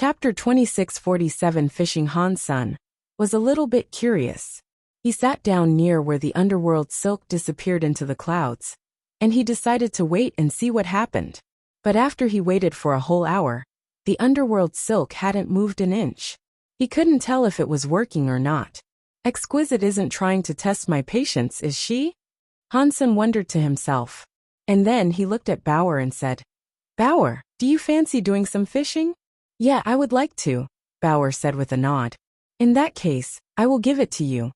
Chapter 2647 Fishing. Han's son was a little bit curious. He sat down near where the underworld silk disappeared into the clouds, and he decided to wait and see what happened. But after he waited for a whole hour, the underworld silk hadn't moved an inch. He couldn't tell if it was working or not. Exquisite isn't trying to test my patience, is she? Han's son wondered to himself. And then he looked at Bauer and said, "Bauer, do you fancy doing some fishing?" "Yeah, I would like to," Bauer said with a nod. "In that case, I will give it to you."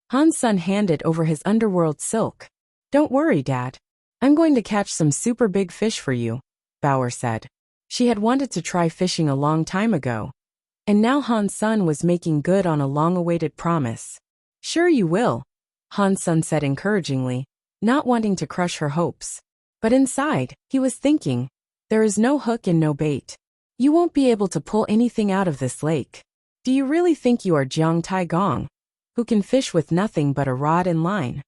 Han's son handed over his underworld silk. "Don't worry, Dad. I'm going to catch some super big fish for you," Bauer said. She had wanted to try fishing a long time ago, and now Han's son was making good on a long-awaited promise. "Sure you will," Han's son said encouragingly, not wanting to crush her hopes. But inside, he was thinking, there is no hook and no bait. You won't be able to pull anything out of this lake. Do you really think you are Jiang Tai Gong, who can fish with nothing but a rod and line?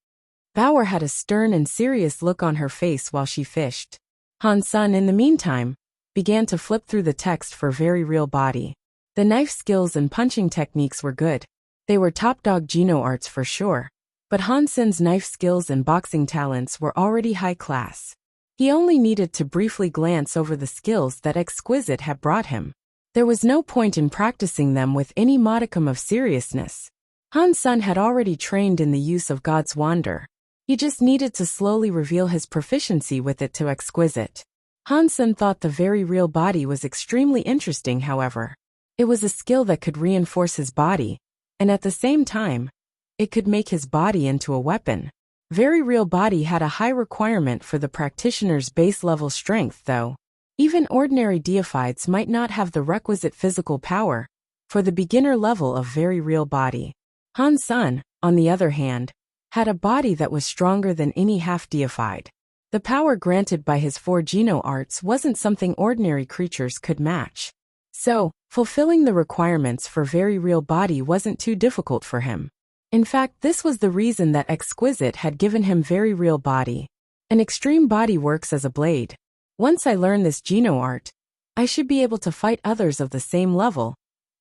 Bauer had a stern and serious look on her face while she fished. Han's son, in the meantime, began to flip through the text for Very Real Body. The knife skills and punching techniques were good. They were top-dog Geno arts for sure. But Han's son's knife skills and boxing talents were already high class. He only needed to briefly glance over the skills that Exquisite had brought him. There was no point in practicing them with any modicum of seriousness. Han's son had already trained in the use of God's Wander. He just needed to slowly reveal his proficiency with it to Exquisite. Han's son thought the Very Real Body was extremely interesting, however. It was a skill that could reinforce his body, and at the same time, it could make his body into a weapon. Very Real Body had a high requirement for the practitioner's base-level strength, though. Even ordinary deifieds might not have the requisite physical power for the beginner level of Very Real Body. Han's son, on the other hand, had a body that was stronger than any half-deified. The power granted by his 4 Geno arts wasn't something ordinary creatures could match. So, fulfilling the requirements for Very Real Body wasn't too difficult for him. In fact, this was the reason that Exquisite had given him Very Real Body. An extreme body works as a blade. Once I learn this Geno art, I should be able to fight others of the same level,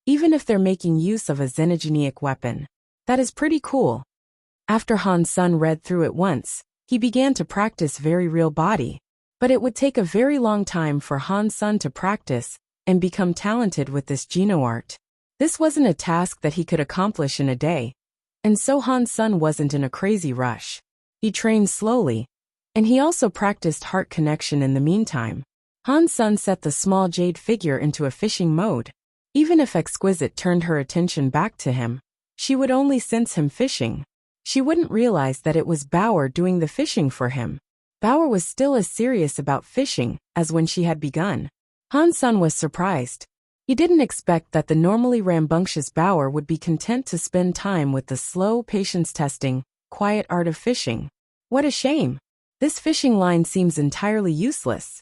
even if they're making use of a xenogenic weapon. That is pretty cool. After Han's son read through it once, he began to practice Very Real Body. But it would take a very long time for Han's son to practice and become talented with this Geno art. This wasn't a task that he could accomplish in a day. And so Han's son wasn't in a crazy rush. He trained slowly, and he also practiced heart connection in the meantime. Han's son set the small jade figure into a fishing mode. Even if Exquisite turned her attention back to him, she would only sense him fishing. She wouldn't realize that it was Bauer doing the fishing for him. Bauer was still as serious about fishing as when she had begun. Han's son was surprised. He didn't expect that the normally rambunctious Bauer would be content to spend time with the slow, patience-testing, quiet art of fishing. What a shame. This fishing line seems entirely useless.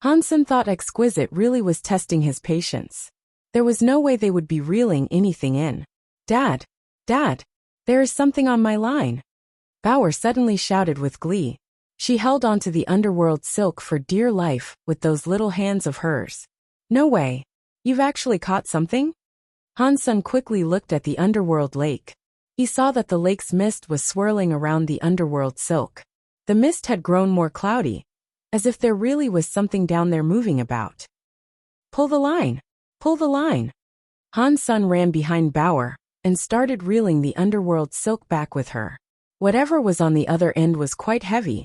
Han's son thought Exquisite really was testing his patience. There was no way they would be reeling anything in. Dad, there is something on my line," Bauer suddenly shouted with glee. She held onto the underworld silk for dear life with those little hands of hers. "No way. You've actually caught something?" Han's son quickly looked at the underworld lake. He saw that the lake's mist was swirling around the underworld silk. The mist had grown more cloudy, as if there really was something down there moving about. "Pull the line! Pull the line!" Han's son ran behind Bauer and started reeling the underworld silk back with her. Whatever was on the other end was quite heavy,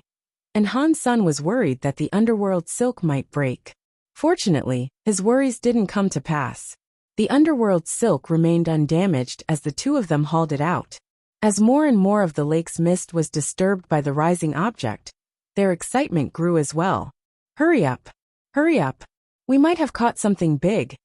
and Han's son was worried that the underworld silk might break. Fortunately, his worries didn't come to pass. The underworld silk remained undamaged as the two of them hauled it out. As more and more of the lake's mist was disturbed by the rising object, their excitement grew as well. Hurry up! Hurry up! We might have caught something big,"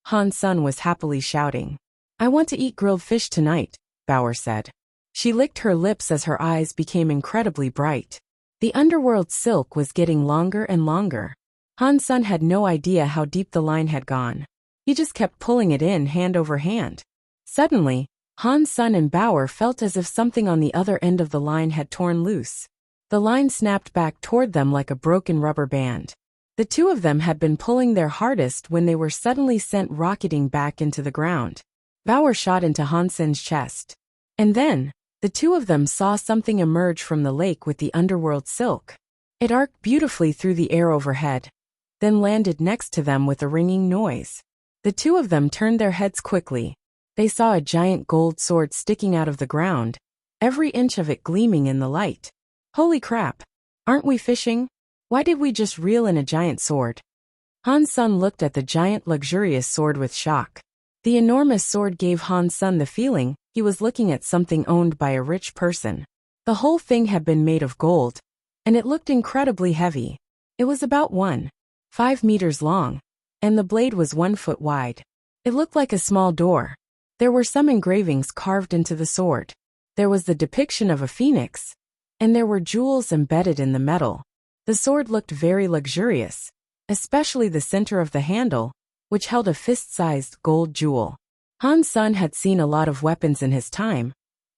Han's son was happily shouting. "I want to eat grilled fish tonight," Bauer said. She licked her lips as her eyes became incredibly bright. The underworld silk was getting longer and longer. Han's son had no idea how deep the line had gone. He just kept pulling it in hand over hand. Suddenly, Han's son and Bauer felt as if something on the other end of the line had torn loose. The line snapped back toward them like a broken rubber band. The two of them had been pulling their hardest when they were suddenly sent rocketing back into the ground. Bauer shot into Han Sen's chest. And then, the two of them saw something emerge from the lake with the underworld silk. It arced beautifully through the air overhead, then landed next to them with a ringing noise. The two of them turned their heads quickly. They saw a giant gold sword sticking out of the ground, every inch of it gleaming in the light. Holy crap! Aren't we fishing? Why did we just reel in a giant sword? Han Sen looked at the giant luxurious sword with shock. The enormous sword gave Han Sen the feeling he was looking at something owned by a rich person. The whole thing had been made of gold, and it looked incredibly heavy. It was about 1.5 meters long, and the blade was 1 foot wide. It looked like a small door. There were some engravings carved into the sword. There was the depiction of a phoenix, and there were jewels embedded in the metal. The sword looked very luxurious, especially the center of the handle, which held a fist-sized gold jewel. Han Sen had seen a lot of weapons in his time,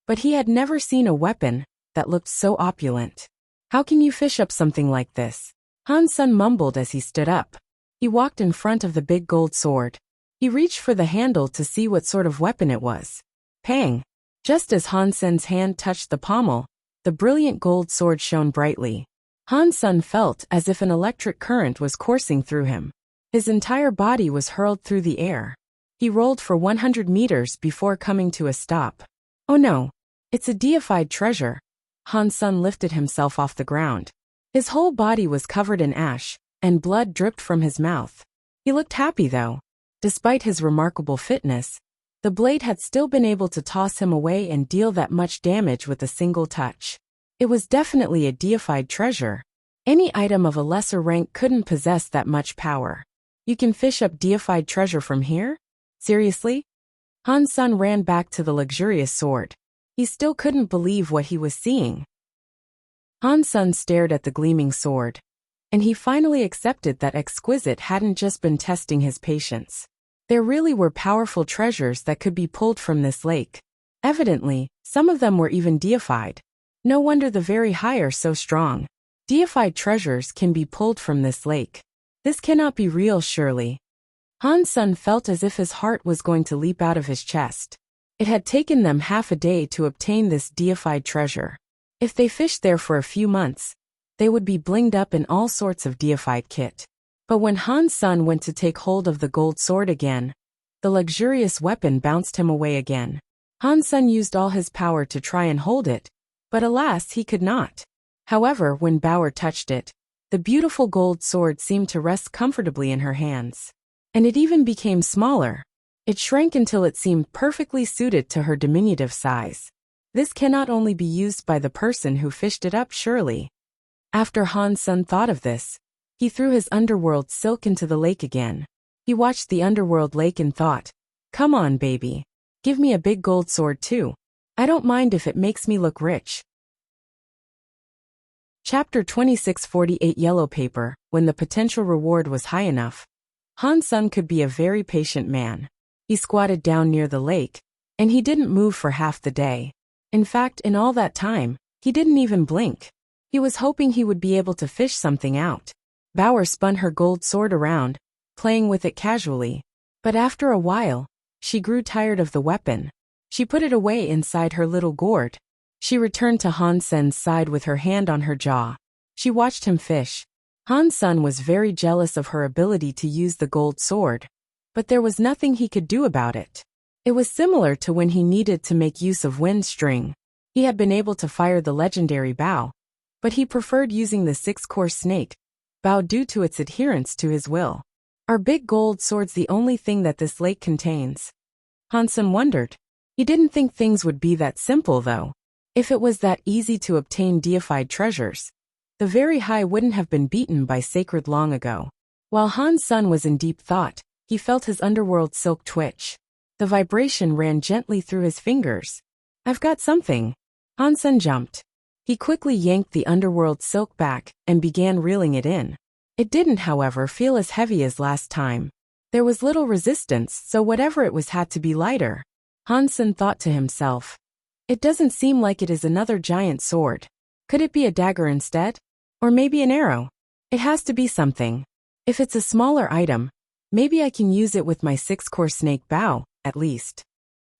but he had never seen a weapon that looked so opulent. How can you fish up something like this? Han Sen mumbled as he stood up. He walked in front of the big gold sword. He reached for the handle to see what sort of weapon it was. Pang! Just as Han Sen's hand touched the pommel, the brilliant gold sword shone brightly. Han Sen felt as if an electric current was coursing through him. His entire body was hurled through the air. He rolled for 100 meters before coming to a stop. Oh no! It's a deified treasure. Han Sen lifted himself off the ground. His whole body was covered in ash, and blood dripped from his mouth. He looked happy though. Despite his remarkable fitness, the blade had still been able to toss him away and deal that much damage with a single touch. It was definitely a deified treasure. Any item of a lesser rank couldn't possess that much power. You can fish up deified treasure from here? Seriously? Han Sen ran back to the luxurious sword. He still couldn't believe what he was seeing. Han Sen stared at the gleaming sword, and he finally accepted that Exquisite hadn't just been testing his patience. There really were powerful treasures that could be pulled from this lake. Evidently, some of them were even deified. No wonder the very high are so strong. Deified treasures can be pulled from this lake. This cannot be real, surely. Han Sen felt as if his heart was going to leap out of his chest. It had taken them half a day to obtain this deified treasure. If they fished there for a few months, they would be blinged up in all sorts of deified kit. But when Han Sen went to take hold of the gold sword again, the luxurious weapon bounced him away again. Han Sen used all his power to try and hold it, but alas, he could not. However, when Bauer touched it, the beautiful gold sword seemed to rest comfortably in her hands. And it even became smaller. It shrank until it seemed perfectly suited to her diminutive size. This cannot only be used by the person who fished it up, surely. After Han Sen thought of this, he threw his underworld silk into the lake again. He watched the underworld lake and thought, come on, baby. Give me a big gold sword too. I don't mind if it makes me look rich. Chapter 2648 Yellow Paper. When the potential reward was high enough, Han Sen could be a very patient man. He squatted down near the lake, and he didn't move for half the day. In fact, in all that time, he didn't even blink. He was hoping he would be able to fish something out. Bauer spun her gold sword around, playing with it casually. But after a while, she grew tired of the weapon. She put it away inside her little gourd. She returned to Han Sen's side with her hand on her jaw. She watched him fish. Han Sen was very jealous of her ability to use the gold sword, but there was nothing he could do about it. It was similar to when he needed to make use of wind string. He had been able to fire the legendary bow, but he preferred using the six-course snake bow due to its adherence to his will. Are big gold swords the only thing that this lake contains? Han Sen wondered. He didn't think things would be that simple though. If it was that easy to obtain deified treasures, the very high wouldn't have been beaten by sacred long ago. While Han Sen was in deep thought, he felt his underworld silk twitch. The vibration ran gently through his fingers. I've got something. Han Sen jumped. He quickly yanked the underworld silk back and began reeling it in. It didn't, however, feel as heavy as last time. There was little resistance, so whatever it was had to be lighter. Han Sen thought to himself. It doesn't seem like it is another giant sword. Could it be a dagger instead? Or maybe an arrow? It has to be something. If it's a smaller item, maybe I can use it with my 6-core snake Bao, at least.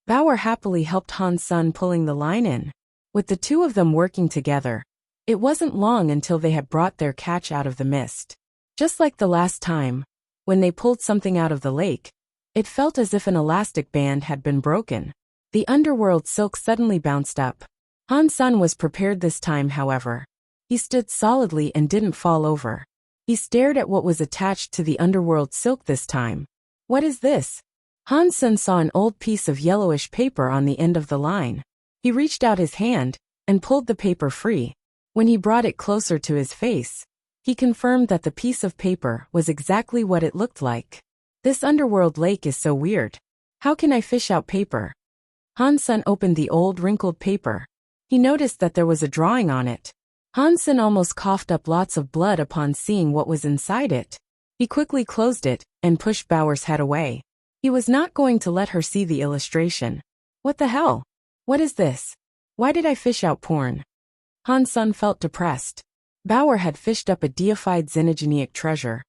Bauer happily helped Han Sun pulling the line in. With the two of them working together, it wasn't long until they had brought their catch out of the mist. Just like the last time, when they pulled something out of the lake, it felt as if an elastic band had been broken. The underworld silk suddenly bounced up. Han Sun was prepared this time, however. He stood solidly and didn't fall over. He stared at what was attached to the underworld silk this time. What is this? Han Sun saw an old piece of yellowish paper on the end of the line. He reached out his hand and pulled the paper free. When he brought it closer to his face, he confirmed that the piece of paper was exactly what it looked like. This underworld lake is so weird. How can I fish out paper? Han Sun opened the old wrinkled paper. He noticed that there was a drawing on it. Han Sun almost coughed up lots of blood upon seeing what was inside it. He quickly closed it and pushed Bauer's head away. He was not going to let her see the illustration. What the hell? What is this? Why did I fish out porn? Han Sun felt depressed. Bauer had fished up a deified xenogenic treasure,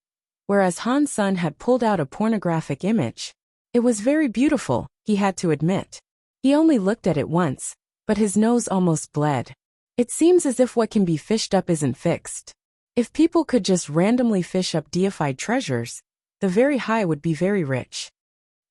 whereas Han Sun had pulled out a pornographic image. It was very beautiful, he had to admit. He only looked at it once, but his nose almost bled. It seems as if what can be fished up isn't fixed. If people could just randomly fish up deified treasures, the very high would be very rich.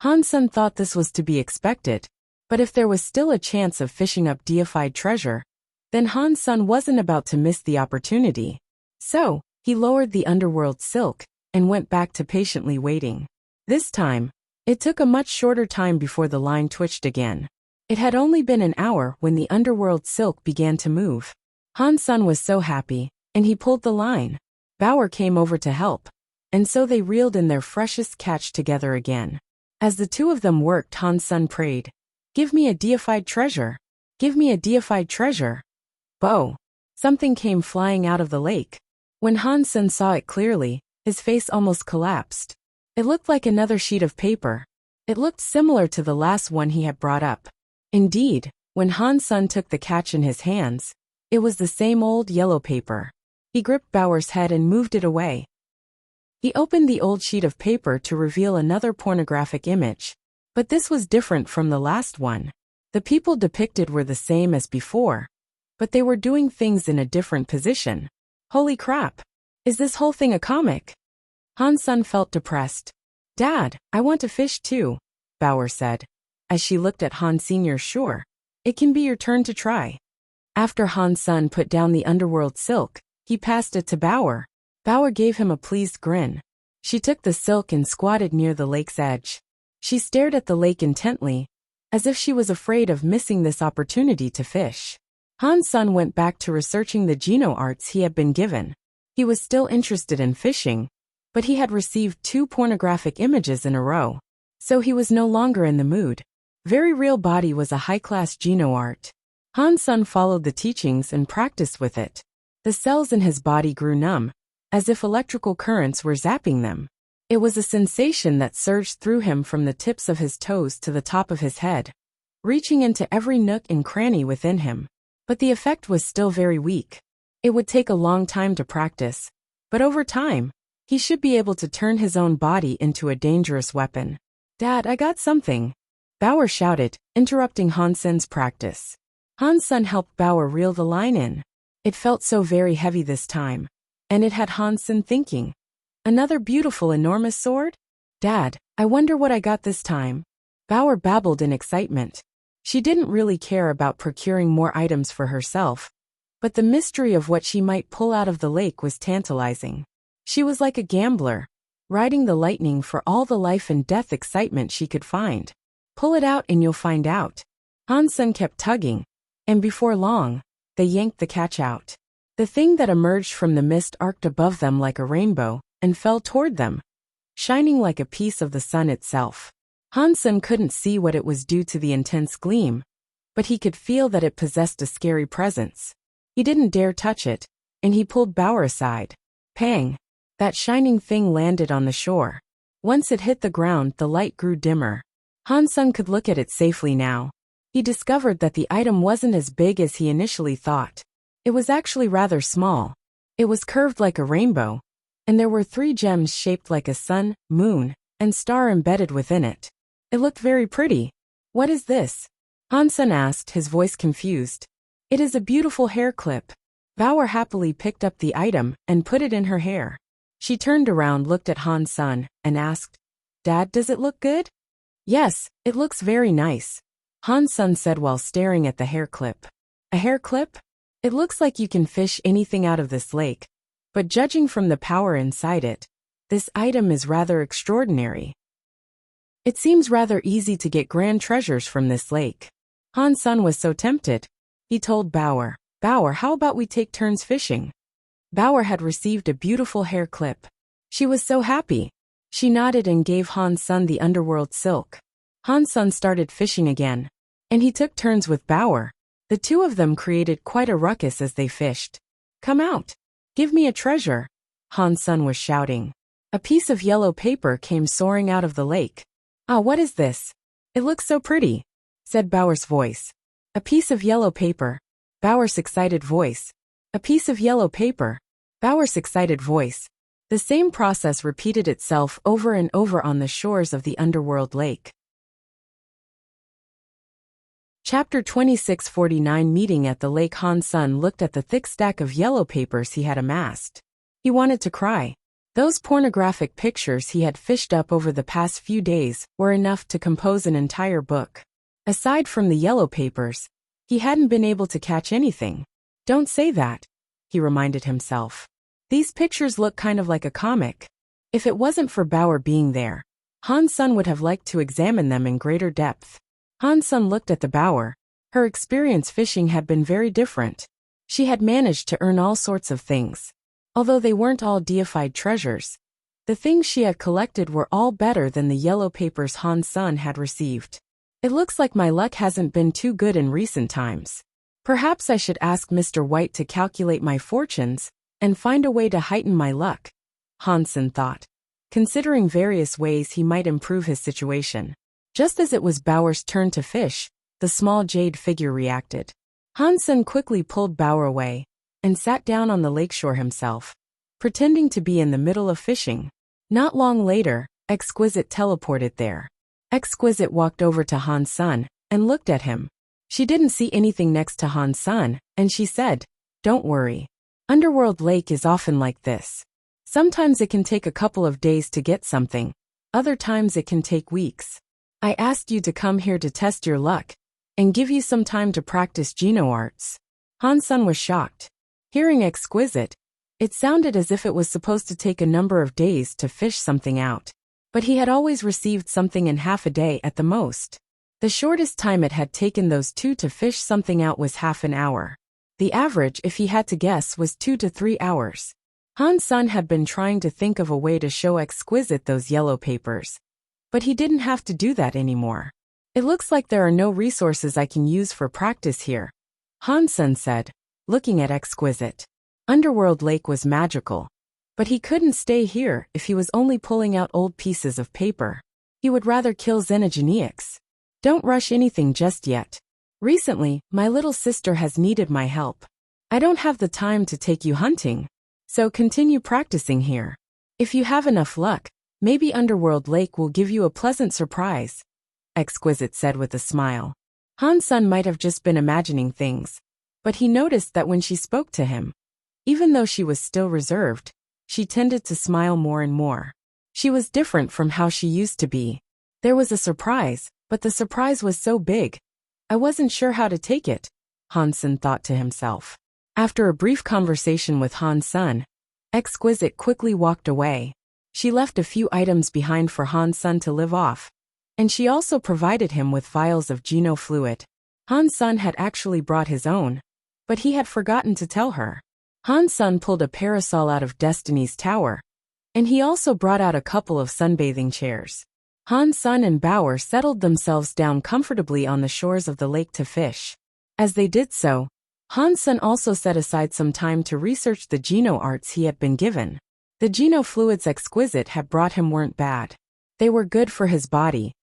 Han Sun thought this was to be expected, but if there was still a chance of fishing up deified treasure, then Han Sun wasn't about to miss the opportunity. So, he lowered the underworld silk and went back to patiently waiting. This time, it took a much shorter time before the line twitched again. It had only been an hour when the underworld silk began to move. Han Sun was so happy, and he pulled the line. Bauer came over to help, and so they reeled in their freshest catch together again. As the two of them worked, Han Sun prayed, "Give me a deified treasure. Give me a deified treasure." Bo! Something came flying out of the lake. When Han Sun saw it clearly, his face almost collapsed. It looked like another sheet of paper. It looked similar to the last one he had brought up. Indeed, when Han Sun took the catch in his hands, it was the same old yellow paper. He gripped Bauer's head and moved it away. He opened the old sheet of paper to reveal another pornographic image, but this was different from the last one. The people depicted were the same as before, but they were doing things in a different position. Holy crap! Is this whole thing a comic? Han Sun felt depressed. "Dad, I want to fish too," Bauer said, as she looked at Han Sr. "Sure. It can be your turn to try." After Han Sun put down the underworld silk, he passed it to Bauer. Bauer gave him a pleased grin. She took the silk and squatted near the lake's edge. She stared at the lake intently, as if she was afraid of missing this opportunity to fish. Han Sun went back to researching the Geno arts he had been given. He was still interested in fishing, but he had received 2 pornographic images in a row, so he was no longer in the mood. Very Real Body was a high-class Geno art. Han Sun followed the teachings and practiced with it. The cells in his body grew numb, as if electrical currents were zapping them. It was a sensation that surged through him from the tips of his toes to the top of his head, reaching into every nook and cranny within him. But the effect was still very weak. It would take a long time to practice, but over time, he should be able to turn his own body into a dangerous weapon. "Dad, I got something," Bauer shouted, interrupting Han Sun's practice. Han Sun helped Bauer reel the line in. It felt so very heavy this time, and it had Han Sun thinking, "Another beautiful enormous sword? Dad, I wonder what I got this time." Bauer babbled in excitement. She didn't really care about procuring more items for herself, but the mystery of what she might pull out of the lake was tantalizing. She was like a gambler, riding the lightning for all the life and death excitement she could find. "Pull it out and you'll find out." Han Sun kept tugging, and before long, they yanked the catch out. The thing that emerged from the mist arced above them like a rainbow and fell toward them, shining like a piece of the sun itself. Han Sun couldn't see what it was due to the intense gleam, but he could feel that it possessed a scary presence. He didn't dare touch it, and he pulled Bauer aside. Pang! That shining thing landed on the shore. Once it hit the ground, the light grew dimmer. Han Sun could look at it safely now. He discovered that the item wasn't as big as he initially thought. It was actually rather small. It was curved like a rainbow, and there were 3 gems shaped like a sun, moon, and star embedded within it. It looked very pretty. What is this? Han-sun asked, his voice confused. It is a beautiful hair clip. Bauer happily picked up the item and put it in her hair. She turned around, looked at Han-sun, and asked, Dad, does it look good? Yes, it looks very nice, Han-sun said while staring at the hair clip. A hair clip? It looks like you can fish anything out of this lake, but judging from the power inside it, this item is rather extraordinary. It seems rather easy to get grand treasures from this lake. Han-sun was so tempted. He told Bauer, Bauer, how about we take turns fishing? Bauer had received a beautiful hair clip. She was so happy. She nodded and gave Han-sun the underworld silk. Han-sun started fishing again, and he took turns with Bauer. The 2 of them created quite a ruckus as they fished. Come out. Give me a treasure, Han-sun was shouting. A piece of yellow paper came soaring out of the lake. Ah, what is this? It looks so pretty, said Bauer's voice. A piece of yellow paper. Bauer's excited voice. A piece of yellow paper. Bauer's excited voice. The same process repeated itself over and over on the shores of the underworld lake. Chapter 2649. Meeting at the lake. Han-sun looked at the thick stack of yellow papers he had amassed. He wanted to cry. Those pornographic pictures he had fished up over the past few days were enough to compose an entire book. Aside from the yellow papers, he hadn't been able to catch anything. Don't say that, he reminded himself. These pictures look kind of like a comic. If it wasn't for Bauer being there, Han-sun would have liked to examine them in greater depth. Han-sun looked at the Bauer. Her experience fishing had been very different. She had managed to earn all sorts of things. Although they weren't all deified treasures, the things she had collected were all better than the yellow papers Han-sun had received. It looks like my luck hasn't been too good in recent times. Perhaps I should ask Mr. White to calculate my fortunes and find a way to heighten my luck, Han-sun thought, considering various ways he might improve his situation. Just as it was Bauer's turn to fish, the small jade figure reacted. Han-sun quickly pulled Bauer away and sat down on the lakeshore himself, pretending to be in the middle of fishing. Not long later, Exquisite teleported there. Exquisite walked over to Han-sun and looked at him. She didn't see anything next to Han-sun, and she said, Don't worry. Underworld Lake is often like this. Sometimes it can take a couple of days to get something. Other times it can take weeks. I asked you to come here to test your luck and give you some time to practice Geno arts. Han-sun was shocked. Hearing Exquisite, it sounded as if it was supposed to take a number of days to fish something out. But he had always received something in half a day at the most. The shortest time it had taken those 2 to fish something out was half an hour. The average, if he had to guess, was 2 to 3 hours. Han-sun had been trying to think of a way to show Exquisite those yellow papers. But he didn't have to do that anymore. It looks like there are no resources I can use for practice here, Han-sun said, looking at Exquisite. Underworld Lake was magical. But he couldn't stay here if he was only pulling out old pieces of paper. He would rather kill Xenogeneics. Don't rush anything just yet. Recently, my little sister has needed my help. I don't have the time to take you hunting. So continue practicing here. If you have enough luck, maybe Underworld Lake will give you a pleasant surprise, Exquisite said with a smile. Han-sun might have just been imagining things, but he noticed that when she spoke to him, even though she was still reserved, she tended to smile more and more. She was different from how she used to be. There was a surprise, but the surprise was so big. I wasn't sure how to take it, Han-sun thought to himself. After a brief conversation with Han-sun, Exquisite quickly walked away. She left a few items behind for Han-sun to live off, and she also provided him with vials of Geno fluid. Han-sun had actually brought his own, but he had forgotten to tell her. Han-sun pulled a parasol out of Destiny's tower, and he also brought out a couple of sunbathing chairs. Han-sun and Bauer settled themselves down comfortably on the shores of the lake to fish. As they did so, Han-sun also set aside some time to research the Geno arts he had been given. The Geno fluids Exquisite had brought him weren't bad. They were good for his body.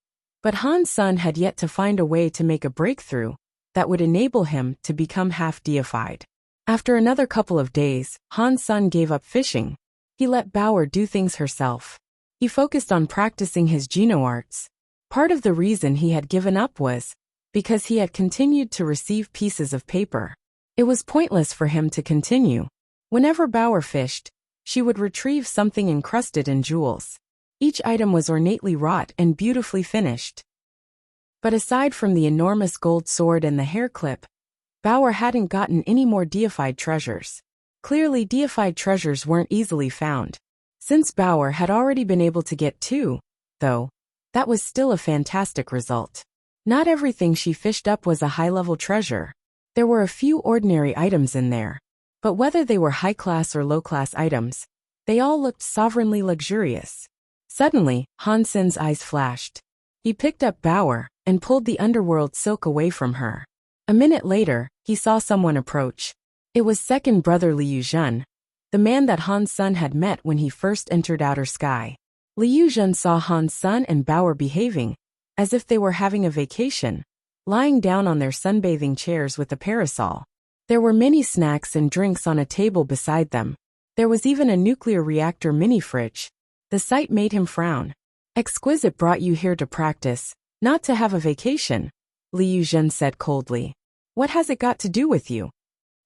But Han-sun had yet to find a way to make a breakthrough that would enable him to become half-deified. After another couple of days, Han-sun gave up fishing. He let Bauer do things herself. He focused on practicing his Geno arts. Part of the reason he had given up was because he had continued to receive pieces of paper. It was pointless for him to continue. Whenever Bauer fished, she would retrieve something encrusted in jewels. Each item was ornately wrought and beautifully finished. But aside from the enormous gold sword and the hair clip, Bauer hadn't gotten any more deified treasures. Clearly, deified treasures weren't easily found. Since Bauer had already been able to get 2, though, that was still a fantastic result. Not everything she fished up was a high-level treasure. There were a few ordinary items in there. But whether they were high-class or low-class items, they all looked sovereignly luxurious. Suddenly, Han Sen's eyes flashed. He picked up Bauer and pulled the underworld silk away from her. A minute later, he saw someone approach. It was second brother Liu Zhen, the man that Han Sen had met when he first entered Outer Sky. Liu Zhen saw Han Sen and Bauer behaving as if they were having a vacation, lying down on their sunbathing chairs with a parasol. There were many snacks and drinks on a table beside them. There was even a nuclear reactor mini-fridge. The sight made him frown. Exquisite brought you here to practice, not to have a vacation, Liu Zhen said coldly. What has it got to do with you?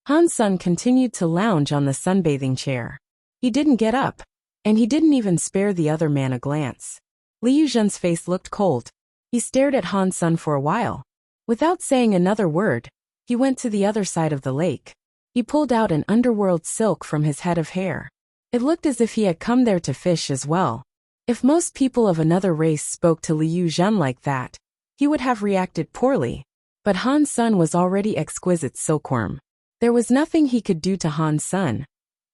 Han Sen continued to lounge on the sunbathing chair. He didn't get up, and he didn't even spare the other man a glance. Liu Zhen's face looked cold. He stared at Han Sen for a while. Without saying another word, he went to the other side of the lake. He pulled out an underworld silk from his head of hair. It looked as if he had come there to fish as well. If most people of another race spoke to Liu Zhen like that, he would have reacted poorly. But Han Sen was already exquisite silkworm. There was nothing he could do to Han Sen.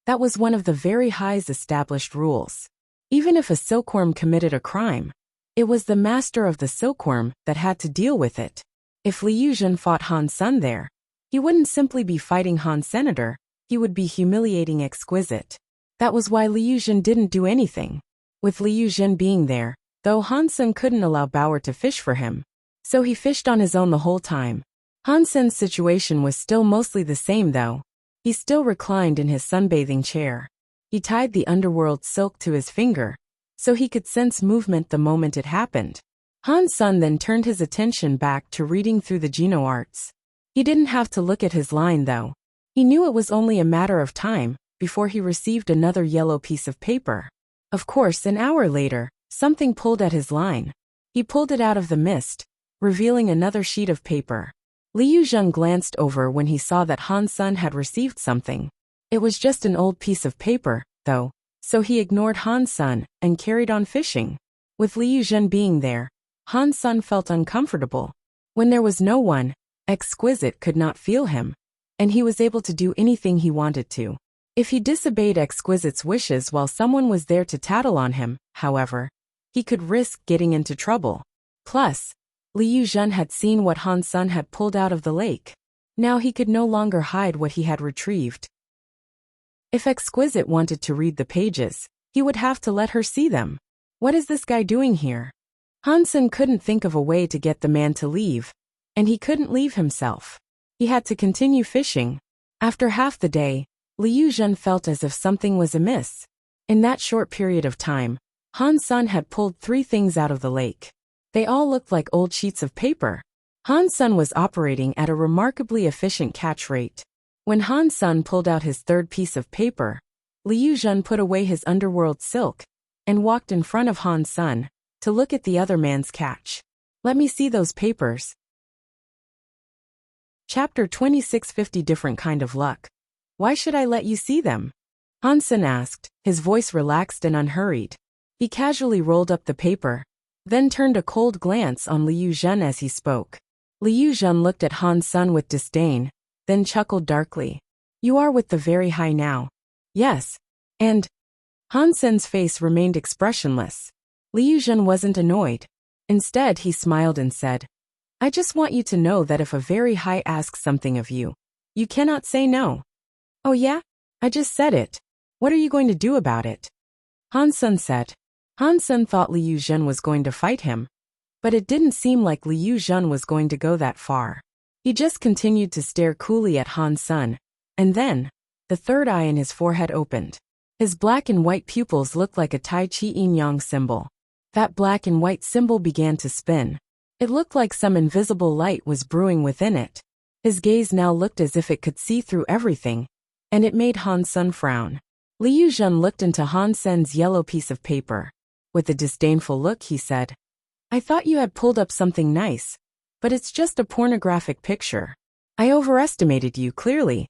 That was one of the very highest established rules. Even if a silkworm committed a crime, it was the master of the silkworm that had to deal with it. If Liu Zhen fought Han Sen there, he wouldn't simply be fighting Han Senator, he would be humiliating Exquisite. That was why Liu Zhen didn't do anything. With Liu Zhen being there, though Han Sen couldn't allow Bauer to fish for him, so he fished on his own the whole time. Han Sen's situation was still mostly the same though. He still reclined in his sunbathing chair. He tied the underworld silk to his finger, so he could sense movement the moment it happened. Han Sen then turned his attention back to reading through the Geno arts. He didn't have to look at his line though. He knew it was only a matter of time before he received another yellow piece of paper. Of course, an hour later, something pulled at his line. He pulled it out of the mist, revealing another sheet of paper. Liu Zhen glanced over when he saw that Han Sen had received something. It was just an old piece of paper, though, so he ignored Han Sen and carried on fishing. With Liu Zhen being there, Han Sen felt uncomfortable. When there was no one, Exquisite could not feel him, and he was able to do anything he wanted to. If he disobeyed Exquisite's wishes while someone was there to tattle on him, however, he could risk getting into trouble. Plus, Liu Zhen had seen what Han Sen had pulled out of the lake. Now he could no longer hide what he had retrieved. If Exquisite wanted to read the pages, he would have to let her see them. What is this guy doing here? Han Sen couldn't think of a way to get the man to leave, and he couldn't leave himself. He had to continue fishing. After half the day, Liu Zhen felt as if something was amiss. In that short period of time, Han Sen had pulled 3 things out of the lake. They all looked like old sheets of paper. Han Sen was operating at a remarkably efficient catch rate. When Han Sen pulled out his 3rd piece of paper, Liu Zhen put away his underworld silk and walked in front of Han Sen to look at the other man's catch. Let me see those papers. Chapter 26, 50 Different Kind of Luck. Why should I let you see them? Han Sen asked, his voice relaxed and unhurried. He casually rolled up the paper, then turned a cold glance on Liu Zhen as he spoke. Liu Zhen looked at Han Sen with disdain, then chuckled darkly. You are with the very high now. Yes. And? Han Sen's face remained expressionless. Liu Zhen wasn't annoyed. Instead, he smiled and said, I just want you to know that if a very high asks something of you, you cannot say no. Oh yeah? I just said it. What are you going to do about it? Han Sen said. Han Sen thought Liu Zhen was going to fight him, but it didn't seem like Liu Zhen was going to go that far. He just continued to stare coolly at Han Sen, and then, the third eye in his forehead opened. His black and white pupils looked like a Tai Chi yin-yang symbol. That black and white symbol began to spin. It looked like some invisible light was brewing within it. His gaze now looked as if it could see through everything, and it made Han Sen frown. Liu Zhen looked into Han Sen's yellow piece of paper. With a disdainful look, he said, "I thought you had pulled up something nice, but it's just a pornographic picture. I overestimated you, clearly."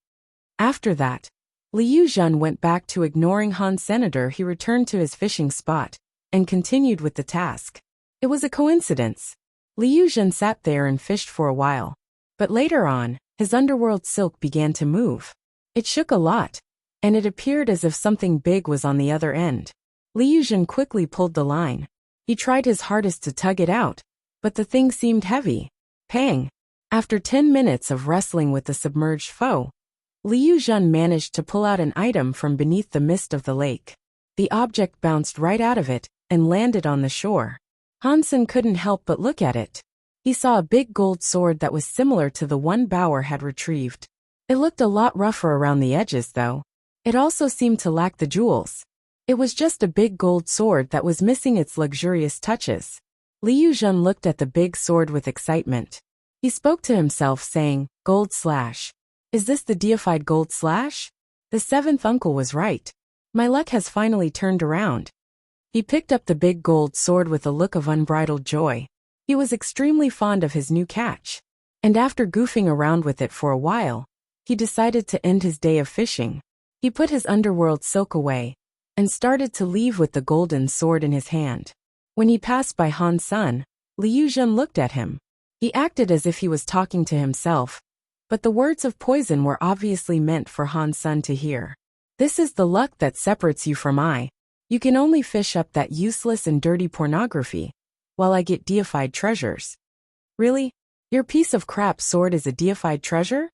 After that, Liu Zhen went back to ignoring Han Senator. He returned to his fishing spot and continued with the task. It was a coincidence. Liu Zhen sat there and fished for a while. But later on, his underworld silk began to move. It shook a lot, and it appeared as if something big was on the other end. Liu Zhen quickly pulled the line. He tried his hardest to tug it out, but the thing seemed heavy. Pang! After 10 minutes of wrestling with the submerged foe, Liu Zhen managed to pull out an item from beneath the mist of the lake. The object bounced right out of it and landed on the shore. Han Sen couldn't help but look at it. He saw a big gold sword that was similar to the one Bauer had retrieved. It looked a lot rougher around the edges, though. It also seemed to lack the jewels. It was just a big gold sword that was missing its luxurious touches. Liu Zhen looked at the big sword with excitement. He spoke to himself, saying, "Gold slash. Is this the deified gold slash? The seventh uncle was right. My luck has finally turned around." He picked up the big gold sword with a look of unbridled joy. He was extremely fond of his new catch, and after goofing around with it for a while, he decided to end his day of fishing. He put his underworld silk away and started to leave with the golden sword in his hand. When he passed by Han Sen, Liu Zhen looked at him. He acted as if he was talking to himself, but the words of poison were obviously meant for Han Sen to hear. "This is the luck that separates you from I. You can only fish up that useless and dirty pornography, while I get deified treasures." "Really? Your piece of crap sword is a deified treasure?"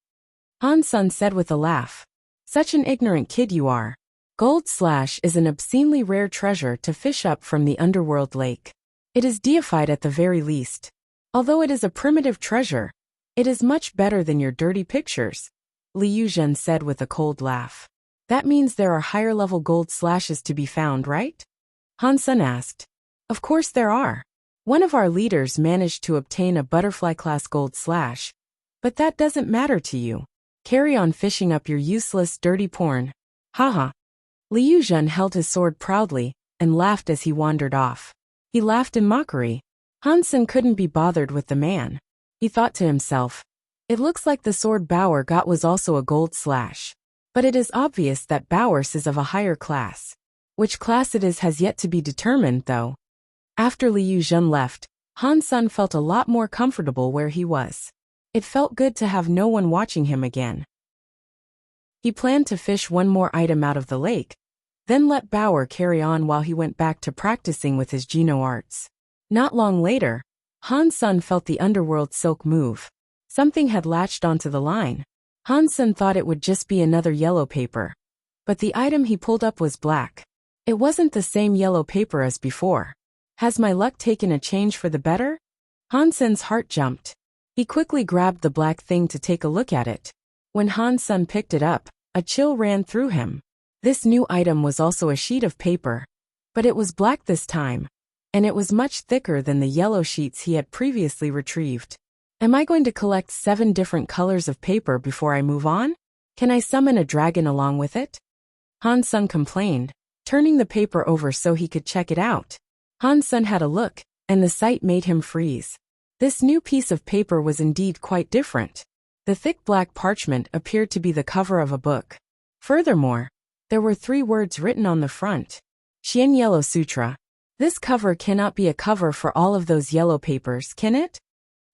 Han Sen said with a laugh. "Such an ignorant kid you are. Gold slash is an obscenely rare treasure to fish up from the underworld lake. It is deified at the very least. Although it is a primitive treasure, it is much better than your dirty pictures," Liu Zhen said with a cold laugh. "That means there are higher-level gold slashes to be found, right?" Han Sen asked. "Of course there are. One of our leaders managed to obtain a butterfly-class gold slash, but that doesn't matter to you. Carry on fishing up your useless, dirty porn. Haha." Liu Zhen held his sword proudly and laughed as he wandered off. He laughed in mockery. Han Sen couldn't be bothered with the man. He thought to himself, "It looks like the sword Bauer got was also a gold slash. But it is obvious that Bauer's is of a higher class. Which class it is has yet to be determined, though." After Liu Zhen left, Han Sen felt a lot more comfortable where he was. It felt good to have no one watching him again. He planned to fish one more item out of the lake, then let Bauer carry on while he went back to practicing with his Geno arts. Not long later, Han Sen felt the underworld silk move. Something had latched onto the line. Han Sen thought it would just be another yellow paper, but the item he pulled up was black. It wasn't the same yellow paper as before. Has my luck taken a change for the better? Han Sen's heart jumped. He quickly grabbed the black thing to take a look at it. When Han Sen picked it up, a chill ran through him. This new item was also a sheet of paper, but it was black this time, and it was much thicker than the yellow sheets he had previously retrieved. Am I going to collect 7 different colors of paper before I move on? Can I summon a dragon along with it? Han Sen complained, turning the paper over so he could check it out. Han Sen had a look, and the sight made him freeze. This new piece of paper was indeed quite different. The thick black parchment appeared to be the cover of a book. Furthermore, there were 3 words written on the front. Xian Yellow Sutra. This cover cannot be a cover for all of those yellow papers, can it?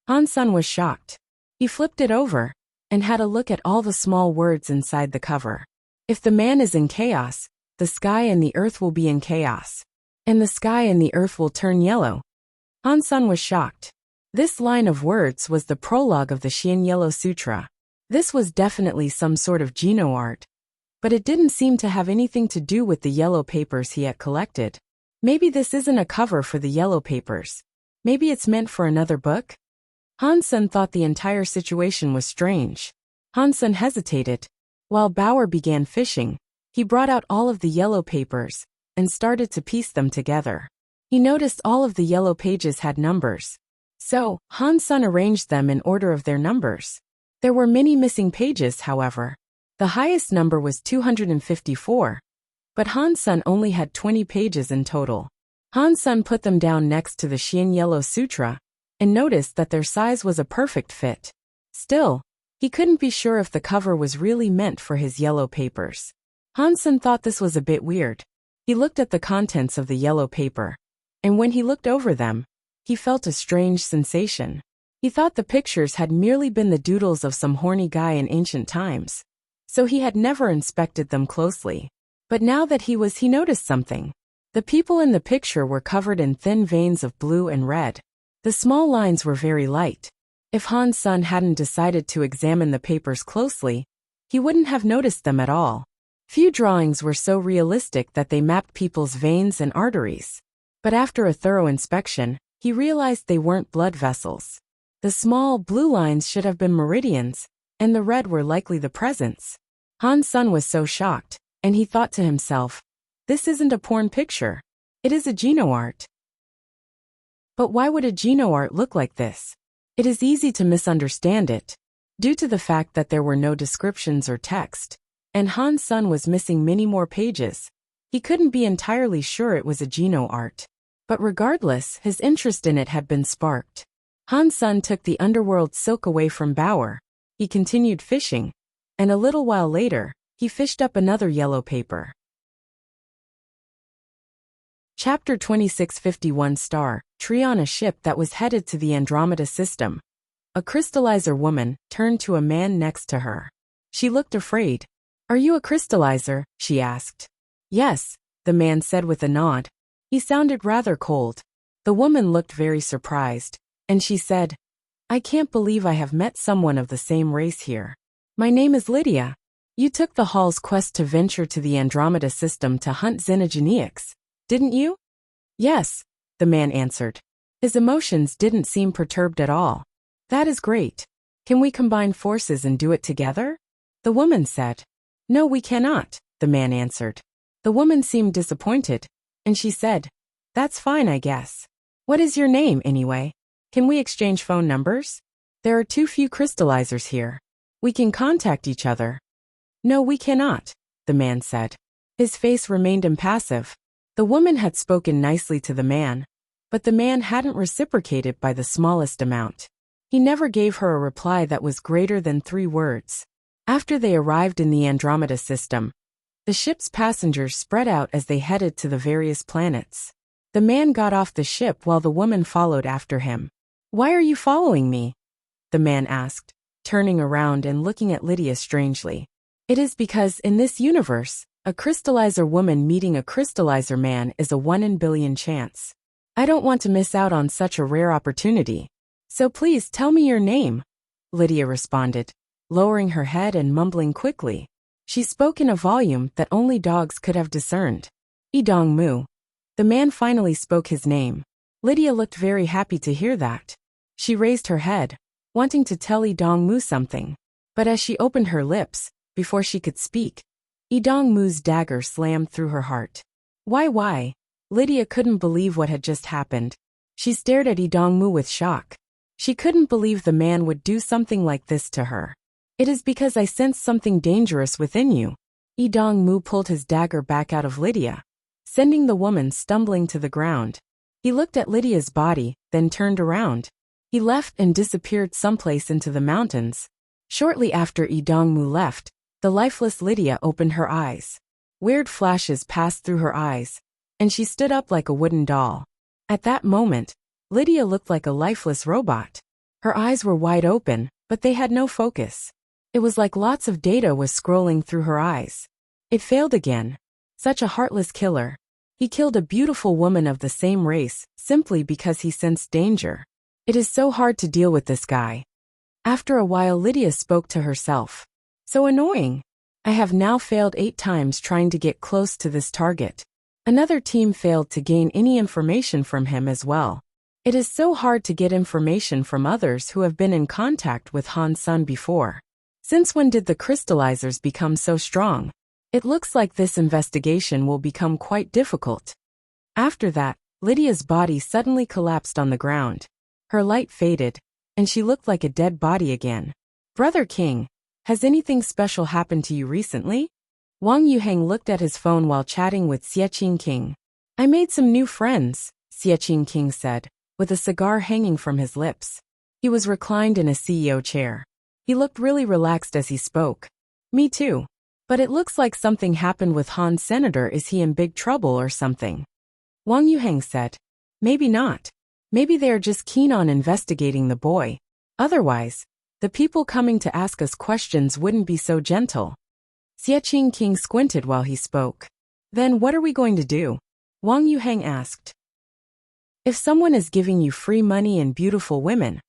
Han Sen was shocked. He flipped it over and had a look at all the small words inside the cover. If the man is in chaos, the sky and the earth will be in chaos, and the sky and the earth will turn yellow. Han Sen was shocked. This line of words was the prologue of the Xian Yellow Sutra. This was definitely some sort of Geno art, but it didn't seem to have anything to do with the yellow papers he had collected. Maybe this isn't a cover for the yellow papers. Maybe it's meant for another book? Han Sen thought the entire situation was strange. Han Sen hesitated. While Bauer began fishing, He brought out all of the yellow papers and started to piece them together. He noticed all of the yellow pages had numbers. So, Han-sun arranged them in order of their numbers. There were many missing pages, however. The highest number was 254, but Han-sun only had 20 pages in total. Han-sun put them down next to the Xian Yellow Sutra and noticed that their size was a perfect fit. Still, he couldn't be sure if the cover was really meant for his yellow papers. Han-sun thought this was a bit weird. He looked at the contents of the yellow paper, and when he looked over them, he felt a strange sensation. He thought the pictures had merely been the doodles of some horny guy in ancient times, so he had never inspected them closely. But now that he noticed something. The people in the picture were covered in thin veins of blue and red. The small lines were very light. If Han-sun hadn't decided to examine the papers closely, he wouldn't have noticed them at all. Few drawings were so realistic that they mapped people's veins and arteries. But after a thorough inspection, he realized they weren't blood vessels. The small blue lines should have been meridians, and the red were likely the presents. Han-sun was so shocked, and he thought to himself, "This isn't a porn picture. It is a genoart." But why would a genoart look like this? It is easy to misunderstand it, due to the fact that there were no descriptions or text, and Han-sun was missing many more pages. He couldn't be entirely sure it was a genoart. But regardless, his interest in it had been sparked. Han-sun took the underworld silk away from Bauer. He continued fishing, and a little while later, he fished up another yellow paper. Chapter 2651 Star, Tree. On a ship that was headed to the Andromeda system, a crystallizer woman turned to a man next to her. She looked afraid. "Are you a crystallizer?" she asked. "Yes," the man said with a nod. He sounded rather cold. The woman looked very surprised, and she said, "I can't believe I have met someone of the same race here. My name is Lydia. You took the Hall's quest to venture to the Andromeda system to hunt xenogeneics, didn't you?" "Yes," the man answered. His emotions didn't seem perturbed at all. "That is great. Can we combine forces and do it together?" the woman said. "No, we cannot," the man answered. The woman seemed disappointed, and she said, "That's fine, I guess. What is your name, anyway? Can we exchange phone numbers? There are too few crystallizers here. We can contact each other." "No, we cannot," the man said. His face remained impassive. The woman had spoken nicely to the man, but the man hadn't reciprocated by the smallest amount. He never gave her a reply that was greater than 3 words. After they arrived in the Andromeda system, the ship's passengers spread out as they headed to the various planets. The man got off the ship while the woman followed after him. "Why are you following me?" the man asked, turning around and looking at Lydia strangely. "It is because in this universe, a crystallizer woman meeting a crystallizer man is a 1 in a billion chance. I don't want to miss out on such a rare opportunity. So please tell me your name," Lydia responded, lowering her head and mumbling quickly. She spoke in a volume that only dogs could have discerned. "Idong Mu." The man finally spoke his name. Lydia looked very happy to hear that. She raised her head, wanting to tell Idong Mu something. But as she opened her lips, before she could speak, Idong Mu's dagger slammed through her heart. Why? Lydia couldn't believe what had just happened. She stared at Idong Mu with shock. She couldn't believe the man would do something like this to her. "It is because I sense something dangerous within you." Idong Mu pulled his dagger back out of Lydia, sending the woman stumbling to the ground. He looked at Lydia's body, then turned around. He left and disappeared someplace into the mountains. Shortly after Idong Mu left, the lifeless Lydia opened her eyes. Weird flashes passed through her eyes, and she stood up like a wooden doll. At that moment, Lydia looked like a lifeless robot. Her eyes were wide open, but they had no focus. It was like lots of data was scrolling through her eyes. It failed again. Such a heartless killer. He killed a beautiful woman of the same race, simply because he sensed danger. It is so hard to deal with this guy. After a while, Lydia spoke to herself. So annoying. I have now failed 8 times trying to get close to this target. Another team failed to gain any information from him as well. It is so hard to get information from others who have been in contact with Han-sun before. Since when did the crystallizers become so strong? It looks like this investigation will become quite difficult. After that, Lydia's body suddenly collapsed on the ground. Her light faded, and she looked like a dead body again. Brother King, has anything special happened to you recently? Wang Yuheng looked at his phone while chatting with Xiaqing King. I made some new friends, Xiaqing King said, with a cigar hanging from his lips. He was reclined in a CEO chair. He looked really relaxed as he spoke. Me too. But it looks like something happened with Han's senator. Is he in big trouble or something? Wang Yuheng said. Maybe not. Maybe they are just keen on investigating the boy. Otherwise, the people coming to ask us questions wouldn't be so gentle. Xiaqing King squinted while he spoke. Then what are we going to do? Wang Yuheng asked. If someone is giving you free money and beautiful women,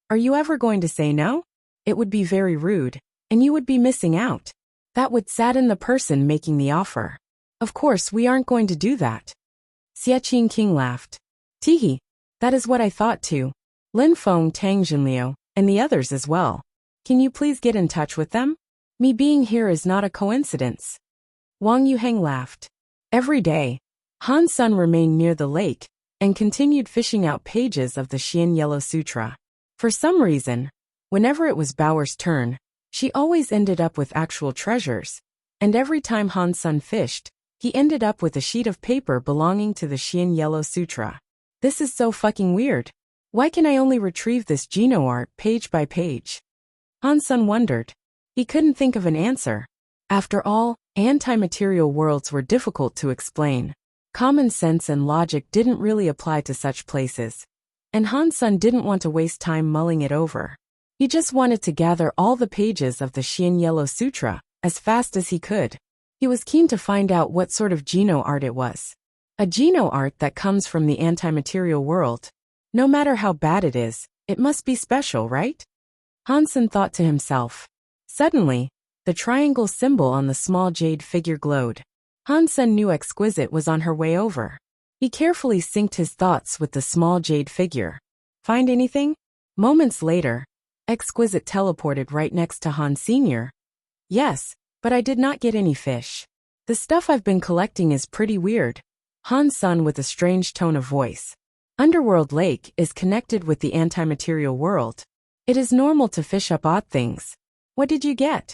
are you ever going to say no? It would be very rude, and you would be missing out. That would sadden the person making the offer. Of course, we aren't going to do that. Xiaqing King laughed. Teehee, that is what I thought too. Lin Feng, Tang Jinliu, and the others as well. Can you please get in touch with them? Me being here is not a coincidence. Wang Yuheng laughed. Every day, Han's son remained near the lake and continued fishing out pages of the Xian Yellow Sutra. For some reason, whenever it was Bauer's turn, she always ended up with actual treasures, and every time Han's son fished, he ended up with a sheet of paper belonging to the Xian Yellow Sutra. This is so fucking weird. Why can I only retrieve this Geno art page by page? Han's son wondered. He couldn't think of an answer. After all, anti-material worlds were difficult to explain. Common sense and logic didn't really apply to such places, and Han's son didn't want to waste time mulling it over. He just wanted to gather all the pages of the Xian Yellow Sutra as fast as he could. He was keen to find out what sort of Geno art it was. A Geno art that comes from the anti-material world. No matter how bad it is, it must be special, right? Hansen thought to himself. Suddenly, the triangle symbol on the small jade figure glowed. Hansen knew Exquisite was on her way over. He carefully synced his thoughts with the small jade figure. Find anything? Moments later, Exquisite teleported right next to Han Sr. Yes, but I did not get any fish. The stuff I've been collecting is pretty weird. Han's son with a strange tone of voice. Underworld Lake is connected with the anti-material world. It is normal to fish up odd things. What did you get?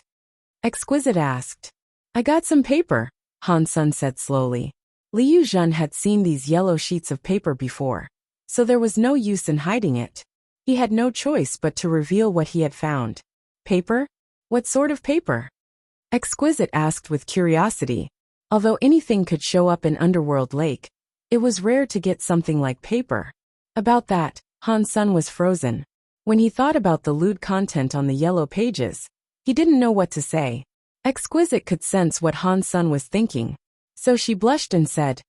Exquisite asked. I got some paper, Han's son said slowly. Liu Zhen had seen these yellow sheets of paper before, so there was no use in hiding it. He had no choice but to reveal what he had found. Paper? What sort of paper? Exquisite asked with curiosity. Although anything could show up in Underworld Lake, it was rare to get something like paper. About that, Han's son was frozen. When he thought about the lewd content on the yellow pages, he didn't know what to say. Exquisite could sense what Han's son was thinking, so she blushed and said,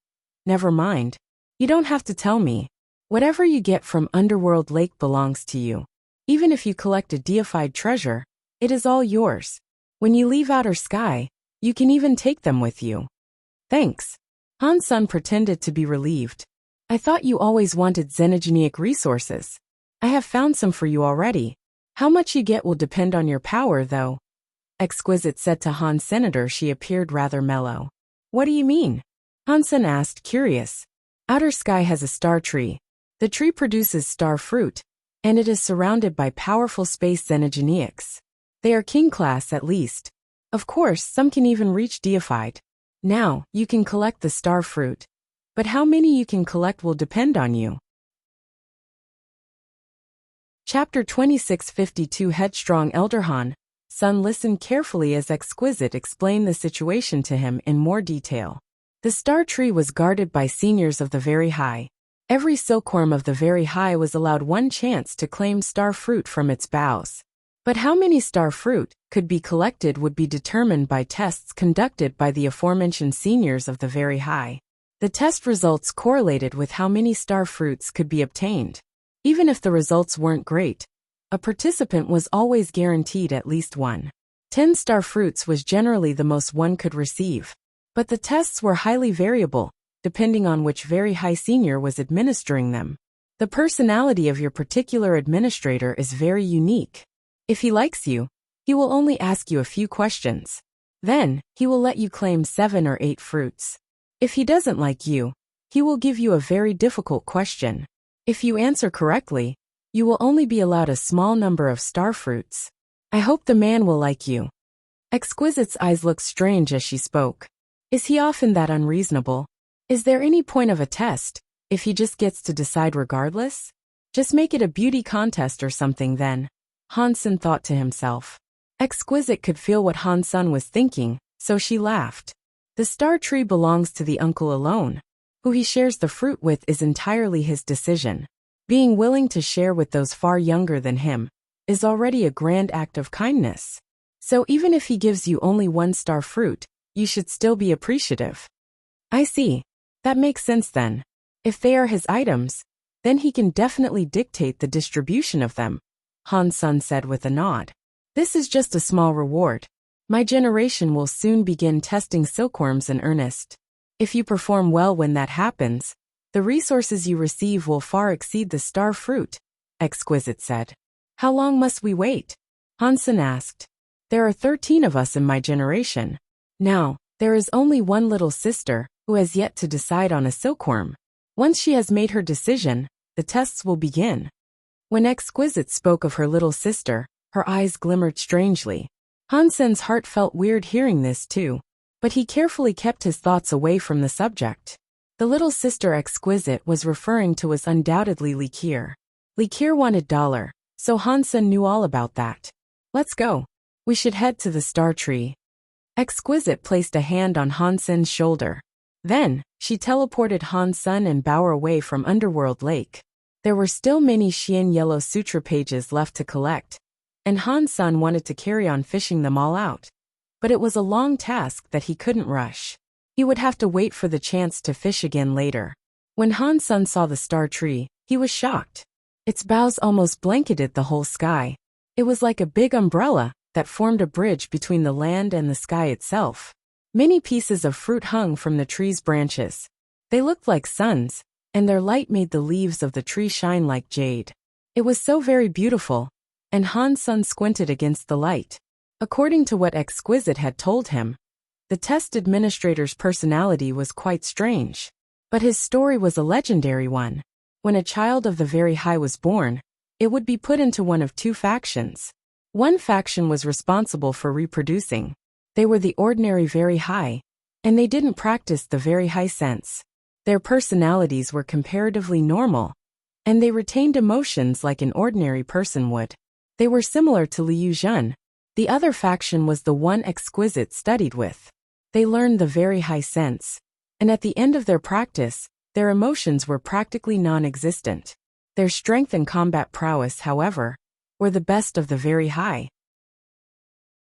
Never mind. You don't have to tell me. Whatever you get from Underworld Lake belongs to you. Even if you collect a deified treasure, it is all yours. When you leave Outer Sky, you can even take them with you. Thanks. Han's son pretended to be relieved. I thought you always wanted xenogenic resources. I have found some for you already. How much you get will depend on your power, though. Exquisite said to Han's senator. She appeared rather mellow. What do you mean? Hansen asked, curious. Outer Sky has a star tree. The tree produces star fruit, and it is surrounded by powerful space xenogenics. They are king class at least. Of course, some can even reach deified. Now, you can collect the star fruit. But how many you can collect will depend on you. Chapter 2652 Headstrong Elder Han. Son listened carefully as Exquisite explained the situation to him in more detail. The star tree was guarded by seniors of the Very High. Every silkworm of the Very High was allowed one chance to claim star fruit from its boughs. But how many star fruit could be collected would be determined by tests conducted by the aforementioned seniors of the Very High. The test results correlated with how many star fruits could be obtained. Even if the results weren't great, a participant was always guaranteed at least one. 10 star fruits was generally the most one could receive. But the tests were highly variable, depending on which Very High senior was administering them. The personality of your particular administrator is very unique. If he likes you, he will only ask you a few questions. Then, he will let you claim 7 or 8 fruits. If he doesn't like you, he will give you a very difficult question. If you answer correctly, you will only be allowed a small number of star fruits. I hope the man will like you. Exquisite's eyes looked strange as she spoke. Is he often that unreasonable? Is there any point of a test, if he just gets to decide regardless? Just make it a beauty contest or something then. Han-sun thought to himself. Exquisite could feel what Han-sun was thinking, so she laughed. The star tree belongs to the uncle alone. Who he shares the fruit with is entirely his decision. Being willing to share with those far younger than him is already a grand act of kindness. So even if he gives you only 1 star fruit, you should still be appreciative. I see. That makes sense then. If they are his items, then he can definitely dictate the distribution of them, Han-sun said with a nod. This is just a small reward. My generation will soon begin testing silkworms in earnest. If you perform well when that happens, the resources you receive will far exceed the star fruit, Exquisite said. How long must we wait? Han-sun asked. There are 13 of us in my generation. Now, there is only one little sister who has yet to decide on a silkworm. Once she has made her decision, the tests will begin. When Exquisite spoke of her little sister, her eyes glimmered strangely. Han-sun's heart felt weird hearing this too, but he carefully kept his thoughts away from the subject. The little sister Exquisite was referring to was undoubtedly Likir. Likir wanted $, so Han-sun knew all about that. Let's go. We should head to the star tree. Exquisite placed a hand on Han-sun's shoulder. Then, she teleported Han-sun and Bao away from Underworld Lake. There were still many Xian Yellow Sutra pages left to collect, and Han-sun wanted to carry on fishing them all out. But it was a long task that he couldn't rush. He would have to wait for the chance to fish again later. When Han-sun saw the star tree, he was shocked. Its boughs almost blanketed the whole sky. It was like a big umbrella that formed a bridge between the land and the sky itself. Many pieces of fruit hung from the tree's branches. They looked like suns, and their light made the leaves of the tree shine like jade. It was so very beautiful, and Han-sun squinted against the light. According to what Exquisite had told him, the test administrator's personality was quite strange. But his story was a legendary one. When a child of the Very High was born, it would be put into one of 2 factions. One faction was responsible for reproducing. They were the ordinary Very High, and they didn't practice the Very High sense. Their personalities were comparatively normal, and they retained emotions like an ordinary person would. They were similar to Liu Jun. The other faction was the one Exquisite studied with. They learned the Very High sense, and at the end of their practice, their emotions were practically non-existent. Their strength and combat prowess, however, were the best of the Very High.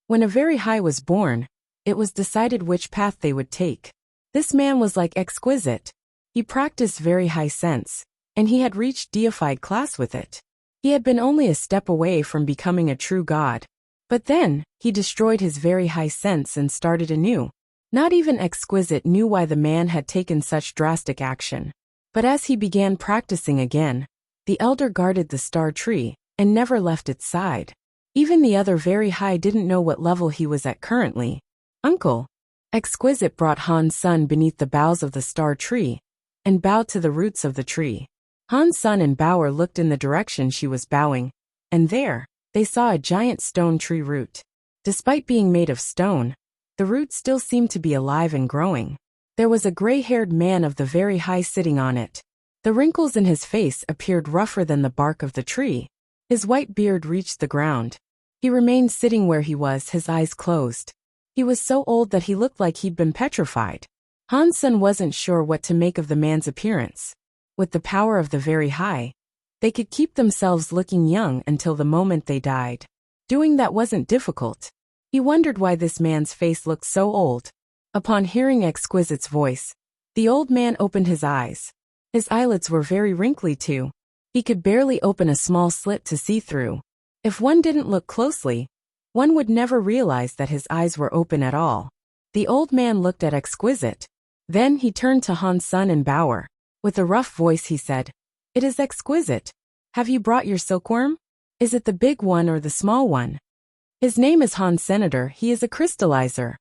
When a Very High was born, it was decided which path they would take. This man was like Exquisite. He practiced Very High sense, and he had reached deified class with it. He had been only a step away from becoming a true god. But then, he destroyed his Very High sense and started anew. Not even Exquisite knew why the man had taken such drastic action. But as he began practicing again, the elder guarded the star tree and never left its side. Even the other Very High didn't know what level he was at currently. Uncle. Exquisite brought Han-sun beneath the boughs of the star tree and bowed to the roots of the tree. Han-sun and Bao looked in the direction she was bowing, and there, they saw a giant stone tree root. Despite being made of stone, the root still seemed to be alive and growing. There was a gray-haired man of the Very High sitting on it. The wrinkles in his face appeared rougher than the bark of the tree. His white beard reached the ground. He remained sitting where he was, his eyes closed. He was so old that he looked like he'd been petrified. Han-sun wasn't sure what to make of the man's appearance. With the power of the Very High, they could keep themselves looking young until the moment they died. Doing that wasn't difficult. He wondered why this man's face looked so old. Upon hearing Exquisite's voice, the old man opened his eyes. His eyelids were very wrinkly too. He could barely open a small slit to see through. If one didn't look closely, one would never realize that his eyes were open at all. The old man looked at Exquisite. Then he turned to Han-sun and Bao. With a rough voice he said, "It is Exquisite. Have you brought your silkworm? Is it the big one or the small one?" "His name is Han Senator. He is a crystallizer,"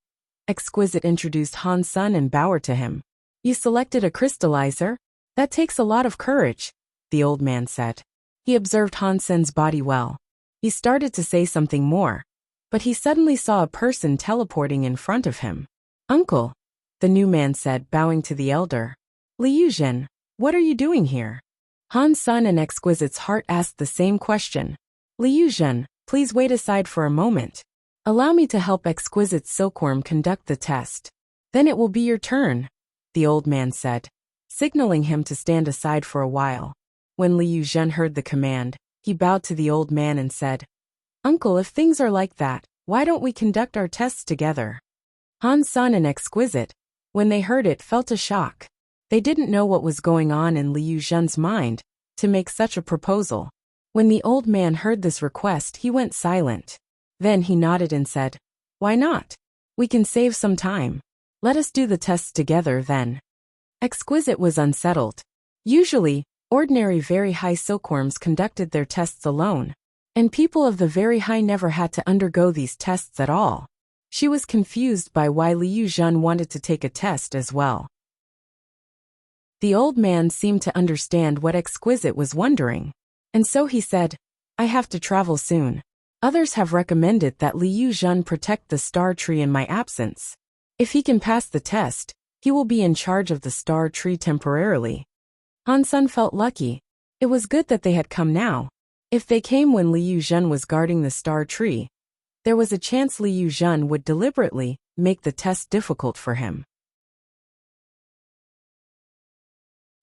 Exquisite introduced Han Sun and bowed to him. You selected a crystallizer? That takes a lot of courage, the old man said. He observed Han Sun's body well. He started to say something more, but he suddenly saw a person teleporting in front of him. Uncle, the new man said, bowing to the elder. Liu Zhen, what are you doing here? Han Sun and Exquisite's heart asked the same question. Liu Zhen, please wait aside for a moment. Allow me to help Exquisite Silkworm conduct the test. Then it will be your turn, the old man said, signaling him to stand aside for a while. When Liu Zhen heard the command, he bowed to the old man and said, Uncle, if things are like that, why don't we conduct our tests together? Han Sun and Exquisite, when they heard it, felt a shock. They didn't know what was going on in Liu Zhen's mind to make such a proposal. When the old man heard this request, he went silent. Then he nodded and said, Why not? We can save some time. Let us do the tests together then. Exquisite was unsettled. Usually, ordinary very high silkworms conducted their tests alone, and people of the very high never had to undergo these tests at all. She was confused by why Liu Zhen wanted to take a test as well. The old man seemed to understand what Exquisite was wondering, and so he said, I have to travel soon. Others have recommended that Liu Zhen protect the star tree in my absence. If he can pass the test, he will be in charge of the star tree temporarily. Han Sun felt lucky. It was good that they had come now. If they came when Liu Zhen was guarding the star tree, there was a chance Liu Zhen would deliberately make the test difficult for him.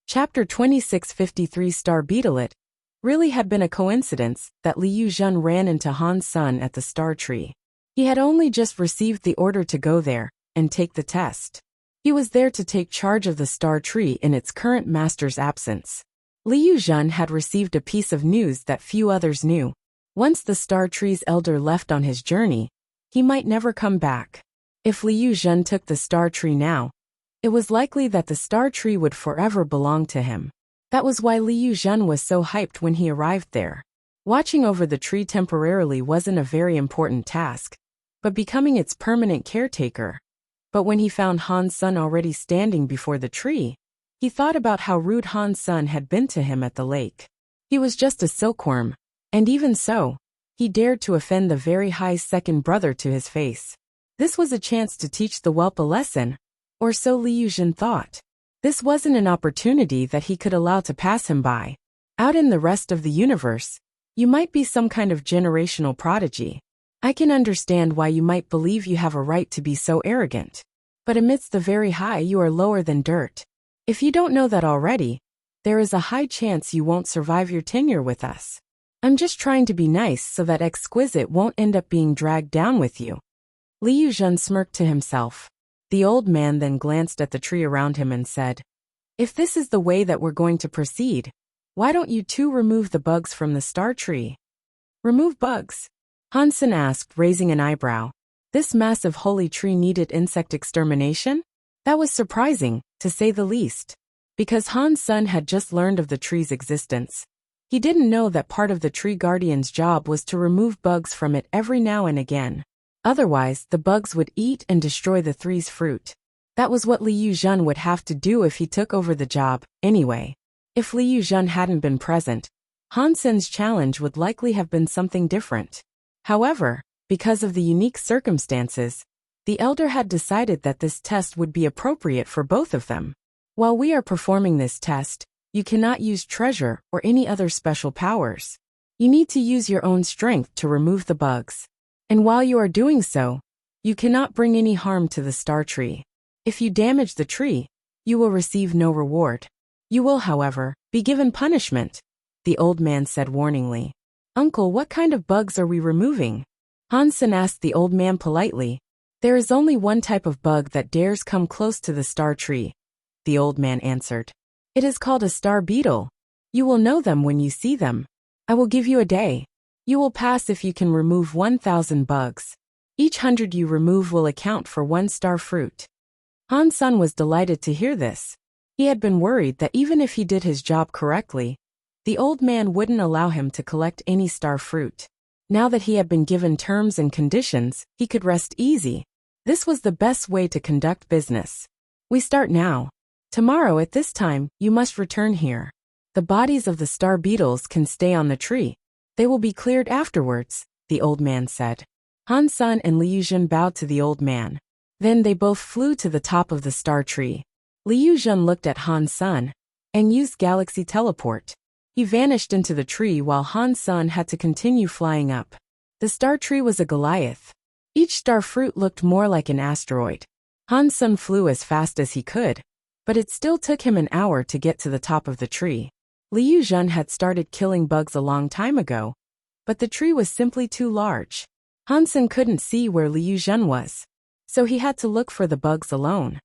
Chapter 2653 Star Beetle. It really had been a coincidence that Liu Zhen ran into Han Sun at the star tree. He had only just received the order to go there and take the test. He was there to take charge of the star tree in its current master's absence. Liu Zhen had received a piece of news that few others knew. Once the star tree's elder left on his journey, he might never come back. If Liu Zhen took the star tree now, it was likely that the star tree would forever belong to him. That was why Liu Zhen was so hyped when he arrived there. Watching over the tree temporarily wasn't a very important task, but becoming its permanent caretaker. But when he found Han Sun already standing before the tree, he thought about how rude Han Sun had been to him at the lake. He was just a silkworm, and even so, he dared to offend the very high second brother to his face. This was a chance to teach the whelp a lesson, or so Liu Zhen thought. This wasn't an opportunity that he could allow to pass him by. Out in the rest of the universe, you might be some kind of generational prodigy. I can understand why you might believe you have a right to be so arrogant. But amidst the very high, you are lower than dirt. If you don't know that already, there is a high chance you won't survive your tenure with us. I'm just trying to be nice so that Exquisite won't end up being dragged down with you. Liu Zhen smirked to himself. The old man then glanced at the tree around him and said, If this is the way that we're going to proceed, why don't you two remove the bugs from the star tree? Remove bugs? Han Sun asked, raising an eyebrow. This massive holy tree needed insect extermination? That was surprising, to say the least. Because Han Sun had just learned of the tree's existence. He didn't know that part of the tree guardian's job was to remove bugs from it every now and again. Otherwise, the bugs would eat and destroy the tree's fruit. That was what Liu Zhen would have to do if he took over the job, anyway. If Liu Zhen hadn't been present, Han Sun's challenge would likely have been something different. However, because of the unique circumstances, the elder had decided that this test would be appropriate for both of them. While we are performing this test, you cannot use treasure or any other special powers. You need to use your own strength to remove the bugs. And while you are doing so, you cannot bring any harm to the star tree. If you damage the tree, you will receive no reward. You will, however, be given punishment, the old man said warningly. Uncle, what kind of bugs are we removing? Han Sun asked the old man politely. There is only one type of bug that dares come close to the star tree, the old man answered. It is called a star beetle. You will know them when you see them. I will give you a day. You will pass if you can remove 1,000 bugs. Each 100 you remove will account for 1 star fruit. Han Sun was delighted to hear this. He had been worried that even if he did his job correctly, the old man wouldn't allow him to collect any star fruit. Now that he had been given terms and conditions, he could rest easy. This was the best way to conduct business. We start now. Tomorrow at this time, you must return here. The bodies of the star beetles can stay on the tree. They will be cleared afterwards, the old man said. Han Sun and Liu Zhen bowed to the old man. Then they both flew to the top of the star tree. Liu Zhen looked at Han Sun and used galaxy teleport. He vanished into the tree while Han Sun had to continue flying up. The star tree was a Goliath. Each star fruit looked more like an asteroid. Han Sun flew as fast as he could, but it still took him an hour to get to the top of the tree. Liu Zhen had started killing bugs a long time ago, but the tree was simply too large. Han Sun couldn't see where Liu Zhen was, so he had to look for the bugs alone.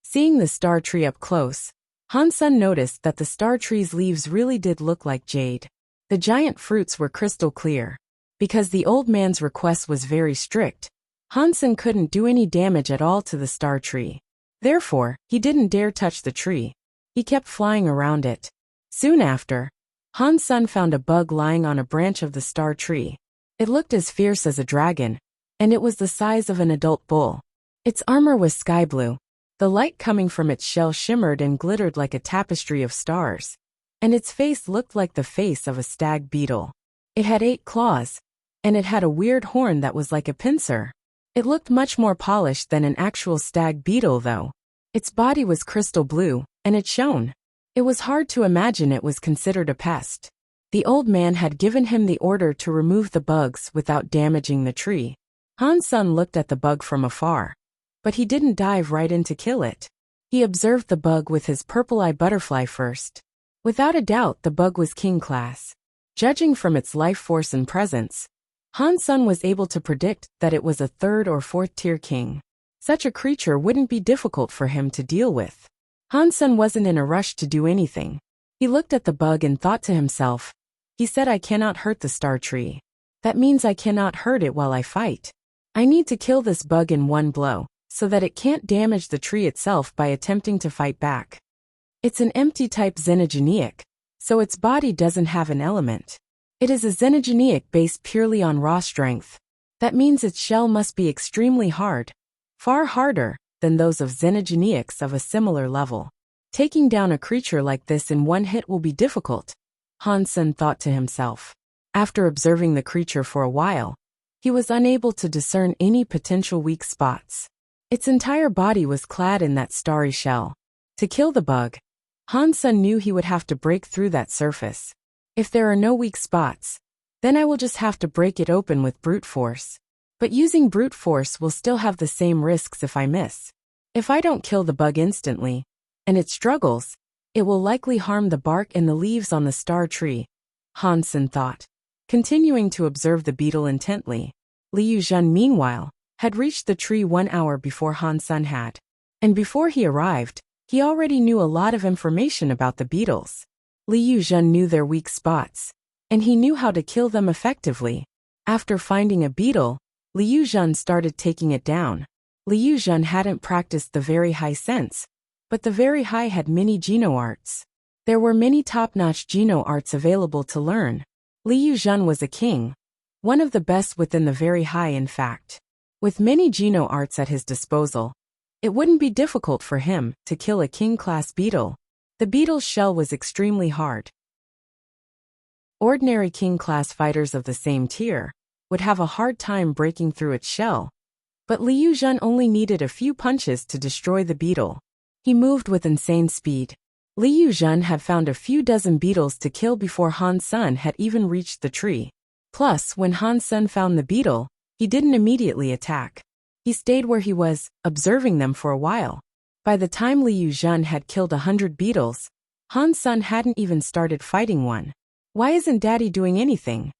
Seeing the star tree up close, Han Sun noticed that the star tree's leaves really did look like jade. The giant fruits were crystal clear. Because the old man's request was very strict, Han Sun couldn't do any damage at all to the star tree. Therefore, he didn't dare touch the tree. He kept flying around it. Soon after, Han Sun found a bug lying on a branch of the star tree. It looked as fierce as a dragon, and it was the size of an adult bull. Its armor was sky blue. The light coming from its shell shimmered and glittered like a tapestry of stars, and its face looked like the face of a stag beetle. It had 8 claws, and it had a weird horn that was like a pincer. It looked much more polished than an actual stag beetle though. Its body was crystal blue, and it shone. It was hard to imagine it was considered a pest. The old man had given him the order to remove the bugs without damaging the tree. Han Sun looked at the bug from afar, but he didn't dive right in to kill it. He observed the bug with his purple eye butterfly first. Without a doubt, the bug was king class. Judging from its life force and presence, Han Sun was able to predict that it was a 3rd or 4th tier king. Such a creature wouldn't be difficult for him to deal with. Han Sun wasn't in a rush to do anything. He looked at the bug and thought to himself, he said, I cannot hurt the star tree. That means I cannot hurt it while I fight. I need to kill this bug in one blow, so that it can't damage the tree itself by attempting to fight back. It's an empty type xenogeneic, so its body doesn't have an element. It is a xenogeneic based purely on raw strength. That means its shell must be extremely hard, far harder than those of xenogeneics of a similar level. Taking down a creature like this in one hit will be difficult, Han Sun thought to himself. After observing the creature for a while, he was unable to discern any potential weak spots. Its entire body was clad in that starry shell. To kill the bug, Han Sun knew he would have to break through that surface. If there are no weak spots, then I will just have to break it open with brute force. But using brute force will still have the same risks if I miss. If I don't kill the bug instantly, and it struggles, it will likely harm the bark and the leaves on the star tree, Han Sun thought, continuing to observe the beetle intently. Liu Zhen, meanwhile, had reached the tree 1 hour before Han Sun had. And before he arrived, he already knew a lot of information about the beetles. Liu Zhen knew their weak spots, and he knew how to kill them effectively. After finding a beetle, Liu Zhen started taking it down. Liu Zhen hadn't practiced the very high sense, but the very high had many geno arts. There were many top-notch geno arts available to learn. Liu Zhen was a king, one of the best within the very high in fact. With many geno arts at his disposal, it wouldn't be difficult for him to kill a king-class beetle. The beetle's shell was extremely hard. Ordinary king-class fighters of the same tier would have a hard time breaking through its shell, but Liu Zhen only needed a few punches to destroy the beetle. He moved with insane speed. Liu Zhen had found a few dozen beetles to kill before Han Sun had even reached the tree. Plus, when Han Sun found the beetle, he didn't immediately attack. He stayed where he was, observing them for a while. By the time Liu Zhen had killed 100 beetles, Han Sun hadn't even started fighting one. Why isn't Daddy doing anything?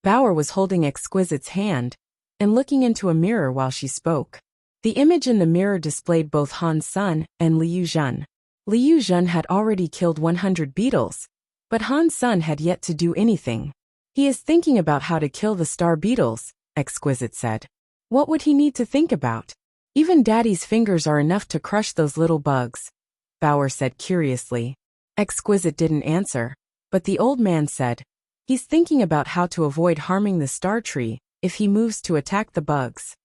Bauer was holding Exquisite's hand and looking into a mirror while she spoke. The image in the mirror displayed both Han Sun and Liu Zhen. Liu Zhen had already killed 100 beetles, but Han Sun had yet to do anything. He is thinking about how to kill the star beetles, Exquisite said. What would he need to think about? Even Daddy's fingers are enough to crush those little bugs, Bauer said curiously. Exquisite didn't answer, but the old man said, he's thinking about how to avoid harming the star tree if he moves to attack the bugs.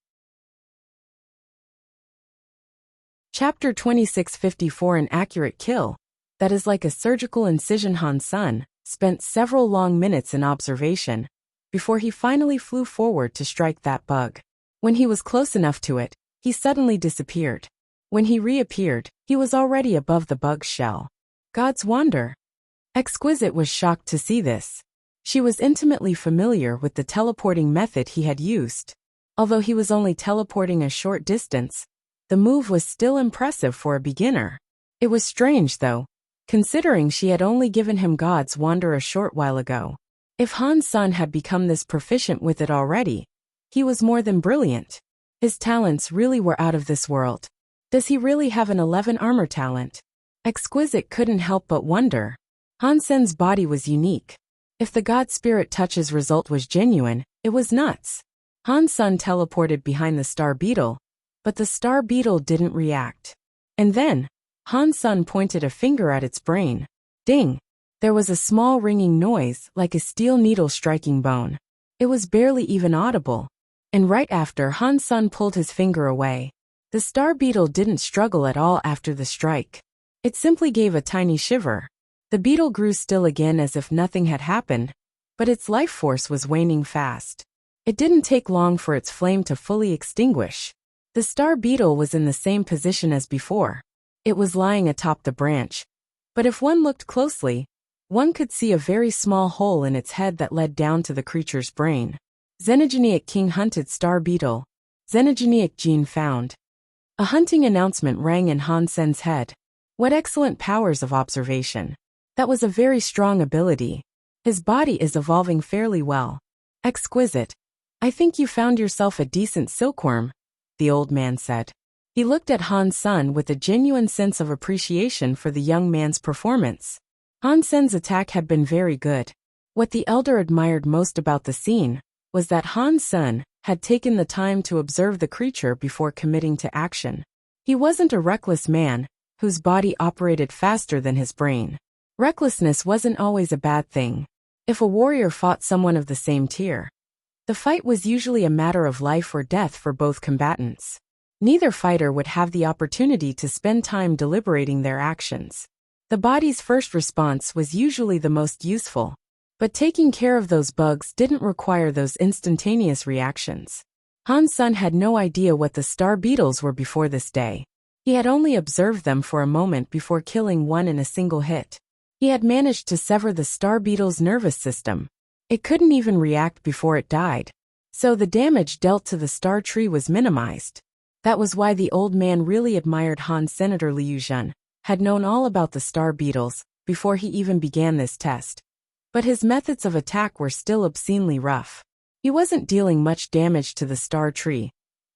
Chapter 2654. An accurate kill. That is like a surgical incision. Han Sun spent several long minutes in observation before he finally flew forward to strike that bug. When he was close enough to it, he suddenly disappeared. When he reappeared, he was already above the bug's shell. God's wonder. Exquisite was shocked to see this. She was intimately familiar with the teleporting method he had used. Although he was only teleporting a short distance, the move was still impressive for a beginner. It was strange, though, considering she had only given him God's wonder a short while ago. If Han Sun had become this proficient with it already, he was more than brilliant. His talents really were out of this world. Does he really have an 11 armor talent? Exquisite couldn't help but wonder. Han Sen's body was unique. If the God Spirit Touch's result was genuine, it was nuts. Han Sun teleported behind the Star Beetle, but the Star Beetle didn't react. And then, Han Sun pointed a finger at its brain. Ding! There was a small ringing noise like a steel needle striking bone. It was barely even audible. And right after Han Sun pulled his finger away, the Star Beetle didn't struggle at all after the strike. It simply gave a tiny shiver. The beetle grew still again as if nothing had happened, but its life force was waning fast. It didn't take long for its flame to fully extinguish. The Star Beetle was in the same position as before. It was lying atop the branch, but if one looked closely, one could see a very small hole in its head that led down to the creature's brain. Xenogenic King hunted Star Beetle. Xenogenic gene found. A hunting announcement rang in Han Sen's head. What excellent powers of observation. That was a very strong ability. His body is evolving fairly well. Exquisite. I think you found yourself a decent silkworm, the old man said. He looked at Han Sun with a genuine sense of appreciation for the young man's performance. Han Sen's attack had been very good. What the elder admired most about the scene was that Han Sun had taken the time to observe the creature before committing to action. He wasn't a reckless man whose body operated faster than his brain. Recklessness wasn't always a bad thing. If a warrior fought someone of the same tier, the fight was usually a matter of life or death for both combatants. Neither fighter would have the opportunity to spend time deliberating their actions. The body's first response was usually the most useful, but taking care of those bugs didn't require those instantaneous reactions. Han Sun had no idea what the Star Beetles were before this day. He had only observed them for a moment before killing one in a single hit. He had managed to sever the Star Beetle's nervous system. It couldn't even react before it died. So the damage dealt to the star tree was minimized. That was why the old man really admired Han. Senator Liu Zhen had known all about the Star Beetles before he even began this test. But his methods of attack were still obscenely rough. He wasn't dealing much damage to the star tree,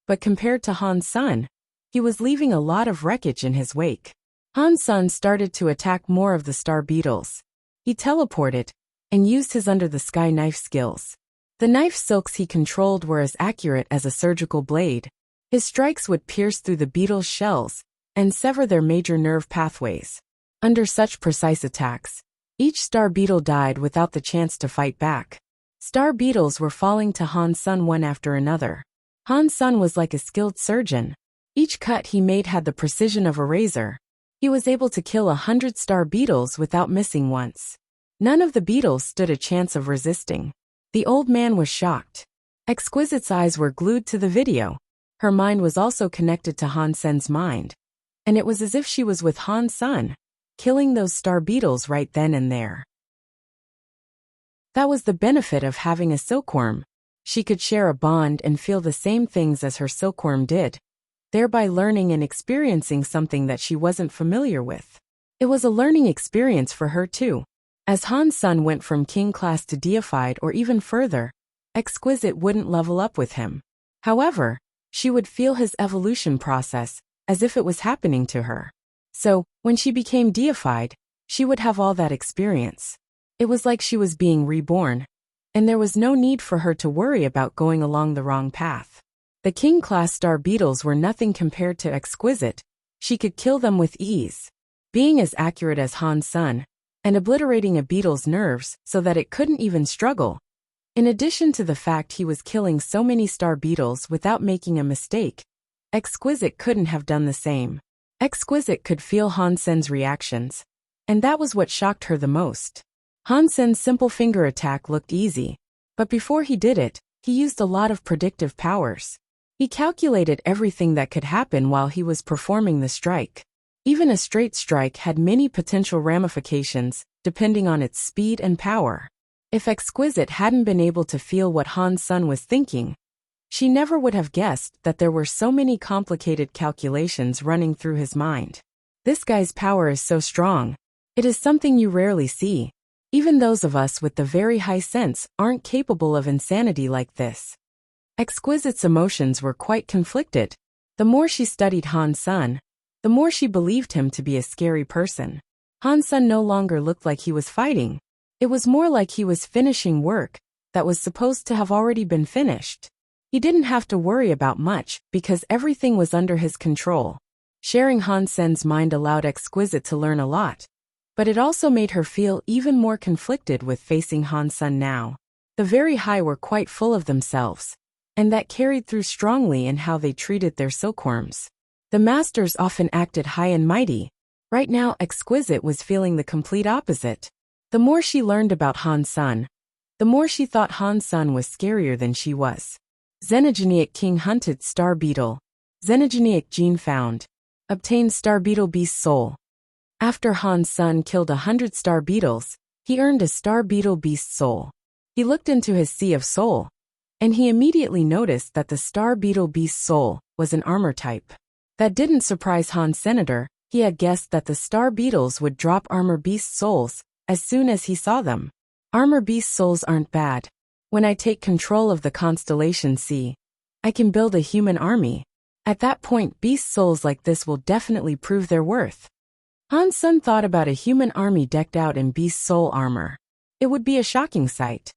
but compared to Han Sun, he was leaving a lot of wreckage in his wake. Han Sun started to attack more of the Star Beetles. He teleported and used his under-the-sky knife skills. The knife silks he controlled were as accurate as a surgical blade. His strikes would pierce through the beetles' shells and sever their major nerve pathways. Under such precise attacks, each Star Beetle died without the chance to fight back. Star Beetles were falling to Han Sun one after another. Han Sun was like a skilled surgeon. Each cut he made had the precision of a razor. He was able to kill 100 Star Beetles without missing once. None of the beetles stood a chance of resisting. The old man was shocked. Exquisite's eyes were glued to the video. Her mind was also connected to Han Sen's mind, and it was as if she was with Han Sun, killing those Star Beetles right then and there. That was the benefit of having a silkworm. She could share a bond and feel the same things as her silkworm did, thereby learning and experiencing something that she wasn't familiar with. It was a learning experience for her too. As Han Sun went from king class to deified or even further, Exquisite wouldn't level up with him. However, she would feel his evolution process as if it was happening to her. So, when she became deified, she would have all that experience. It was like she was being reborn, and there was no need for her to worry about going along the wrong path. The king-class Star Beetles were nothing compared to Exquisite. She could kill them with ease. Being as accurate as Han Sun, and obliterating a beetle's nerves so that it couldn't even struggle. In addition to the fact he was killing so many Star Beetles without making a mistake, Exquisite couldn't have done the same. Exquisite could feel Hansen's reactions, and that was what shocked her the most. Hansen's simple finger attack looked easy, but before he did it, he used a lot of predictive powers. He calculated everything that could happen while he was performing the strike. Even a straight strike had many potential ramifications, depending on its speed and power. If Exquisite hadn't been able to feel what Hansen was thinking, she never would have guessed that there were so many complicated calculations running through his mind. This guy's power is so strong. It is something you rarely see. Even those of us with the very high sense aren't capable of insanity like this. Exquisite's emotions were quite conflicted. The more she studied Hansen, the more she believed him to be a scary person. Hansen no longer looked like he was fighting. It was more like he was finishing work that was supposed to have already been finished. He didn't have to worry about much because everything was under his control. Sharing Hansen's mind allowed Exquisite to learn a lot, but it also made her feel even more conflicted with facing Hansen now. The very high were quite full of themselves, and that carried through strongly in how they treated their silkworms. The masters often acted high and mighty. Right now Exquisite was feeling the complete opposite. The more she learned about Hansen, the more she thought Hansen was scarier than she was. Xenogenic King hunted star beetle. Xenogenic gene found. Obtained star beetle beast soul. After Hansen killed 100 star beetles, he earned a star beetle beast soul. He looked into his sea of soul, and he immediately noticed that the star beetle beast soul was an armor type. That didn't surprise Senator. He had guessed that the star beetles would drop armor beast souls as soon as he saw them. Armor beast souls aren't bad. When I take control of the constellation sea, I can build a human army. At that point, beast souls like this will definitely prove their worth. Hansen thought about a human army decked out in beast soul armor. It would be a shocking sight.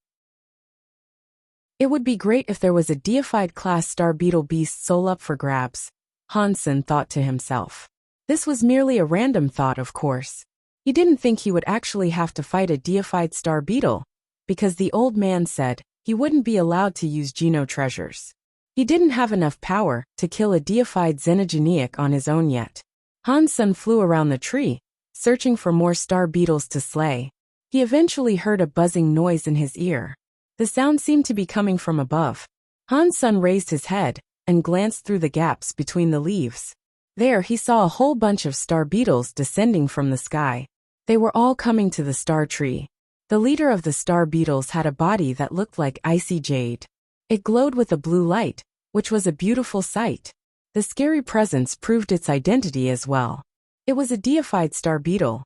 It would be great if there was a deified class star beetle beast soul up for grabs, Hansen thought to himself. This was merely a random thought, of course. He didn't think he would actually have to fight a deified star beetle, because the old man said he wouldn't be allowed to use Geno treasures. He didn't have enough power to kill a deified Xenogeniac on his own yet. Hansen flew around the tree, searching for more star beetles to slay. He eventually heard a buzzing noise in his ear. The sound seemed to be coming from above. Hansen raised his head and glanced through the gaps between the leaves. There he saw a whole bunch of star beetles descending from the sky. They were all coming to the star tree. The leader of the star beetles had a body that looked like icy jade. It glowed with a blue light, which was a beautiful sight. The scary presence proved its identity as well. It was a deified star beetle.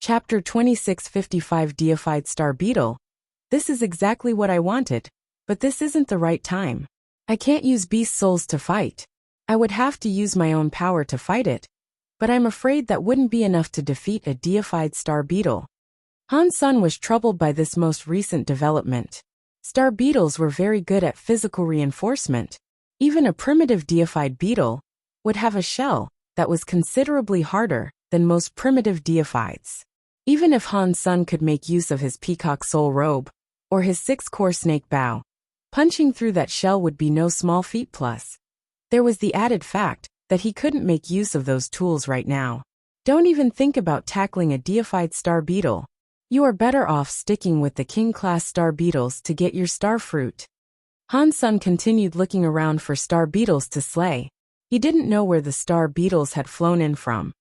Chapter 2655 Deified Star Beetle. This is exactly what I wanted, but this isn't the right time. I can't use beast souls to fight. I would have to use my own power to fight it, but I'm afraid that wouldn't be enough to defeat a deified star beetle. Hansen was troubled by this most recent development. Star beetles were very good at physical reinforcement. Even a primitive deified beetle would have a shell that was considerably harder than most primitive deifieds. Even if Hansen could make use of his peacock soul robe or his 6-core snake bow, punching through that shell would be no small feat. Plus, there was the added fact that he couldn't make use of those tools right now. Don't even think about tackling a deified star beetle. You are better off sticking with the king-class star beetles to get your star fruit. Hansen continued looking around for star beetles to slay. He didn't know where the star beetles had flown in from,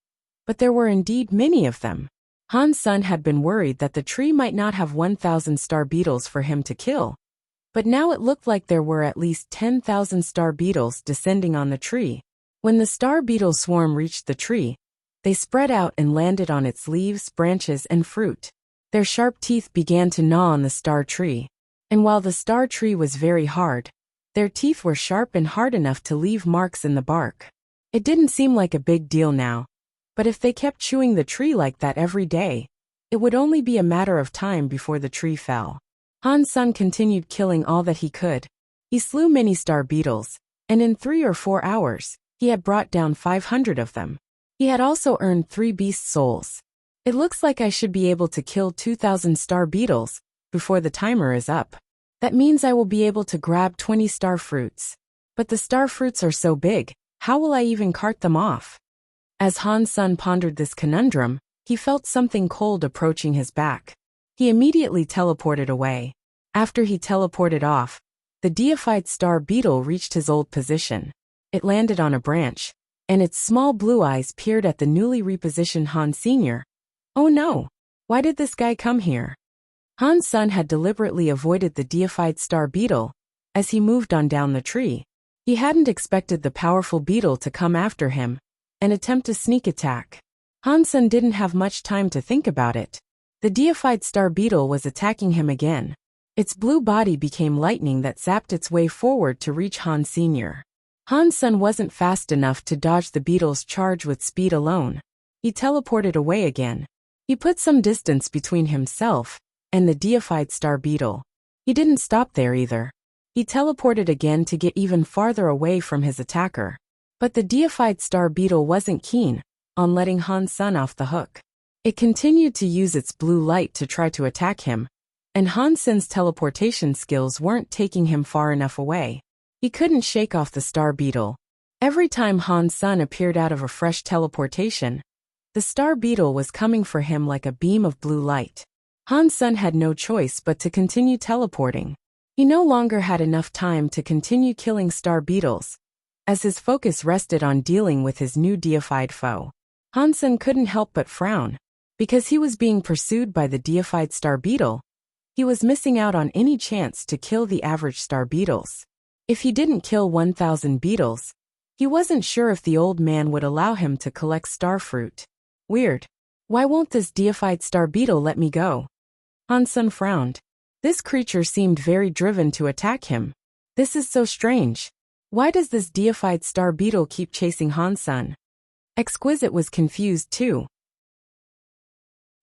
but there were indeed many of them. Hansen had been worried that the tree might not have 1,000 star beetles for him to kill, but now it looked like there were at least 10,000 star beetles descending on the tree. When the star beetle swarm reached the tree, they spread out and landed on its leaves, branches, and fruit. Their sharp teeth began to gnaw on the star tree, and while the star tree was very hard, their teeth were sharp and hard enough to leave marks in the bark. It didn't seem like a big deal now, but if they kept chewing the tree like that every day, it would only be a matter of time before the tree fell. Hansen continued killing all that he could. He slew many star beetles, and in 3 or 4 hours, he had brought down 500 of them. He had also earned 3 beast souls. It looks like I should be able to kill 2,000 star beetles before the timer is up. That means I will be able to grab 20 star fruits. But the star fruits are so big, how will I even cart them off? As Han's son pondered this conundrum, he felt something cold approaching his back. He immediately teleported away. After he teleported off, the deified star beetle reached his old position. It landed on a branch, and its small blue eyes peered at the newly repositioned Han Sr. Oh no! Why did this guy come here? Han's son had deliberately avoided the deified star beetle as he moved on down the tree. He hadn't expected the powerful beetle to come after him and attempt a sneak attack. Han's son didn't have much time to think about it. The deified star beetle was attacking him again. Its blue body became lightning that zapped its way forward to reach Han Sr. Han's son wasn't fast enough to dodge the beetle's charge with speed alone. He teleported away again. He put some distance between himself and the deified star beetle. He didn't stop there either. He teleported again to get even farther away from his attacker. But the deified star beetle wasn't keen on letting Han's son off the hook. It continued to use its blue light to try to attack him, and Han's son's teleportation skills weren't taking him far enough away. He couldn't shake off the star beetle. Every time Han's son appeared out of a fresh teleportation, the star beetle was coming for him like a beam of blue light. Han's son had no choice but to continue teleporting. He no longer had enough time to continue killing star beetles, as his focus rested on dealing with his new deified foe. Han's son couldn't help but frown. Because he was being pursued by the deified star beetle, he was missing out on any chance to kill the average star beetles. If he didn't kill 1,000 beetles, he wasn't sure if the old man would allow him to collect star fruit. Weird. Why won't this deified star beetle let me go? Han's son frowned. This creature seemed very driven to attack him. This is so strange. Why does this deified star beetle keep chasing Han's son? Exquisite was confused too.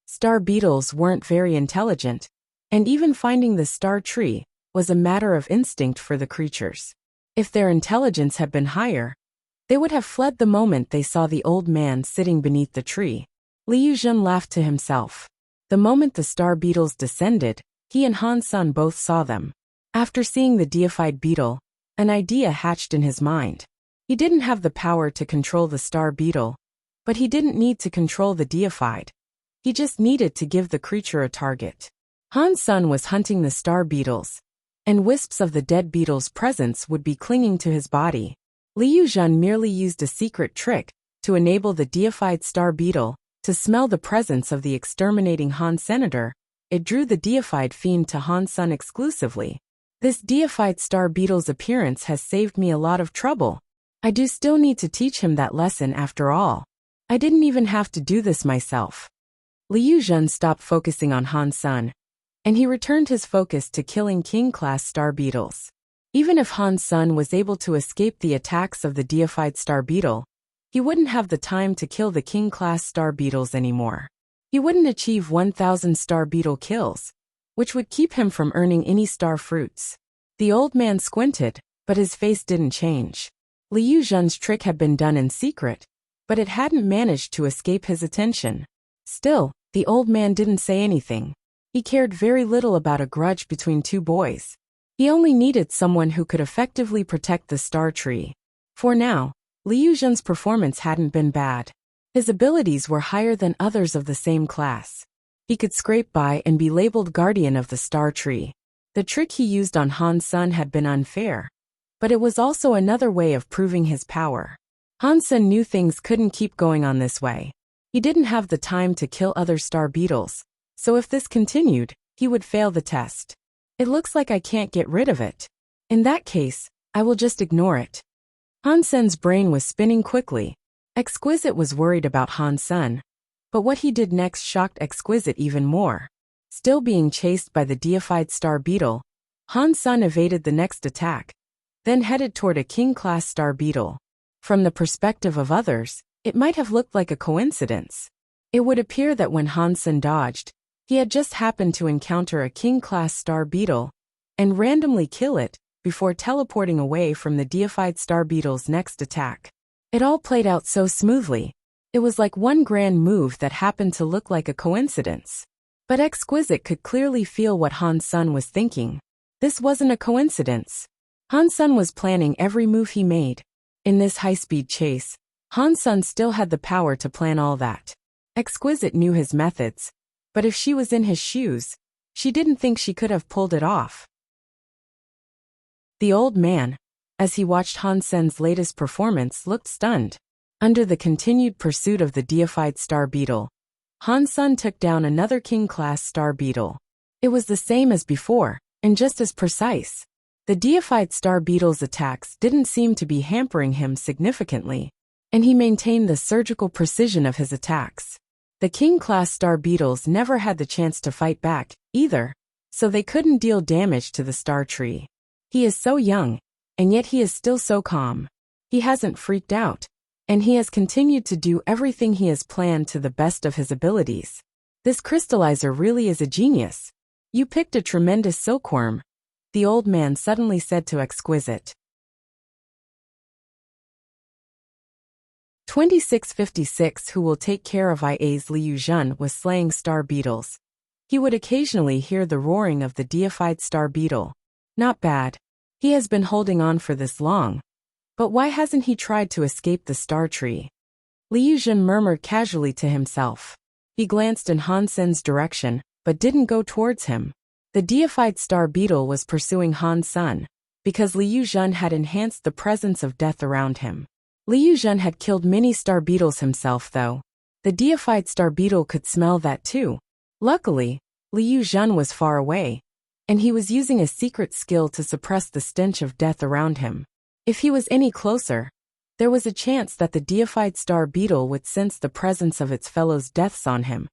Star beetles weren't very intelligent, and even finding the star tree was a matter of instinct for the creatures. If their intelligence had been higher, they would have fled the moment they saw the old man sitting beneath the tree. Liu Zhen laughed to himself. The moment the star beetles descended, he and Han's son both saw them. After seeing the deified beetle, an idea hatched in his mind. He didn't have the power to control the star beetle, but he didn't need to control the deified. He just needed to give the creature a target. Han's son was hunting the star beetles, and wisps of the dead beetle's presence would be clinging to his body. Liu Zhen merely used a secret trick to enable the deified star beetle to smell the presence of the exterminating Han senator. It drew the deified fiend to Han's son exclusively. This deified star beetle's appearance has saved me a lot of trouble. I do still need to teach him that lesson after all. I didn't even have to do this myself. Liu Zhen stopped focusing on Han's son, and he returned his focus to killing king-class star beetles. Even if Han's son was able to escape the attacks of the deified star beetle, he wouldn't have the time to kill the king-class star beetles anymore. He wouldn't achieve 1,000 star beetle kills, which would keep him from earning any star fruits. The old man squinted, but his face didn't change. Liu Zhen's trick had been done in secret, but it hadn't managed to escape his attention. Still, the old man didn't say anything. He cared very little about a grudge between two boys. He only needed someone who could effectively protect the star tree. For now, Liu Zhen's performance hadn't been bad. His abilities were higher than others of the same class. He could scrape by and be labeled guardian of the star tree. The trick he used on Han's son had been unfair, but it was also another way of proving his power. Han's son knew things couldn't keep going on this way. He didn't have the time to kill other star beetles, so if this continued, he would fail the test. It looks like I can't get rid of it. In that case, I will just ignore it. Han's son's brain was spinning quickly. Exquisite was worried about Han's son, but what he did next shocked Exquisite even more. Still being chased by the deified star beetle, Han's son evaded the next attack, then headed toward a king-class star beetle. From the perspective of others, it might have looked like a coincidence. It would appear that when Han's son dodged, he had just happened to encounter a king-class star beetle and randomly kill it before teleporting away from the deified star beetle's next attack. It all played out so smoothly. It was like one grand move that happened to look like a coincidence. But Exquisite could clearly feel what Han's son was thinking. This wasn't a coincidence. Han Sen was planning every move he made. In this high-speed chase, Han Sen still had the power to plan all that. Exquisite knew his methods, but if she was in his shoes, she didn't think she could have pulled it off. The old man, as he watched Han Sen's latest performance, looked stunned. Under the continued pursuit of the deified star beetle, Han Sen took down another king-class star beetle. It was the same as before, and just as precise. The deified star beetle's attacks didn't seem to be hampering him significantly, and he maintained the surgical precision of his attacks. The king-class star beetles never had the chance to fight back, either, so they couldn't deal damage to the star tree. He is so young, and yet he is still so calm. He hasn't freaked out, and he has continued to do everything he has planned to the best of his abilities. This crystallizer really is a genius. You picked a tremendous silkworm, the old man suddenly said to Exquisite. 2656 Who will take care of IA's Liu Zhen was slaying star beetles. He would occasionally hear the roaring of the deified star beetle. Not bad. He has been holding on for this long. But why hasn't he tried to escape the star tree? Liu Zhen murmured casually to himself. He glanced in Han Sen's direction, but didn't go towards him. The deified star beetle was pursuing Han Sen, because Liu Zhen had enhanced the presence of death around him. Liu Zhen had killed many star beetles himself though. The deified star beetle could smell that too. Luckily, Liu Zhen was far away, and he was using a secret skill to suppress the stench of death around him. If he was any closer, there was a chance that the deified star beetle would sense the presence of its fellows' deaths on him,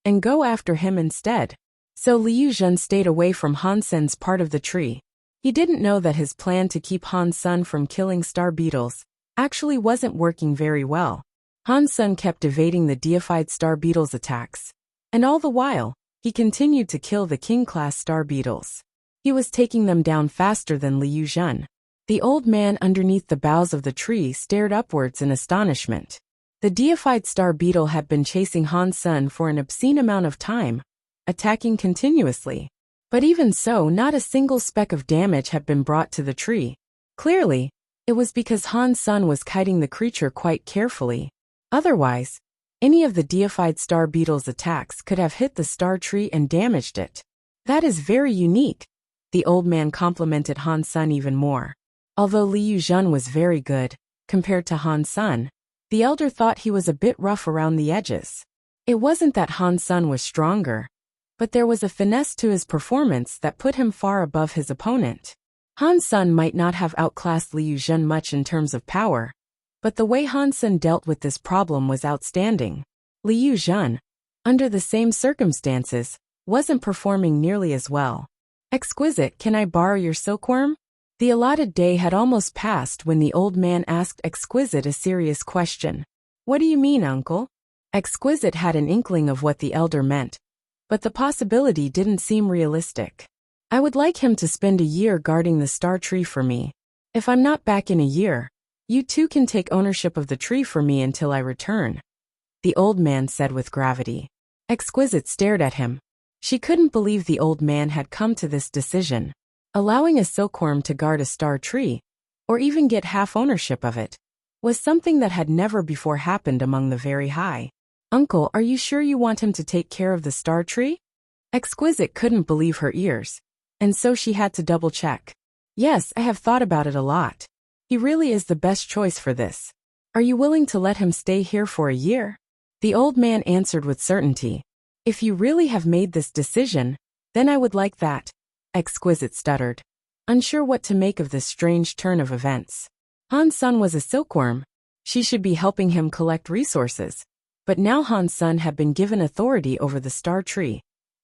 and go after him instead. So Liu Zhen stayed away from Han Sen's part of the tree. He didn't know that his plan to keep Han Sen from killing star beetles actually wasn't working very well. Han Sen kept evading the deified star beetle's attacks, and all the while, he continued to kill the king-class star beetles. He was taking them down faster than Liu Zhen. The old man underneath the boughs of the tree stared upwards in astonishment. The deified star beetle had been chasing Han Sen for an obscene amount of time, attacking continuously. But even so, not a single speck of damage had been brought to the tree. Clearly, it was because Han Sen was kiting the creature quite carefully. Otherwise, any of the deified star beetle's attacks could have hit the star tree and damaged it. That is very unique. The old man complimented Han Sen even more. Although Liu Zhen was very good, compared to Han Sen, the elder thought he was a bit rough around the edges. It wasn't that Han Sen was stronger, but there was a finesse to his performance that put him far above his opponent. Han Sen might not have outclassed Liu Zhen much in terms of power, but the way Han Sen dealt with this problem was outstanding. Liu Zhen, under the same circumstances, wasn't performing nearly as well. Exquisite, can I borrow your silkworm? The allotted day had almost passed when the old man asked Exquisite a serious question. What do you mean, uncle? Exquisite had an inkling of what the elder meant, but the possibility didn't seem realistic. I would like him to spend a year guarding the star tree for me. If I'm not back in a year, you two can take ownership of the tree for me until I return, the old man said with gravity. Exquisite stared at him. She couldn't believe the old man had come to this decision. Allowing a silkworm to guard a star tree, or even get half ownership of it, was something that had never before happened among the very high. Uncle, are you sure you want him to take care of the star tree? Exquisite couldn't believe her ears, and so she had to double-check. Yes, I have thought about it a lot. He really is the best choice for this. Are you willing to let him stay here for a year? The old man answered with certainty. If you really have made this decision, then I would like that. Exquisite stuttered, unsure what to make of this strange turn of events. Han Sen was a silkworm. She should be helping him collect resources. But now Han Sen had been given authority over the star tree.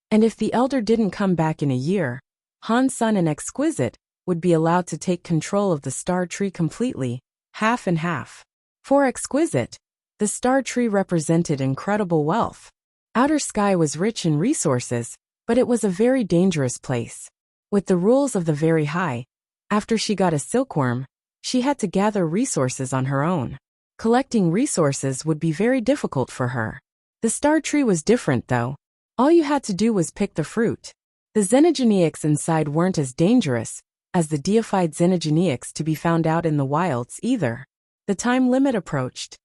And if the elder didn't come back in a year, Han Sen and Exquisite would be allowed to take control of the star tree completely, half and half. For Exquisite, the star tree represented incredible wealth. Outer Sky was rich in resources, but it was a very dangerous place. With the rules of the very high, after she got a silkworm, she had to gather resources on her own. Collecting resources would be very difficult for her. The star tree was different though. All you had to do was pick the fruit. The xenogeniacs inside weren't as dangerous, as the deified xenogenics to be found out in the wilds either. The time limit approached.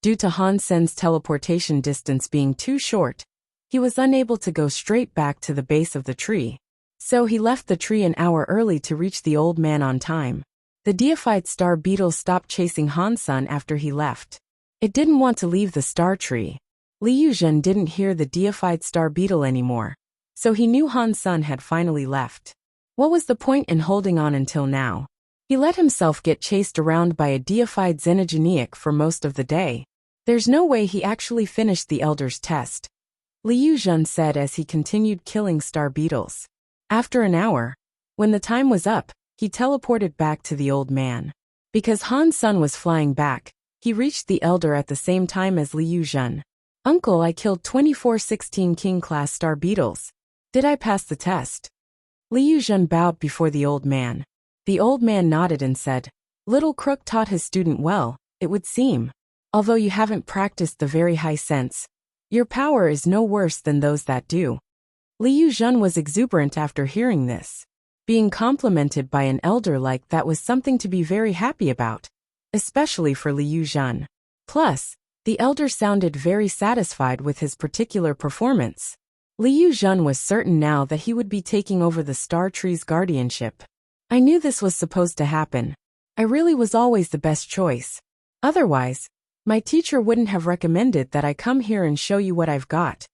Due to Han Sen's teleportation distance being too short, he was unable to go straight back to the base of the tree. So he left the tree an hour early to reach the old man on time. The deified star beetle stopped chasing Han Sen after he left. It didn't want to leave the star tree. Liu Zhen didn't hear the deified star beetle anymore, so he knew Han Sen had finally left. What was the point in holding on until now? He let himself get chased around by a deified xenogeniac for most of the day. There's no way he actually finished the Elder's test, Liu Zhen said as he continued killing star beetles. After an hour, when the time was up, he teleported back to the old man. Because Han Sen was flying back, he reached the Elder at the same time as Liu Zhen. Uncle, I killed 2416 King-class star beetles. Did I pass the test? Liu Zhen bowed before the old man. The old man nodded and said, Little Crook taught his student well, it would seem. Although you haven't practiced the very high sense, your power is no worse than those that do. Liu Zhen was exuberant after hearing this. Being complimented by an elder like that was something to be very happy about, especially for Liu Zhen. Plus, the elder sounded very satisfied with his particular performance. Liu Zhen was certain now that he would be taking over the star tree's guardianship. I knew this was supposed to happen. I really was always the best choice. Otherwise, my teacher wouldn't have recommended that I come here and show you what I've got,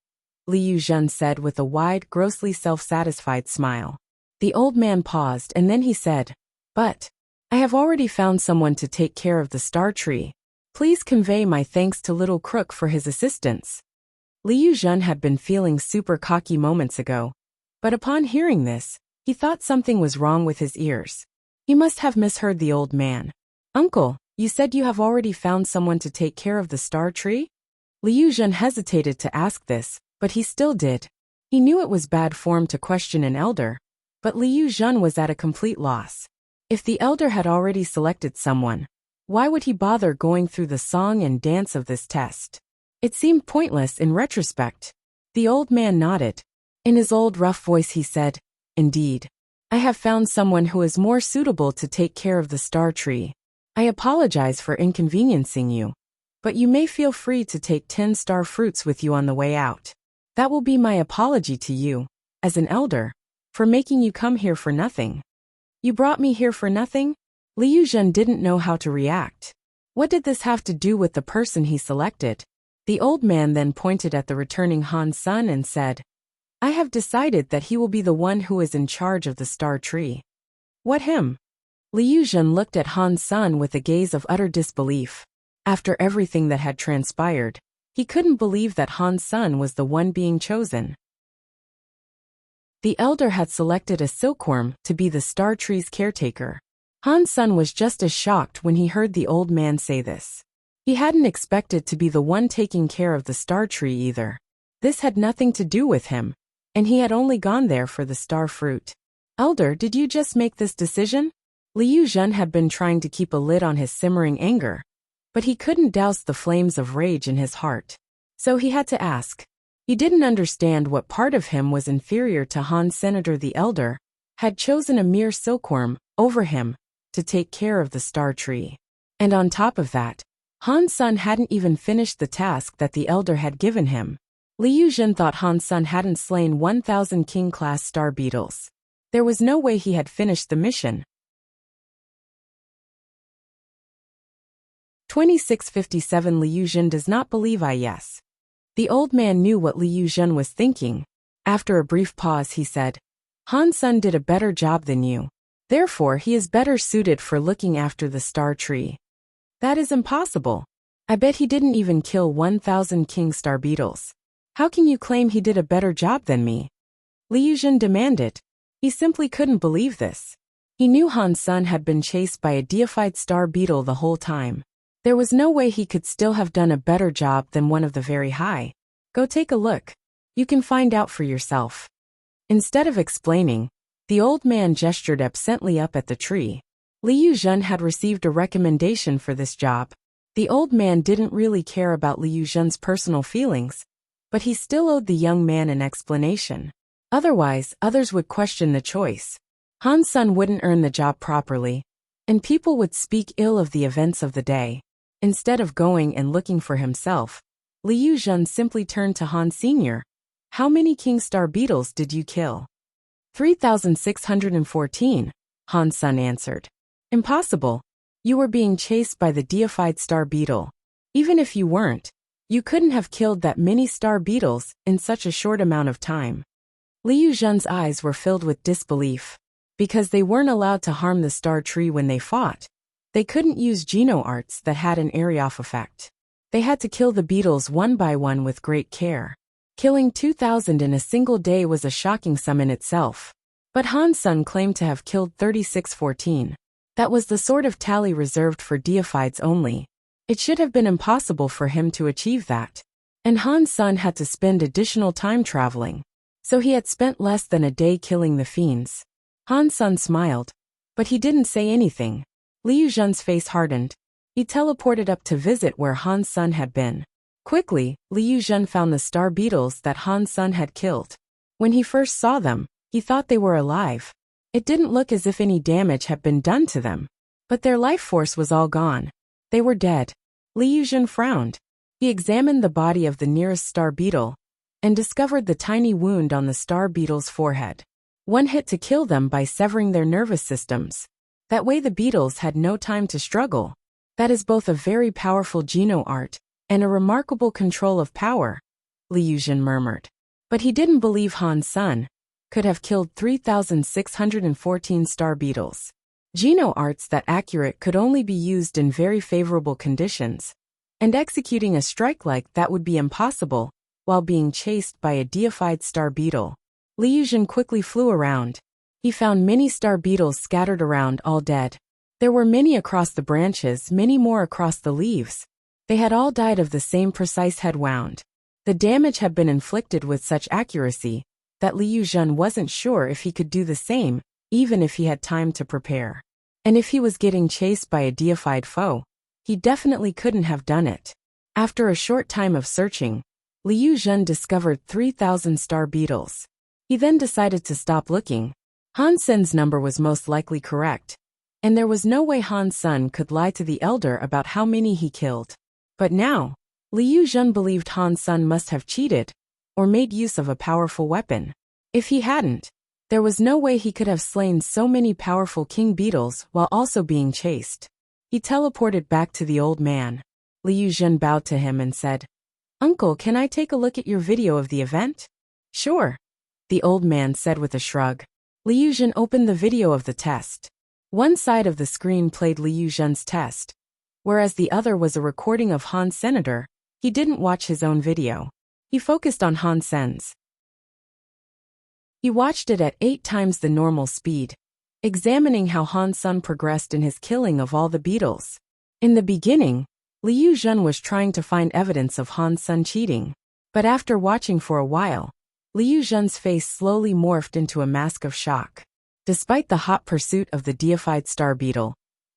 Liu Zhen said with a wide, grossly self-satisfied smile. The old man paused and then he said, But I have already found someone to take care of the star tree. Please convey my thanks to Little Crook for his assistance. Liu Zhen had been feeling super cocky moments ago, but upon hearing this, he thought something was wrong with his ears. He must have misheard the old man. Uncle, you said you have already found someone to take care of the star tree? Liu Zhen hesitated to ask this, but he still did. He knew it was bad form to question an elder, but Liu Zhen was at a complete loss. If the elder had already selected someone, why would he bother going through the song and dance of this test? It seemed pointless in retrospect. The old man nodded. In his old rough voice he said, Indeed. I have found someone who is more suitable to take care of the star tree. I apologize for inconveniencing you, but you may feel free to take 10 star fruits with you on the way out. That will be my apology to you, as an elder, for making you come here for nothing. You brought me here for nothing? Liu Zhen didn't know how to react. What did this have to do with the person he selected? The old man then pointed at the returning Han Sen and said, I have decided that he will be the one who is in charge of the star tree. What him? Liu Zhen looked at Han Sen with a gaze of utter disbelief. After everything that had transpired, he couldn't believe that Han Sen was the one being chosen. The elder had selected a silkworm to be the star tree's caretaker. Han Sen was just as shocked when he heard the old man say this. He hadn't expected to be the one taking care of the star tree either. This had nothing to do with him, and he had only gone there for the star fruit. Elder, did you just make this decision? Liu Zhen had been trying to keep a lid on his simmering anger, but he couldn't douse the flames of rage in his heart. So he had to ask. He didn't understand what part of him was inferior to Han Senator the Elder, had chosen a mere silkworm over him to take care of the star tree. And on top of that, Han Sen hadn't even finished the task that the elder had given him. Liu Zhen thought Han Sen hadn't slain 1,000 king-class star beetles. There was no way he had finished the mission. 2657 Liu Zhen does not believe yes. The old man knew what Liu Zhen was thinking. After a brief pause he said, Han Sen did a better job than you. Therefore he is better suited for looking after the star tree. That is impossible. I bet he didn't even kill 1,000 king star beetles. How can you claim he did a better job than me? Liu Zhen demanded. He simply couldn't believe this. He knew Han Sen had been chased by a deified star beetle the whole time. There was no way he could still have done a better job than one of the very high. Go take a look. You can find out for yourself. Instead of explaining, the old man gestured absently up at the tree. Liu Zhen had received a recommendation for this job. The old man didn't really care about Liu Zhen's personal feelings, but he still owed the young man an explanation. Otherwise, others would question the choice. Han Sun wouldn't earn the job properly, and people would speak ill of the events of the day. Instead of going and looking for himself, Liu Zhen simply turned to Han Sr. How many King Star Beetles did you kill? 3,614, Han Sun answered. Impossible. You were being chased by the deified star beetle. Even if you weren't, you couldn't have killed that many star beetles in such a short amount of time. Liu Zhen's eyes were filled with disbelief. Because they weren't allowed to harm the star tree when they fought, they couldn't use Geno arts that had an area-off effect. They had to kill the beetles one by one with great care. Killing 2,000 in a single day was a shocking sum in itself. But Han Sun claimed to have killed 3,614. That was the sort of tally reserved for deifieds only. It should have been impossible for him to achieve that. And Han Sun had to spend additional time traveling. So he had spent less than a day killing the fiends. Han Sun smiled, but he didn't say anything. Liu Zhen's face hardened. He teleported up to visit where Han Sun had been. Quickly, Liu Zhen found the star beetles that Han Sun had killed. When he first saw them, he thought they were alive. It didn't look as if any damage had been done to them. But their life force was all gone. They were dead. Liu Zhen frowned. He examined the body of the nearest star beetle and discovered the tiny wound on the star beetle's forehead. One hit to kill them by severing their nervous systems. That way the beetles had no time to struggle. That is both a very powerful Geno art and a remarkable control of power, Liu Zhen murmured. But he didn't believe Han Sun could have killed 3,614 star beetles. Geno arts that accurate could only be used in very favorable conditions, and executing a strike like that would be impossible while being chased by a deified star beetle. Liu Zhen quickly flew around. He found many star beetles scattered around, all dead. There were many across the branches, many more across the leaves. They had all died of the same precise head wound. The damage had been inflicted with such accuracy that Liu Zhen wasn't sure if he could do the same, even if he had time to prepare. And if he was getting chased by a deified foe, he definitely couldn't have done it. After a short time of searching, Liu Zhen discovered 3,000 star beetles. He then decided to stop looking. Han Sun's number was most likely correct, and there was no way Han Sun could lie to the elder about how many he killed. But now, Liu Zhen believed Han Sun must have cheated or made use of a powerful weapon. If he hadn't, there was no way he could have slain so many powerful king beetles while also being chased. He teleported back to the old man. Liu Zhen bowed to him and said, "Uncle, can I take a look at your video of the event?" "Sure," the old man said with a shrug. Liu Zhen opened the video of the test. One side of the screen played Liu Zhen's test, whereas the other was a recording of Han Senator. He didn't watch his own video. He focused on Han Sen's. He watched it at 8 times the normal speed, examining how Han Sun progressed in his killing of all the beetles. In the beginning, Liu Zhen was trying to find evidence of Han Sun cheating, but after watching for a while, Liu Zhen's face slowly morphed into a mask of shock. Despite the hot pursuit of the deified star beetle,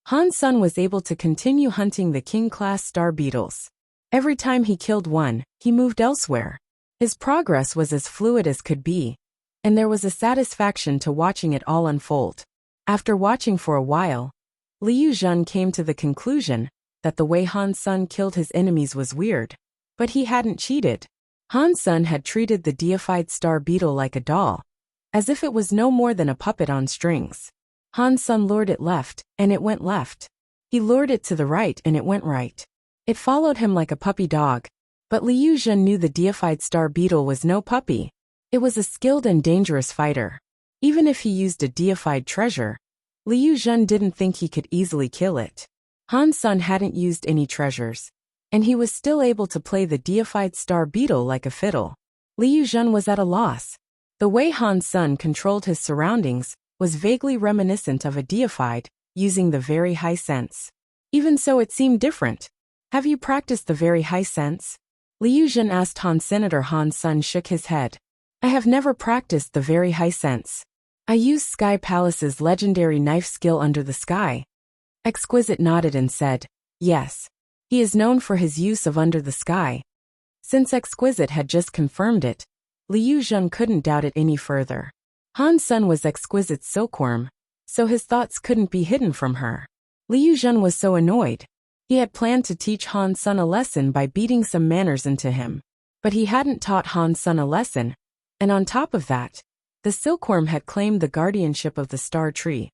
Han Sun was able to continue hunting the king-class star beetles. Every time he killed one, he moved elsewhere. His progress was as fluid as could be, and there was a satisfaction to watching it all unfold. After watching for a while, Liu Zhen came to the conclusion that the way Han Sun killed his enemies was weird, but he hadn't cheated. Han Sun had treated the deified star beetle like a doll, as if it was no more than a puppet on strings. Han Sun lured it left, and it went left. He lured it to the right, and it went right. It followed him like a puppy dog, but Liu Zhen knew the deified star beetle was no puppy. It was a skilled and dangerous fighter. Even if he used a deified treasure, Liu Zhen didn't think he could easily kill it. Han Sun hadn't used any treasures, and he was still able to play the deified star beetle like a fiddle. Liu Zhen was at a loss. The way Han Sun controlled his surroundings was vaguely reminiscent of a deified, using the very high sense. Even so, it seemed different. "Have you practiced the very high sense?" Liu Zhen asked Han Senator. Han Sun shook his head. "I have never practiced the very high sense. I used Sky Palace's legendary knife skill Under the Sky." Exquisite nodded and said, "Yes. He is known for his use of Under the Sky." Since Exquisite had just confirmed it, Liu Zhen couldn't doubt it any further. Han Sun was Exquisite's silkworm, so his thoughts couldn't be hidden from her. Liu Zhen was so annoyed. He had planned to teach Han Sun a lesson by beating some manners into him. But he hadn't taught Han Sun a lesson, and on top of that, the silkworm had claimed the guardianship of the star tree,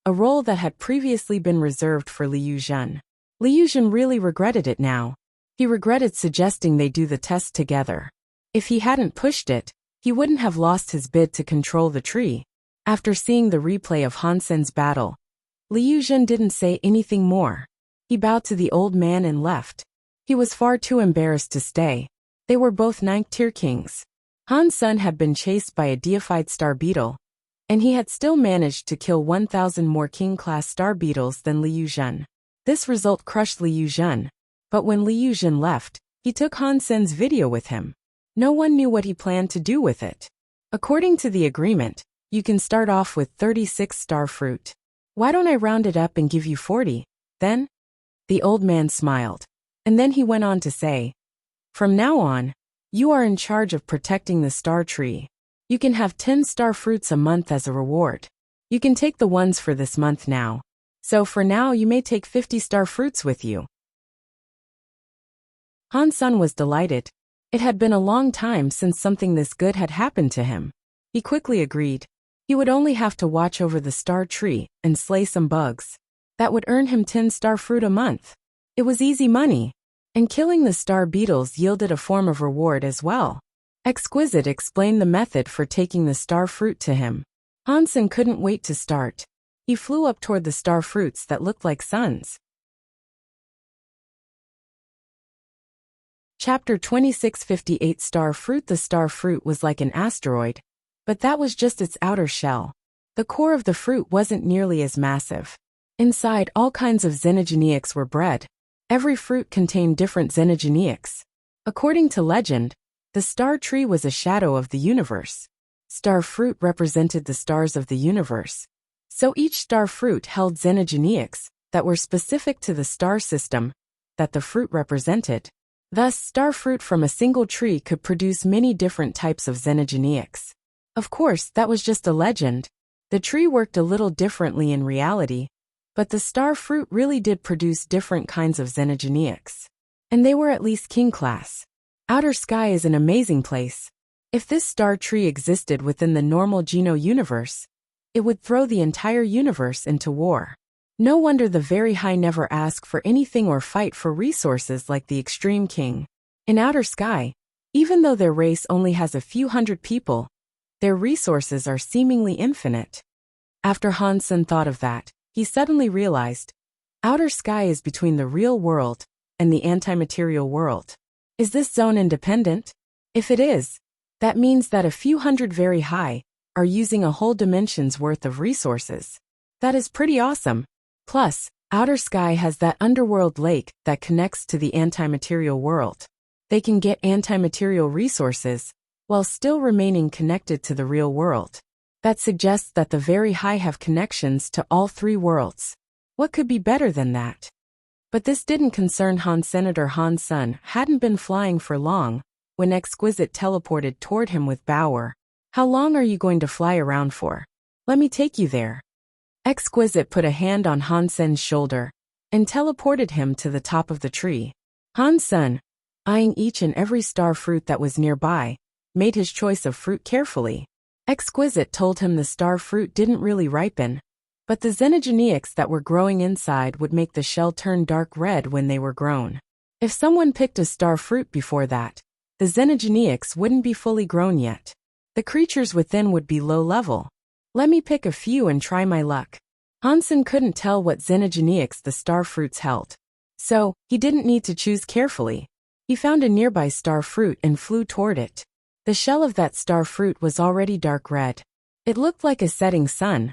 a role that had previously been reserved for Liu Zhen. Liu Zhen really regretted it now. He regretted suggesting they do the test together. If he hadn't pushed it, he wouldn't have lost his bid to control the tree. After seeing the replay of Han Sen's battle, Liu Zhen didn't say anything more. He bowed to the old man and left. He was far too embarrassed to stay. They were both 9th-tier kings. Han Sun had been chased by a deified star beetle, and he had still managed to kill 1,000 more king-class star beetles than Liu Zhen. This result crushed Liu Zhen, but when Liu Zhen left, he took Han Sen's video with him. No one knew what he planned to do with it. According to the agreement, you can start off with 36 star fruit. Why don't I round it up and give you 40, then? The old man smiled, and then he went on to say, from now on, you are in charge of protecting the star tree. You can have 10 star fruits a month as a reward. You can take the ones for this month now. So for now you may take 50 star fruits with you. Han Sun was delighted. It had been a long time since something this good had happened to him. He quickly agreed. He would only have to watch over the star tree and slay some bugs. That would earn him 10 star fruit a month. It was easy money. And killing the star beetles yielded a form of reward as well. Exquisite explained the method for taking the star fruit to him. Han Sun couldn't wait to start. He flew up toward the star fruits that looked like suns. Chapter 2658 Star Fruit. The star fruit was like an asteroid, but that was just its outer shell. The core of the fruit wasn't nearly as massive. Inside, all kinds of xenogeneics were bred. Every fruit contained different xenogeneics. According to legend, the star tree was a shadow of the universe. Star fruit represented the stars of the universe. So each star fruit held xenogeneics that were specific to the star system that the fruit represented. Thus, star fruit from a single tree could produce many different types of xenogeneics. Of course, that was just a legend. The tree worked a little differently in reality, but the star fruit really did produce different kinds of xenogeneics. And they were at least king class. Outer sky is an amazing place. If this star tree existed within the normal Geno universe, it would throw the entire universe into war. No wonder the very high never ask for anything or fight for resources like the extreme king. In outer sky, even though their race only has a few hundred people, their resources are seemingly infinite. After Han Sun thought of that, he suddenly realized, outer sky is between the real world and the anti-material world. Is this zone independent? If it is, that means that a few hundred very high are using a whole dimension's worth of resources. That is pretty awesome. Plus, outer sky has that underworld lake that connects to the anti-material world. They can get anti-material resources while still remaining connected to the real world. That suggests that the very high have connections to all three worlds. What could be better than that? But this didn't concern Han. Senator Han Sun hadn't been flying for long when Exquisite teleported toward him with Bauer. How long are you going to fly around for? Let me take you there. Exquisite put a hand on Han Sen's shoulder and teleported him to the top of the tree. Han Sun, eyeing each and every star fruit that was nearby, made his choice of fruit carefully. Exquisite told him the star fruit didn't really ripen, but the xenogeneics that were growing inside would make the shell turn dark red when they were grown. If someone picked a star fruit before that, the xenogeneics wouldn't be fully grown yet. The creatures within would be low level. Let me pick a few and try my luck. Han Sun couldn't tell what xenogeneics the star fruits held, so he didn't need to choose carefully. He found a nearby star fruit and flew toward it. The shell of that star fruit was already dark red. It looked like a setting sun,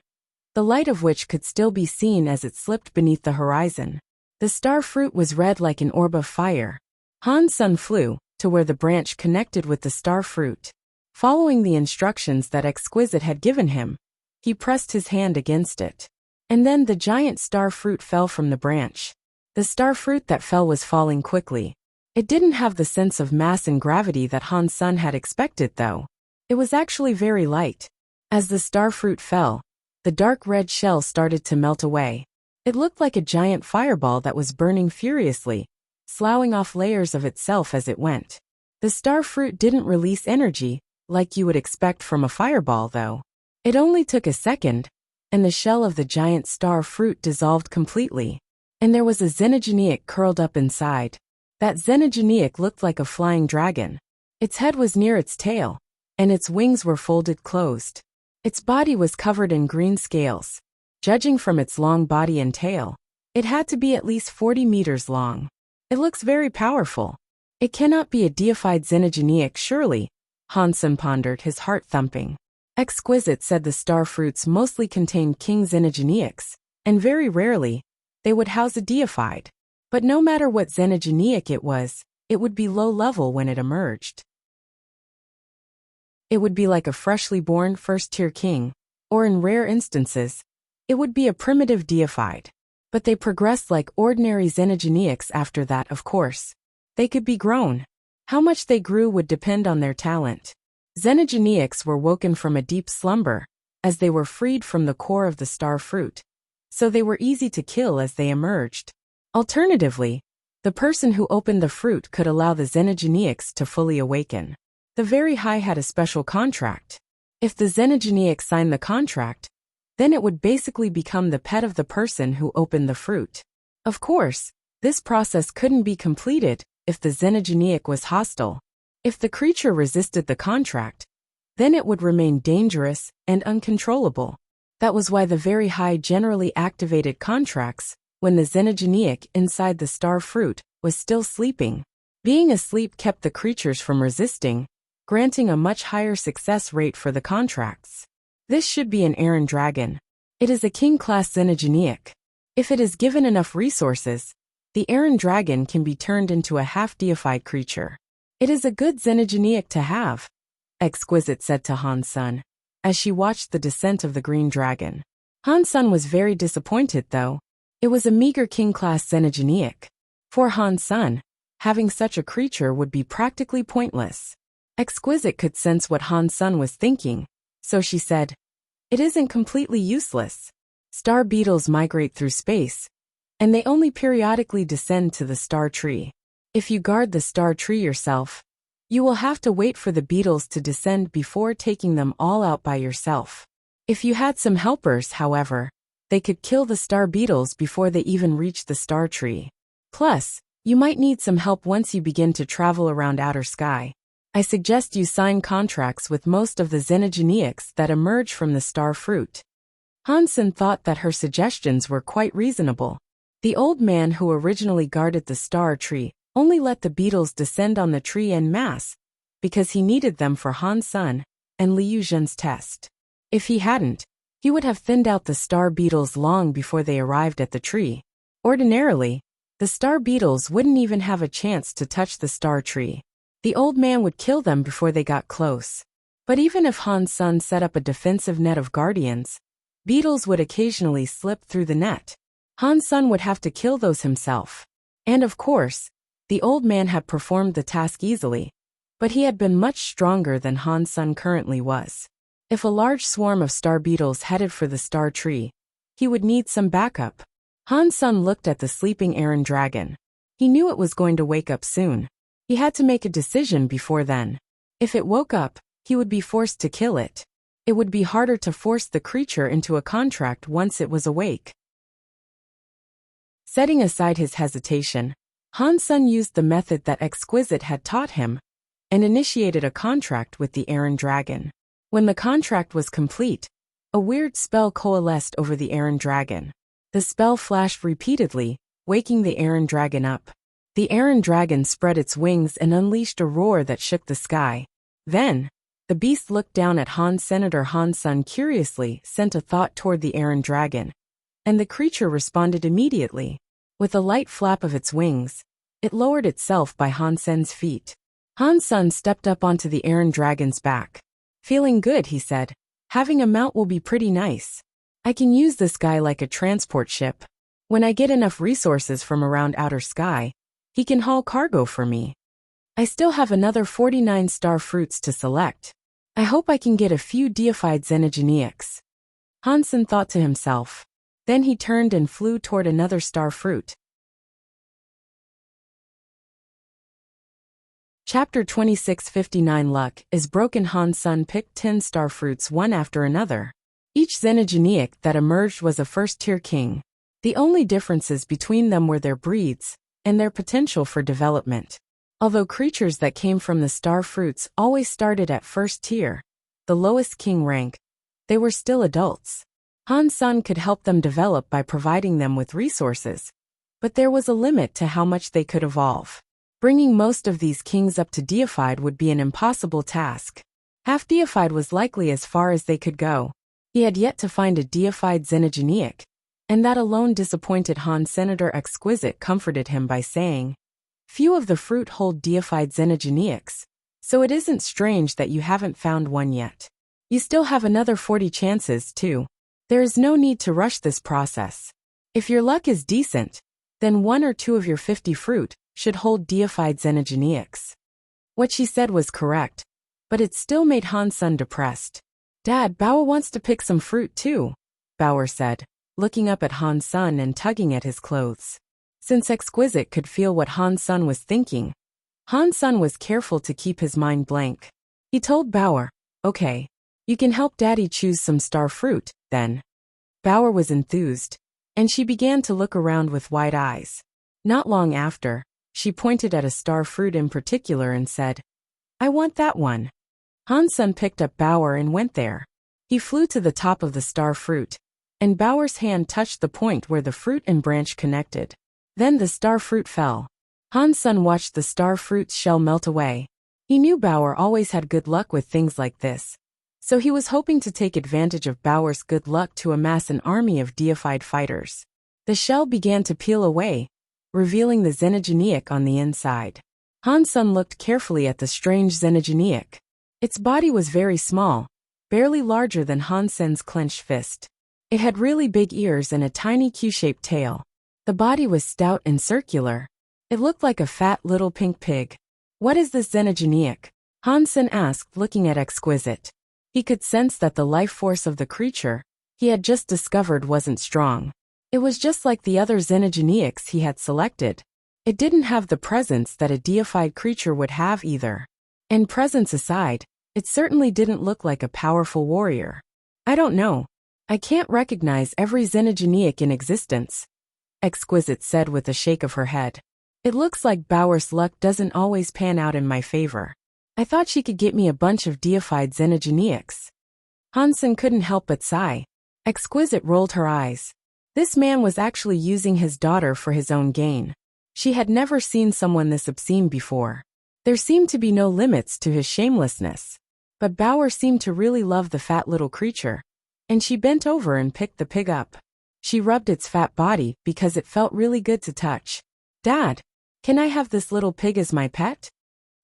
the light of which could still be seen as it slipped beneath the horizon. The star fruit was red like an orb of fire. Han Sun flew to where the branch connected with the star fruit. Following the instructions that Exquisite had given him, he pressed his hand against it. And then the giant star fruit fell from the branch. The star fruit that fell was falling quickly. It didn't have the sense of mass and gravity that Han Sun had expected though. It was actually very light. As the star fruit fell, the dark red shell started to melt away. It looked like a giant fireball that was burning furiously, sloughing off layers of itself as it went. The star fruit didn't release energy, like you would expect from a fireball though. It only took a second, and the shell of the giant star fruit dissolved completely. And there was a xenogeniac curled up inside. That xenogeniac looked like a flying dragon. Its head was near its tail, and its wings were folded closed. Its body was covered in green scales. Judging from its long body and tail, it had to be at least 40 meters long. It looks very powerful. It cannot be a deified xenogeniac surely, Hansen pondered, his heart thumping. Exquisite said the star fruits mostly contained king xenogeniacs, and very rarely, they would house a deified. But no matter what xenogeniac it would be low level when it emerged. It would be like a freshly born first-tier king, or in rare instances, it would be a primitive deified. But they progressed like ordinary xenogeniacs after that, of course. They could be grown. How much they grew would depend on their talent. Xenogeniacs were woken from a deep slumber, as they were freed from the core of the star fruit. So they were easy to kill as they emerged. Alternatively, the person who opened the fruit could allow the xenogeniacs to fully awaken. The Very High had a special contract. If the xenogeniac signed the contract, then it would basically become the pet of the person who opened the fruit. Of course, this process couldn't be completed if the xenogeniac was hostile. If the creature resisted the contract, then it would remain dangerous and uncontrollable. That was why the Very High generally activated contracts when the xenogeniac inside the star fruit was still sleeping. Being asleep kept the creatures from resisting, granting a much higher success rate for the contracts. This should be an Iron Dragon. It is a king-class xenogeniac. If it is given enough resources, the Iron Dragon can be turned into a half-deified creature. It is a good xenogeniac to have, Exquisite said to Hansen, as she watched the descent of the green dragon. Hansen was very disappointed though. It was a meager king-class xenogeniac. For Hansen, having such a creature would be practically pointless. Exquisite could sense what Hansen was thinking, so she said, "It isn't completely useless. Star beetles migrate through space, and they only periodically descend to the star tree. If you guard the star tree yourself, you will have to wait for the beetles to descend before taking them all out by yourself. If you had some helpers, however, they could kill the star beetles before they even reach the star tree. Plus, you might need some help once you begin to travel around outer sky. I suggest you sign contracts with most of the xenogeniacs that emerge from the star fruit." Hansen thought that her suggestions were quite reasonable. The old man who originally guarded the star tree only let the beetles descend on the tree en masse because he needed them for Hansen and Liu Zhen's test. If he hadn't, he would have thinned out the star beetles long before they arrived at the tree. Ordinarily, the star beetles wouldn't even have a chance to touch the star tree. The old man would kill them before they got close. But even if Hansen set up a defensive net of guardians, beetles would occasionally slip through the net. Hansen would have to kill those himself. And of course, the old man had performed the task easily, but he had been much stronger than Hansen currently was. If a large swarm of star beetles headed for the star tree, he would need some backup. Hansen looked at the sleeping Iron Dragon. He knew it was going to wake up soon. He had to make a decision before then. If it woke up, he would be forced to kill it. It would be harder to force the creature into a contract once it was awake. Setting aside his hesitation, Hansen used the method that Exquisite had taught him and initiated a contract with the Iron Dragon. When the contract was complete, a weird spell coalesced over the Iron Dragon. The spell flashed repeatedly, waking the Iron Dragon up. The Iron Dragon spread its wings and unleashed a roar that shook the sky. Then, the beast looked down at Senator Hansen curiously sent a thought toward the Iron Dragon, and the creature responded immediately. With a light flap of its wings, it lowered itself by Hansen's feet. Hansen stepped up onto the Iron Dragon's back. "Feeling good," he said. "Having a mount will be pretty nice. I can use this guy like a transport ship. When I get enough resources from around outer sky, he can haul cargo for me. I still have another 49 star fruits to select. I hope I can get a few deified xenogeniacs." Hansen thought to himself. Then he turned and flew toward another star fruit. Chapter 26:59 Luck is broken. Hansen picked 10 star fruits one after another. Each xenogeneic that emerged was a first-tier king. The only differences between them were their breeds and their potential for development. Although creatures that came from the star fruits always started at first tier, the lowest king rank, they were still adults. Hansen could help them develop by providing them with resources, but there was a limit to how much they could evolve. Bringing most of these kings up to deified would be an impossible task. Half deified was likely as far as they could go. He had yet to find a deified xenogeneic, and that alone disappointed Han. Senator Exquisite comforted him by saying, "Few of the fruit hold deified xenogeneics, so it isn't strange that you haven't found one yet. You still have another 40 chances, too. There is no need to rush this process. If your luck is decent, then 1 or 2 of your 50 fruit should hold deified xenogeneics." What she said was correct, but it still made Hansen depressed. "Dad, Bauer wants to pick some fruit too," Bauer said, looking up at Hansen and tugging at his clothes. Since Exquisite could feel what Hansen was thinking, Hansen was careful to keep his mind blank. He told Bauer, "Okay, you can help Daddy choose some star fruit, then." Bauer was enthused, and she began to look around with wide eyes. Not long after, she pointed at a star fruit in particular and said, "I want that one." Hansen picked up Bauer and went there. He flew to the top of the star fruit, and Bauer's hand touched the point where the fruit and branch connected. Then the star fruit fell. Hansen watched the star fruit's shell melt away. He knew Bauer always had good luck with things like this, so he was hoping to take advantage of Bauer's good luck to amass an army of deified fighters. The shell began to peel away, revealing the xenogeneic on the inside. Hansen looked carefully at the strange xenogeneic. Its body was very small, barely larger than Hansen's clenched fist. It had really big ears and a tiny Q-shaped tail. The body was stout and circular. It looked like a fat little pink pig. "What is this xenogeneic?" Hansen asked, looking at Exquisite. He could sense that the life force of the creature he had just discovered wasn't strong. It was just like the other xenogeneics he had selected. It didn't have the presence that a deified creature would have either. And presence aside, it certainly didn't look like a powerful warrior. "I don't know. I can't recognize every xenogeneic in existence," Exquisite said with a shake of her head. "It looks like Bauer's luck doesn't always pan out in my favor. I thought she could get me a bunch of deified xenogeneics." Hansen couldn't help but sigh. Exquisite rolled her eyes. This man was actually using his daughter for his own gain. She had never seen someone this obscene before. There seemed to be no limits to his shamelessness. But Bauer seemed to really love the fat little creature, and she bent over and picked the pig up. She rubbed its fat body because it felt really good to touch. "Dad, can I have this little pig as my pet?"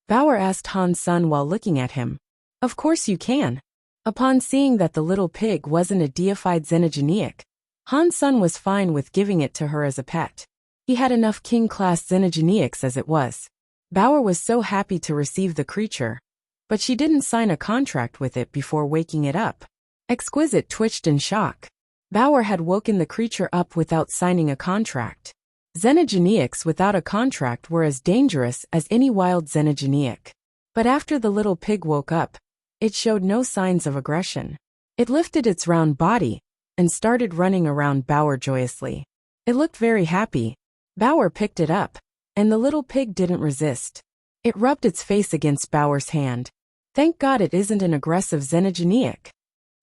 Bauer asked Hansen while looking at him. "Of course you can." Upon seeing that the little pig wasn't a deified xenogeneic, Hansen was fine with giving it to her as a pet. He had enough king-class xenogeneics as it was. Bauer was so happy to receive the creature, but she didn't sign a contract with it before waking it up. Exquisite twitched in shock. Bauer had woken the creature up without signing a contract. Xenogeneics without a contract were as dangerous as any wild xenogeneic. But after the little pig woke up, it showed no signs of aggression. It lifted its round body and started running around Bauer joyously. It looked very happy. Bauer picked it up, and the little pig didn't resist. It rubbed its face against Bauer's hand. "Thank God it isn't an aggressive xenogeneic."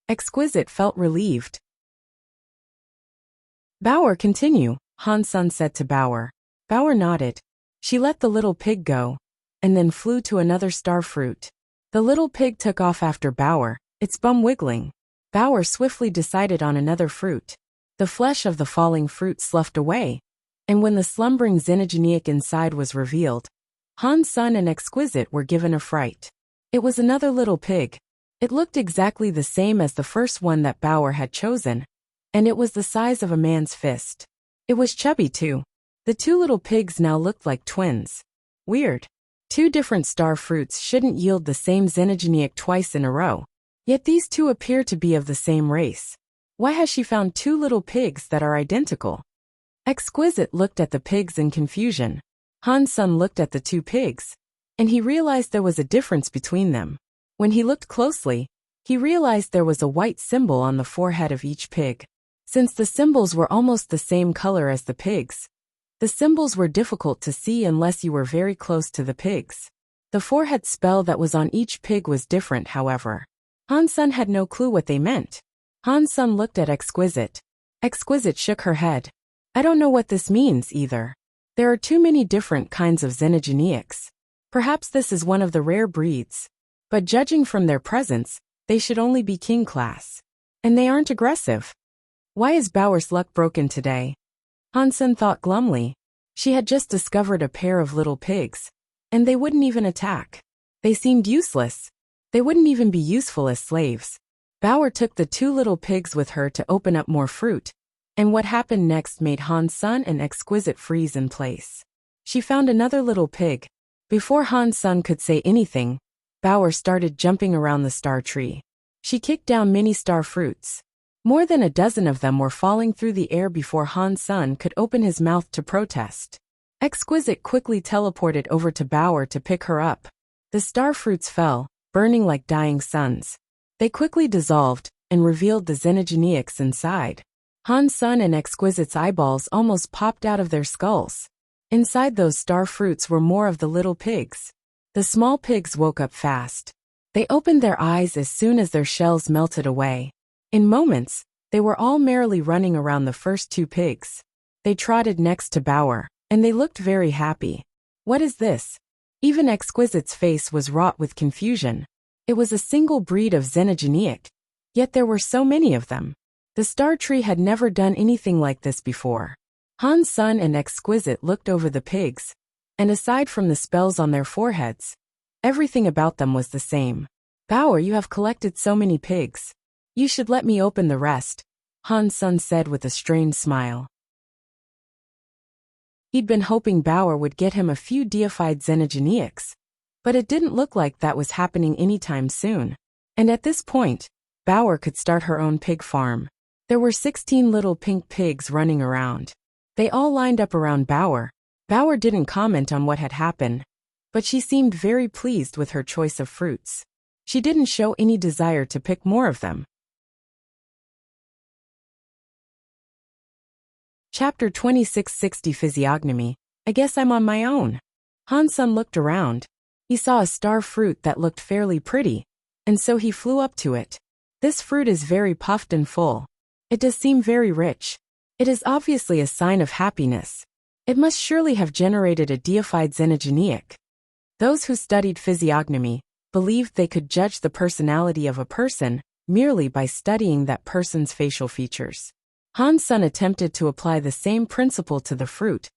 Exquisite felt relieved. "Bauer, continue," Hansen said to Bauer. Bauer nodded. She let the little pig go, and then flew to another star fruit. The little pig took off after Bauer, its bum wiggling. Bauer swiftly decided on another fruit. The flesh of the falling fruit sloughed away, and when the slumbering xenogeneic inside was revealed, Hansen and Exquisite were given a fright. It was another little pig. It looked exactly the same as the first one that Bauer had chosen, and it was the size of a man's fist. It was chubby too. The two little pigs now looked like twins. Weird. Two different star fruits shouldn't yield the same xenogeneic twice in a row. Yet these two appear to be of the same race. Why has she found two little pigs that are identical? Exquisite looked at the pigs in confusion. Han's son looked at the two pigs, and he realized there was a difference between them. When he looked closely, he realized there was a white symbol on the forehead of each pig. Since the symbols were almost the same color as the pigs, the symbols were difficult to see unless you were very close to the pigs. The forehead spell that was on each pig was different, however. Han's son had no clue what they meant. Han's son looked at Exquisite. Exquisite shook her head. I don't know what this means either. There are too many different kinds of xenogeneics. Perhaps this is one of the rare breeds. But judging from their presence, they should only be king class. And they aren't aggressive. Why is Bauer's luck broken today? Han's son thought glumly. She had just discovered a pair of little pigs, and they wouldn't even attack. They seemed useless. They wouldn't even be useful as slaves. Bauer took the two little pigs with her to open up more fruit, and what happened next made Han's son and Exquisite freeze in place. She found another little pig. Before Han's son could say anything, Bauer started jumping around the star tree. She kicked down many star fruits. More than a dozen of them were falling through the air before Han's son could open his mouth to protest. Exquisite quickly teleported over to Bauer to pick her up. The star fruits fell, burning like dying suns. They quickly dissolved and revealed the xenogeneics inside. Han's son and Exquisite's eyeballs almost popped out of their skulls. Inside those star fruits were more of the little pigs. The small pigs woke up fast. They opened their eyes as soon as their shells melted away. In moments, they were all merrily running around the first two pigs. They trotted next to Bauer, and they looked very happy. What is this? Even Exquisite's face was wrought with confusion. It was a single breed of xenogeneic, yet there were so many of them. The star tree had never done anything like this before. Han's son and Exquisite looked over the pigs, and aside from the spells on their foreheads, everything about them was the same. Bauer, you have collected so many pigs. You should let me open the rest, Han's son said with a strained smile. He'd been hoping Bauer would get him a few deified xenogeneics, but it didn't look like that was happening anytime soon. And at this point, Bauer could start her own pig farm. There were 16 little pink pigs running around. They all lined up around Bauer. Bauer didn't comment on what had happened, but she seemed very pleased with her choice of fruits. She didn't show any desire to pick more of them. Chapter 2660 Physiognomy. I guess I'm on my own. Han's son looked around. He saw a star fruit that looked fairly pretty, and so he flew up to it. This fruit is very puffed and full. It does seem very rich. It is obviously a sign of happiness. It must surely have generated a deified xenogeneic. Those who studied physiognomy believed they could judge the personality of a person merely by studying that person's facial features. Han's son attempted to apply the same principle to the fruit,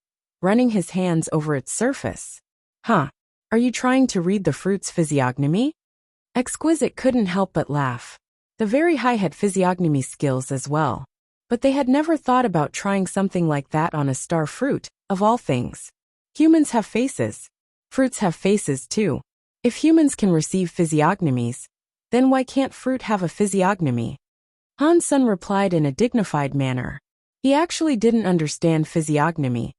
running his hands over its surface. Are you trying to read the fruit's physiognomy? Exquisite couldn't help but laugh. The Very High had physiognomy skills as well, but they had never thought about trying something like that on a star fruit, of all things. Humans have faces. Fruits have faces too. If humans can receive physiognomies, then why can't fruit have a physiognomy? Han's son replied in a dignified manner. He actually didn't understand physiognomy.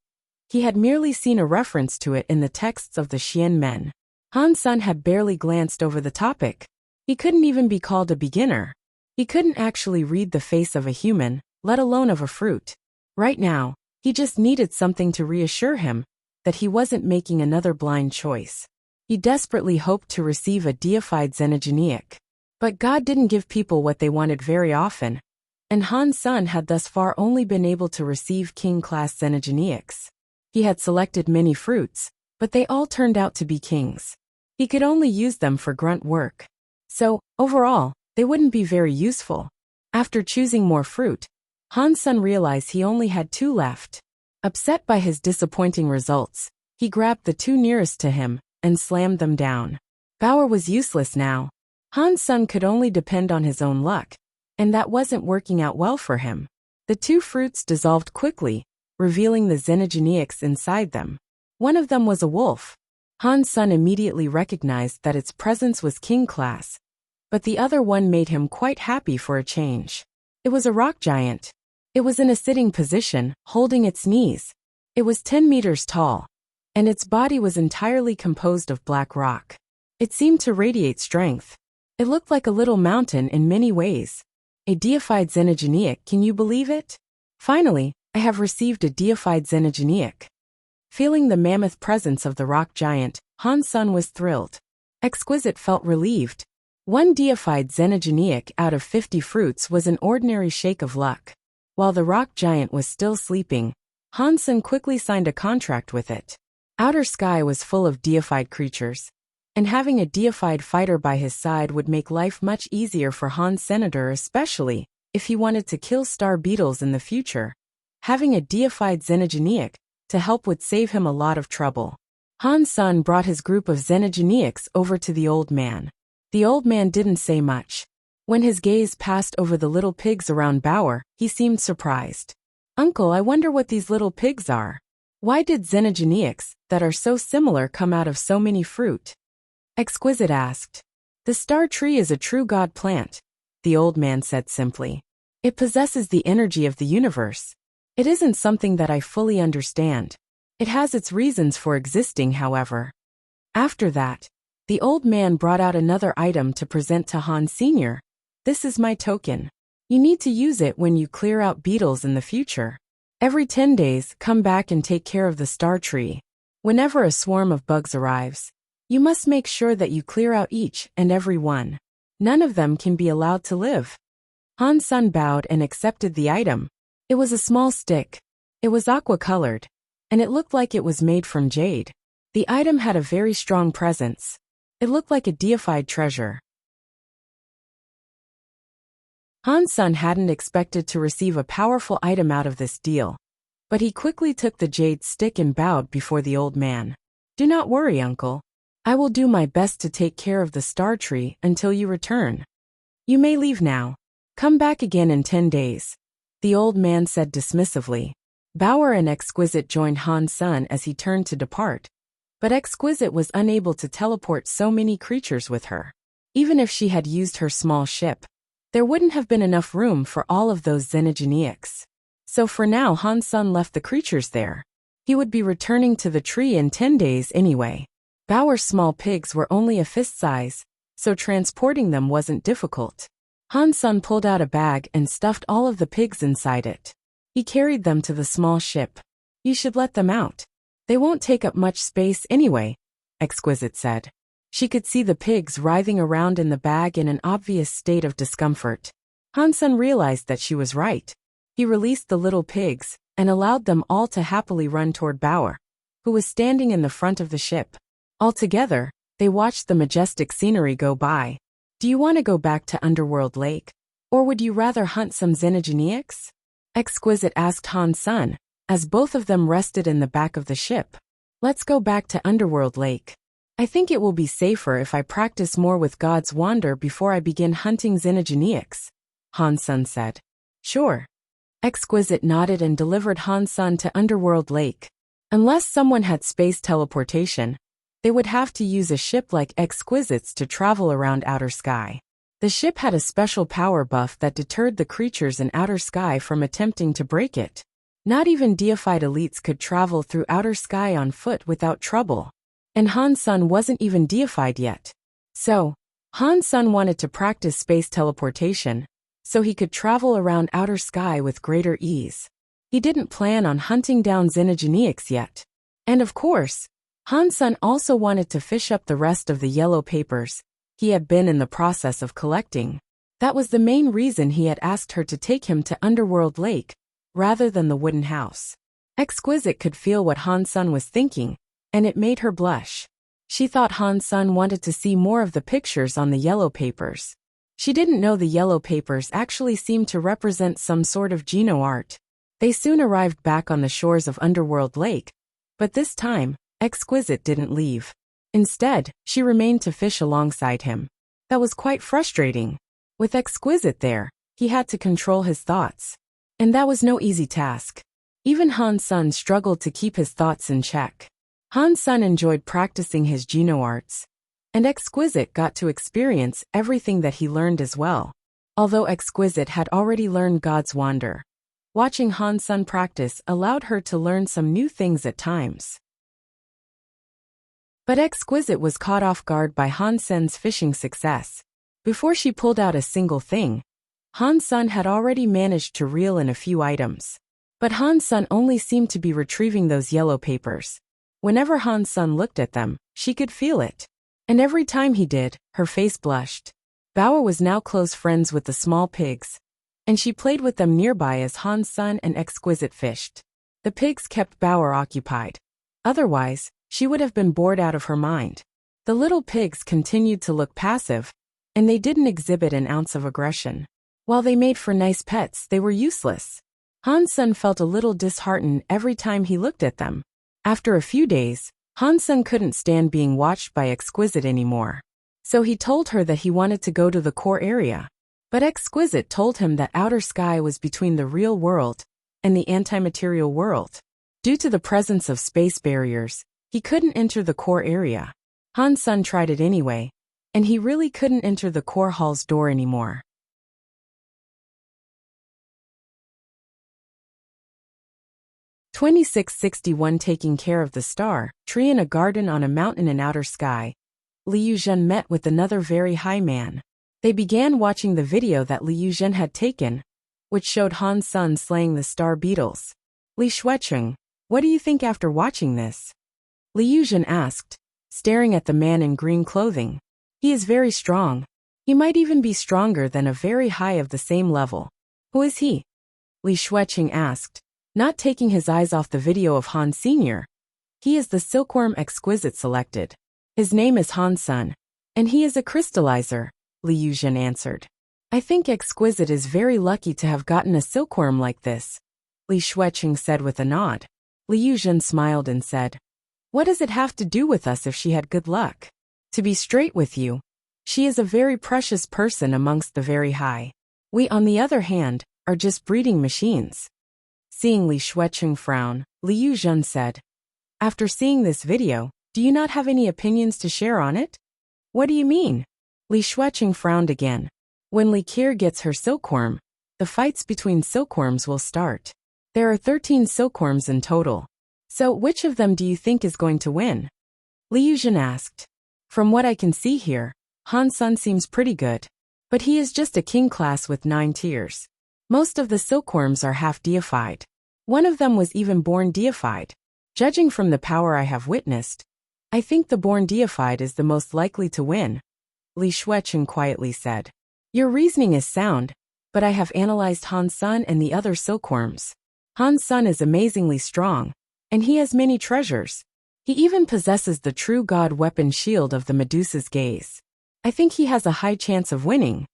He had merely seen a reference to it in the texts of the Xian men. Han's son had barely glanced over the topic. He couldn't even be called a beginner. He couldn't actually read the face of a human, let alone of a fruit. Right now, he just needed something to reassure him that he wasn't making another blind choice. He desperately hoped to receive a deified xenogeneic. But God didn't give people what they wanted very often, and Han's son had thus far only been able to receive king-class xenogeneics. He had selected many fruits, but they all turned out to be kings. He could only use them for grunt work. So, overall, they wouldn't be very useful. After choosing more fruit, Han's son realized he only had 2 left. Upset by his disappointing results, he grabbed the 2 nearest to him and slammed them down. Bauer was useless now. Han's son could only depend on his own luck, and that wasn't working out well for him. The 2 fruits dissolved quickly, revealing the xenogeneics inside them. One of them was a wolf. Han's son immediately recognized that its presence was king class, but the other one made him quite happy for a change. It was a rock giant. It was in a sitting position, holding its knees. It was 10 meters tall, and its body was entirely composed of black rock. It seemed to radiate strength. It looked like a little mountain in many ways. A deified xenogeneic, can you believe it? Finally, I have received a deified xenogeneic. Feeling the mammoth presence of the rock giant, Han's son was thrilled. Exquisite felt relieved. One deified xenogeneic out of 50 fruits was an ordinary shake of luck. While the rock giant was still sleeping, Han's son quickly signed a contract with it. Outer Sky was full of deified creatures, and having a deified fighter by his side would make life much easier for Han's senator, especially if he wanted to kill star beetles in the future. Having a deified xenogeneic to help would save him a lot of trouble. Han's son brought his group of xenogeneics over to the old man. The old man didn't say much. When his gaze passed over the little pigs around Bauer, he seemed surprised. Uncle, I wonder what these little pigs are. Why did xenogeneics that are so similar come out of so many fruit? Exquisite asked. The star tree is a true god plant, the old man said simply. It possesses the energy of the universe. It isn't something that I fully understand. It has its reasons for existing, however. After that, the old man brought out another item to present to Han Sr. This is my token. You need to use it when you clear out beetles in the future. Every 10 days, come back and take care of the star tree. Whenever a swarm of bugs arrives, you must make sure that you clear out each and every one. None of them can be allowed to live. Han's son bowed and accepted the item. It was a small stick. It was aqua-colored, and it looked like it was made from jade. The item had a very strong presence. It looked like a deified treasure. Han's son hadn't expected to receive a powerful item out of this deal, but he quickly took the jade stick and bowed before the old man. Do not worry, uncle. I will do my best to take care of the star tree until you return. You may leave now. Come back again in 10 days. The old man said dismissively. Bauer and Exquisite joined Han's son as he turned to depart, but Exquisite was unable to teleport so many creatures with her. Even if she had used her small ship, there wouldn't have been enough room for all of those xenogeneics. So for now Han's son left the creatures there. He would be returning to the tree in 10 days anyway. Bauer's small pigs were only a fist size, so transporting them wasn't difficult. Han's son pulled out a bag and stuffed all of the pigs inside it. He carried them to the small ship. You should let them out. They won't take up much space anyway, Exquisite said. She could see the pigs writhing around in the bag in an obvious state of discomfort. Han's son realized that she was right. He released the little pigs and allowed them all to happily run toward Bauer, who was standing in the front of the ship. Altogether, they watched the majestic scenery go by. Do you want to go back to Underworld Lake? Or would you rather hunt some xenogeneics? Exquisite asked Han's son, as both of them rested in the back of the ship. Let's go back to Underworld Lake. I think it will be safer if I practice more with God's Wander before I begin hunting xenogeneics, Han's son said. Sure. Exquisite nodded and delivered Han's son to Underworld Lake. Unless someone had space teleportation, they would have to use a ship like Exquisite's to travel around Outer Sky. The ship had a special power buff that deterred the creatures in Outer Sky from attempting to break it. Not even deified elites could travel through Outer Sky on foot without trouble. And Han's son wasn't even deified yet. So, Han's son wanted to practice space teleportation, so he could travel around Outer Sky with greater ease. He didn't plan on hunting down xenogeneics yet. And of course, Han's son also wanted to fish up the rest of the yellow papers he had been in the process of collecting. That was the main reason he had asked her to take him to Underworld Lake, rather than the wooden house. Exquisite could feel what Han's son was thinking, and it made her blush. She thought Han's son wanted to see more of the pictures on the yellow papers. She didn't know the yellow papers actually seemed to represent some sort of geno art. They soon arrived back on the shores of Underworld Lake, but this time, Exquisite didn't leave. Instead, she remained to fish alongside him. That was quite frustrating. With Exquisite there, he had to control his thoughts. And that was no easy task. Even Han's son struggled to keep his thoughts in check. Han's son enjoyed practicing his geno arts, and Exquisite got to experience everything that he learned as well. Although Exquisite had already learned God's wonder, watching Han Sun practice allowed her to learn some new things at times. But Exquisite was caught off guard by Han Sun's fishing success. Before she pulled out a single thing, Han Sun had already managed to reel in a few items. But Han Sun only seemed to be retrieving those yellow papers. Whenever Han Sun looked at them, she could feel it. And every time he did, her face blushed. Bao was now close friends with the small pigs, and she played with them nearby as Han Sun and Exquisite fished. The pigs kept Bao occupied. Otherwise, she would have been bored out of her mind. The little pigs continued to look passive, and they didn't exhibit an ounce of aggression. While they made for nice pets, they were useless. Han Sun felt a little disheartened every time he looked at them. After a few days, Han Sun couldn't stand being watched by Exquisite anymore. So he told her that he wanted to go to the core area. But Exquisite told him that outer sky was between the real world and the anti-material world. Due to the presence of space barriers, he couldn't enter the core area. Han Sun tried it anyway, and he really couldn't enter the core hall's door anymore. (2661) Taking care of the star, tree in a garden on a mountain in outer sky, Li Yuzhen met with another very high man. They began watching the video that Li Yuzhen had taken, which showed Han Sun slaying the star beetles. Li Shuecheng, what do you think after watching this? Li Yuzhen asked, staring at the man in green clothing. He is very strong. He might even be stronger than a very high of the same level. Who is he? Li Shuecheng asked, not taking his eyes off the video of Han Sr. He is the silkworm Exquisite selected. His name is Han Sun, and he is a crystallizer, Li Yuzhen answered. I think Exquisite is very lucky to have gotten a silkworm like this, Li Shuecheng said with a nod. Li Yuzhen smiled and said, what does it have to do with us if she had good luck? To be straight with you, she is a very precious person amongst the very high. We, on the other hand, are just breeding machines. Seeing Li Shuecheng frown, Li Yuzhen said, after seeing this video, do you not have any opinions to share on it? What do you mean? Li Shuecheng frowned again. When Li Qier gets her silkworm, the fights between silkworms will start. There are 13 silkworms in total. So which of them do you think is going to win? Li Yuzhen asked. From what I can see here, Han Sun seems pretty good. But he is just a king class with 9 tiers. Most of the silkworms are half deified. One of them was even born deified. Judging from the power I have witnessed, I think the born deified is the most likely to win, Li Shuecheng quietly said. Your reasoning is sound, but I have analyzed Han Sun and the other silkworms. Han Sun is amazingly strong, and he has many treasures. He even possesses the true god weapon shield of the Medusa's gaze. I think he has a high chance of winning.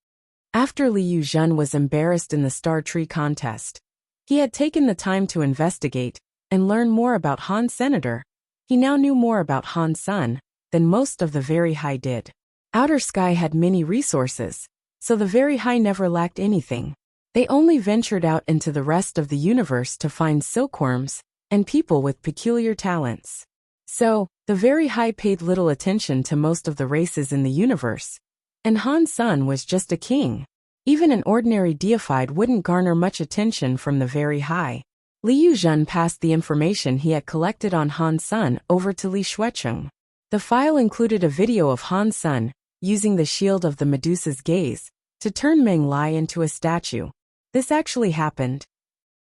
After Li Yuzhen was embarrassed in the Star Tree contest, he had taken the time to investigate and learn more about Han Senator. He now knew more about Han Sun than most of the very high did. Outer Sky had many resources, so the very high never lacked anything. They only ventured out into the rest of the universe to find silkworms and people with peculiar talents. So, the very high paid little attention to most of the races in the universe. And Han Sun was just a king. Even an ordinary deified wouldn't garner much attention from the very high. Li Yuzhen passed the information he had collected on Han Sun over to Li Shuecheng. The file included a video of Han Sun using the shield of the Medusa's gaze to turn Meng Lai into a statue. This actually happened.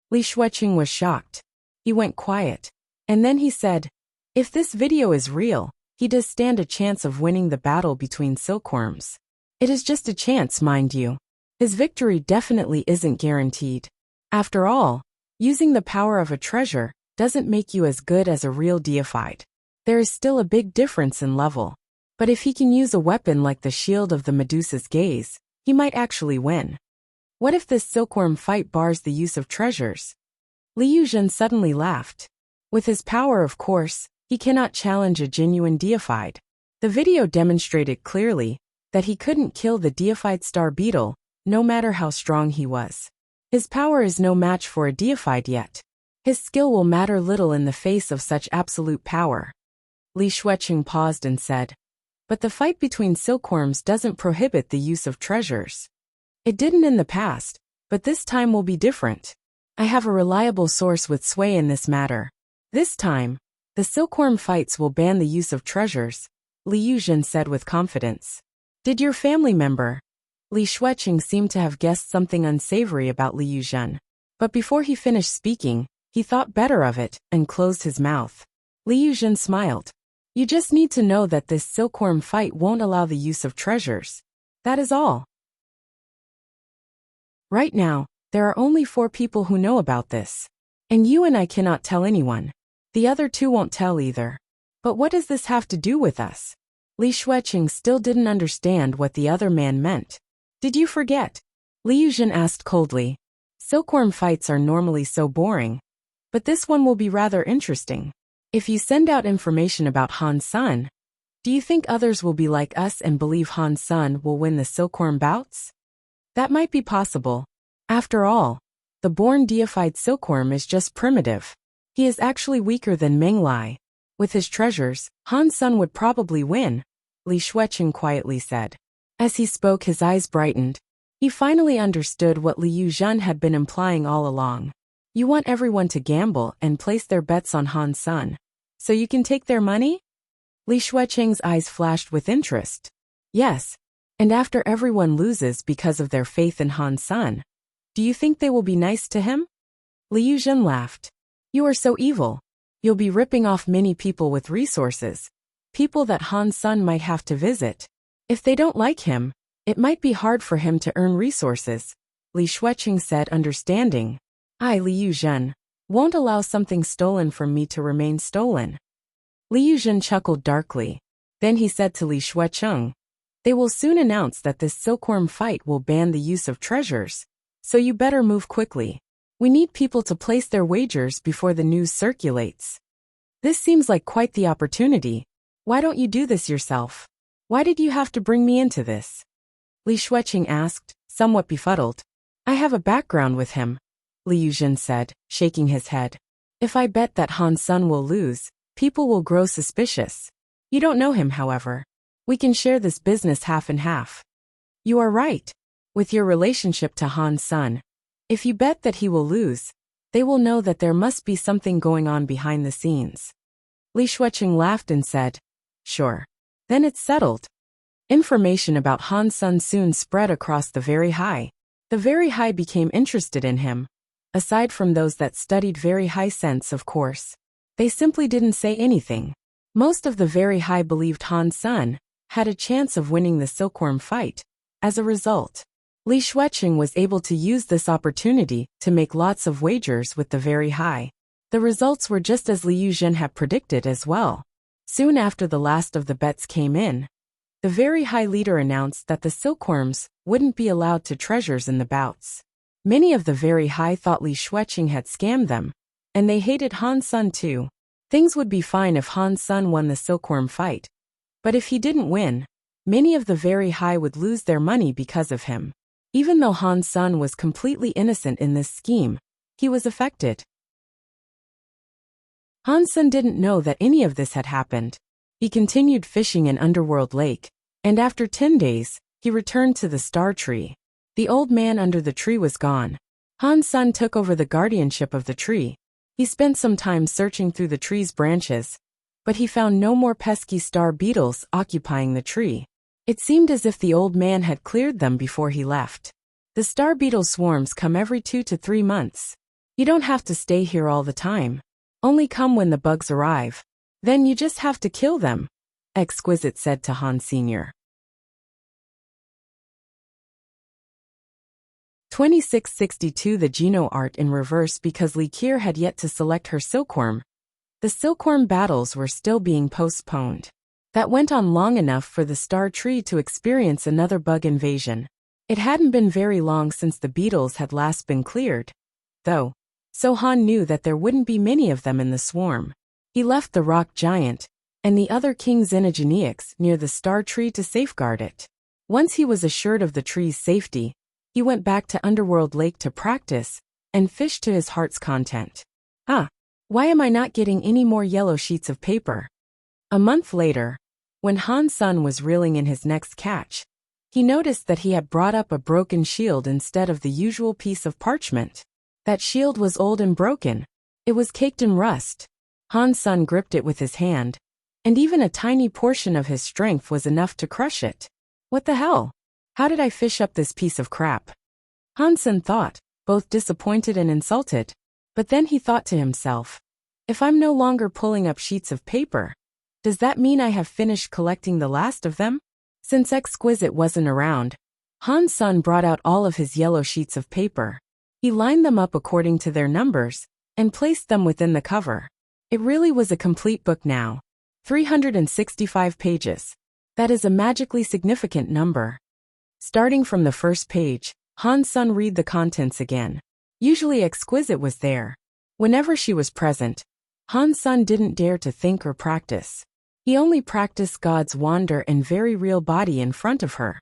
Li Shuecheng was shocked. He went quiet. And then he said, if this video is real, he does stand a chance of winning the battle between silkworms. It is just a chance, mind you. His victory definitely isn't guaranteed. After all, using the power of a treasure doesn't make you as good as a real deified. There is still a big difference in level. But if he can use a weapon like the shield of the Medusa's gaze, he might actually win. What if this silkworm fight bars the use of treasures? Li Yuzhen suddenly laughed. With his power, of course, he cannot challenge a genuine deified. The video demonstrated clearly that he couldn't kill the deified star beetle, no matter how strong he was. His power is no match for a deified yet. His skill will matter little in the face of such absolute power. Li Shuecheng paused and said, but the fight between silkworms doesn't prohibit the use of treasures. It didn't in the past, but this time will be different. I have a reliable source with sway in this matter. This time, the silkworm fights will ban the use of treasures, Li Yuzhen said with confidence. Did your family member? Li Shuiqing seemed to have guessed something unsavory about Li Yuzhen. But before he finished speaking, he thought better of it and closed his mouth. Li Yuzhen smiled. You just need to know that this silkworm fight won't allow the use of treasures. That is all. Right now, there are only 4 people who know about this. And you and I cannot tell anyone. The other 2 won't tell either. But what does this have to do with us? Li Shuiqing still didn't understand what the other man meant. Did you forget? Li Yuzhen asked coldly. Silkworm fights are normally so boring. But this one will be rather interesting. If you send out information about Han Sun, do you think others will be like us and believe Han Sun will win the silkworm bouts? That might be possible. After all, the born deified silkworm is just primitive. He is actually weaker than Meng Lai. With his treasures, Han Sun would probably win, Li Shuiqing quietly said. As he spoke, his eyes brightened. He finally understood what Li Yuzhen had been implying all along. You want everyone to gamble and place their bets on Han Sun, so you can take their money? Li Shuiqing's eyes flashed with interest. Yes, and after everyone loses because of their faith in Han Sun, do you think they will be nice to him? Li Yuzhen laughed. You are so evil. You'll be ripping off many people with resources, people that Han Sun might have to visit. If they don't like him, it might be hard for him to earn resources, Li Shuiqing said, understanding. I, Li Yuzhen, won't allow something stolen from me to remain stolen. Li Yuzhen chuckled darkly. Then he said to Li Shuiqing, they will soon announce that this silkworm fight will ban the use of treasures, so you better move quickly. We need people to place their wagers before the news circulates. This seems like quite the opportunity. Why don't you do this yourself? Why did you have to bring me into this? Li Shuiqing asked, somewhat befuddled. I have a background with him, Li Yuzhen said, shaking his head. If I bet that Han Sun will lose, people will grow suspicious. You don't know him, however. We can share this business half and half. You are right. With your relationship to Han Sun, if you bet that he will lose, they will know that there must be something going on behind the scenes. Li Shuiqing laughed and said, sure. Then it's settled. Information about Han Sun soon spread across the very high. The very high became interested in him. Aside from those that studied very high sense, of course. They simply didn't say anything. Most of the very high believed Han Sun had a chance of winning the silkworm fight. As a result, Li Shuiqing was able to use this opportunity to make lots of wagers with the very high. The results were just as Li Yuzhen had predicted as well. Soon after the last of the bets came in, the very high leader announced that the silkworms wouldn't be allowed to treasures in the bouts. Many of the very high thought Li Shuiqing had scammed them, and they hated Han Sun too. Things would be fine if Han Sun won the silkworm fight. But if he didn't win, many of the very high would lose their money because of him. Even though Han Sun was completely innocent in this scheme, he was affected. Han Sun didn't know that any of this had happened. He continued fishing in Underworld Lake, and after 10 days, he returned to the star tree. The old man under the tree was gone. Han Sun took over the guardianship of the tree. He spent some time searching through the tree's branches, but he found no more pesky star beetles occupying the tree. It seemed as if the old man had cleared them before he left. The star beetle swarms come every 2 to 3 months. You don't have to stay here all the time. Only come when the bugs arrive. Then you just have to kill them, Exquisite said to Han Sr. 2662 The Geno art in reverse because Li Kier had yet to select her silkworm. The silkworm battles were still being postponed. That went on long enough for the star tree to experience another bug invasion. It hadn't been very long since the beetles had last been cleared, though, so Han knew that there wouldn't be many of them in the swarm. He left the rock giant and the other king Xenogeneics near the star tree to safeguard it. Once he was assured of the tree's safety, he went back to Underworld Lake to practice and fish to his heart's content. Why am I not getting any more yellow sheets of paper? A month later, when Han Sun was reeling in his next catch, He noticed that he had brought up a broken shield instead of the usual piece of parchment. That shield was old and broken. It was caked in rust. Han Sen gripped it with his hand, and even a tiny portion of his strength was enough to crush it. What the hell? How did I fish up this piece of crap? Han Sen thought, both disappointed and insulted. But then he thought to himself, if I'm no longer pulling up sheets of paper, does that mean I have finished collecting the last of them? Since Exquisite wasn't around, Han Sen brought out all of his yellow sheets of paper. He lined them up according to their numbers and placed them within the cover. It really was a complete book now. 365 pages. That is a magically significant number. Starting from the first page, Han Sen read the contents again. Usually Exquisite was there. Whenever she was present, Han Sen didn't dare to think or practice. He only practiced God's wonder and very real body in front of her.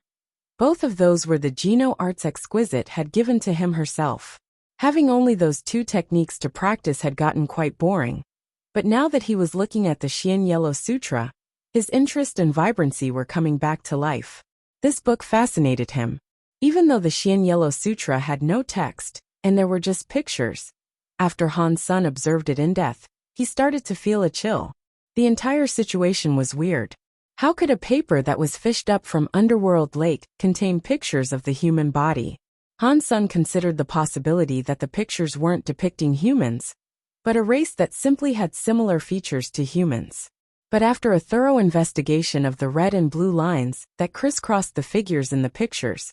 Both of those were the Geno arts Exquisite had given to him herself. Having only those two techniques to practice had gotten quite boring. But now that he was looking at the Xian Yellow Sutra, his interest and vibrancy were coming back to life. This book fascinated him. Even though the Xian Yellow Sutra had no text, and there were just pictures, after Han Sen observed it in depth, he started to feel a chill. The entire situation was weird. How could a paper that was fished up from Underworld Lake contain pictures of the human body? Han Sen considered the possibility that the pictures weren't depicting humans, but a race that simply had similar features to humans. But after a thorough investigation of the red and blue lines that crisscrossed the figures in the pictures,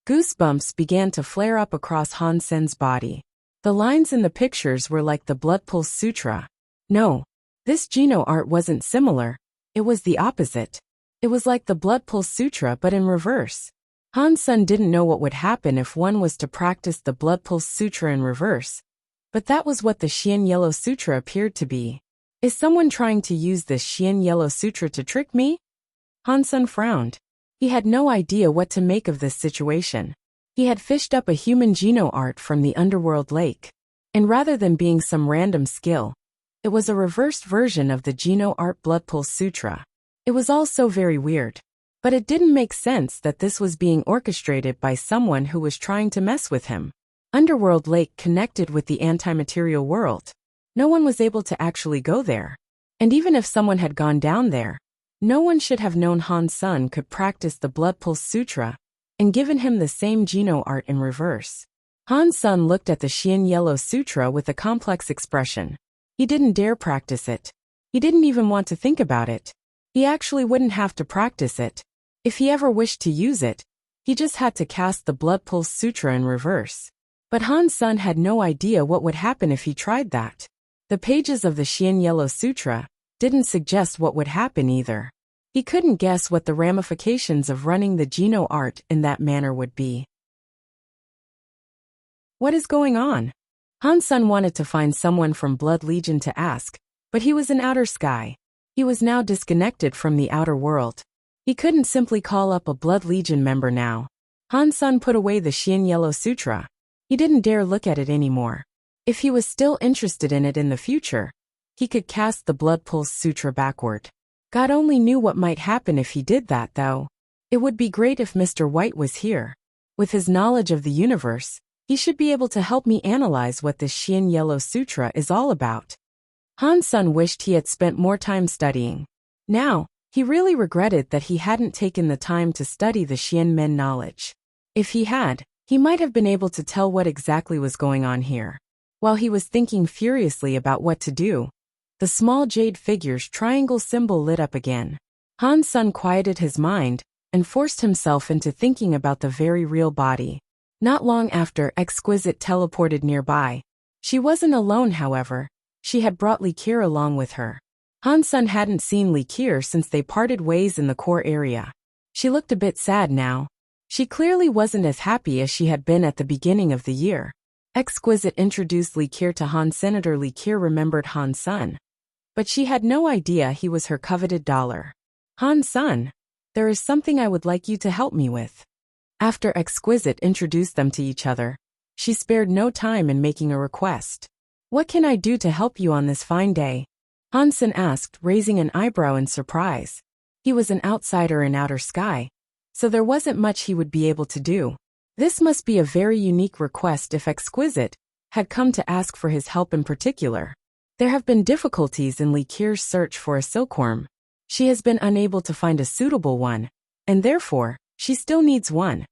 goosebumps began to flare up across Han Sen's body. The lines in the pictures were like the Blood Pulse Sutra. No, this Geno art wasn't similar. It was the opposite. It was like the Blood Pulse Sutra but in reverse. Han Sen didn't know what would happen if one was to practice the Blood Pulse Sutra in reverse, but that was what the Xian Yellow Sutra appeared to be. Is someone trying to use this Xian Yellow Sutra to trick me? Han Sen frowned. He had no idea what to make of this situation. He had fished up a human Geno art from the Underworld Lake, and rather than being some random skill, it was a reversed version of the Geno art Blood Pulse Sutra. It was all so very weird. But it didn't make sense that this was being orchestrated by someone who was trying to mess with him. Underworld Lake connected with the anti-material world. No one was able to actually go there. And even if someone had gone down there, no one should have known Han Sen could practice the Blood Pulse Sutra and given him the same Geno art in reverse. Han Sen looked at the Xian Yellow Sutra with a complex expression. He didn't dare practice it. He didn't even want to think about it. He actually wouldn't have to practice it. If he ever wished to use it, he just had to cast the Blood Pulse Sutra in reverse. But Han Sen had no idea what would happen if he tried that. The pages of the Xian Yellow Sutra didn't suggest what would happen either. He couldn't guess what the ramifications of running the Geno art in that manner would be. What is going on? Han Sen wanted to find someone from Blood Legion to ask, but he was in outer sky. He was now disconnected from the outer world. He couldn't simply call up a Blood Legion member now. Han Sen put away the Xian Yellow Sutra. He didn't dare look at it anymore. If he was still interested in it in the future, he could cast the Blood Pulse Sutra backward. God only knew what might happen if he did that, though. It would be great if Mr. White was here. With his knowledge of the universe, he should be able to help me analyze what this Xian Yellow Sutra is all about. Han Sen wished he had spent more time studying. Now, he really regretted that he hadn't taken the time to study the Xian Men knowledge. If he had, he might have been able to tell what exactly was going on here. While he was thinking furiously about what to do, the small jade figure's triangle symbol lit up again. Han Sen quieted his mind and forced himself into thinking about the very real body. Not long after, Exquisite teleported nearby. She wasn't alone, however. She had brought Likier along with her. Han Sen hadn't seen Likier since they parted ways in the core area. She looked a bit sad now. She clearly wasn't as happy as she had been at the beginning of the year. Exquisite introduced Likier to Han. Senator Likier remembered Han Sen, but she had no idea he was her coveted dollar. Han Sen, there is something I would like you to help me with. After Exquisite introduced them to each other, she spared no time in making a request. What can I do to help you on this fine day? Han Sen asked, raising an eyebrow in surprise. He was an outsider in outer sky, so there wasn't much he would be able to do. This must be a very unique request if Exquisite had come to ask for his help in particular. There have been difficulties in Likir's search for a silkworm. She has been unable to find a suitable one, and therefore, she still needs one,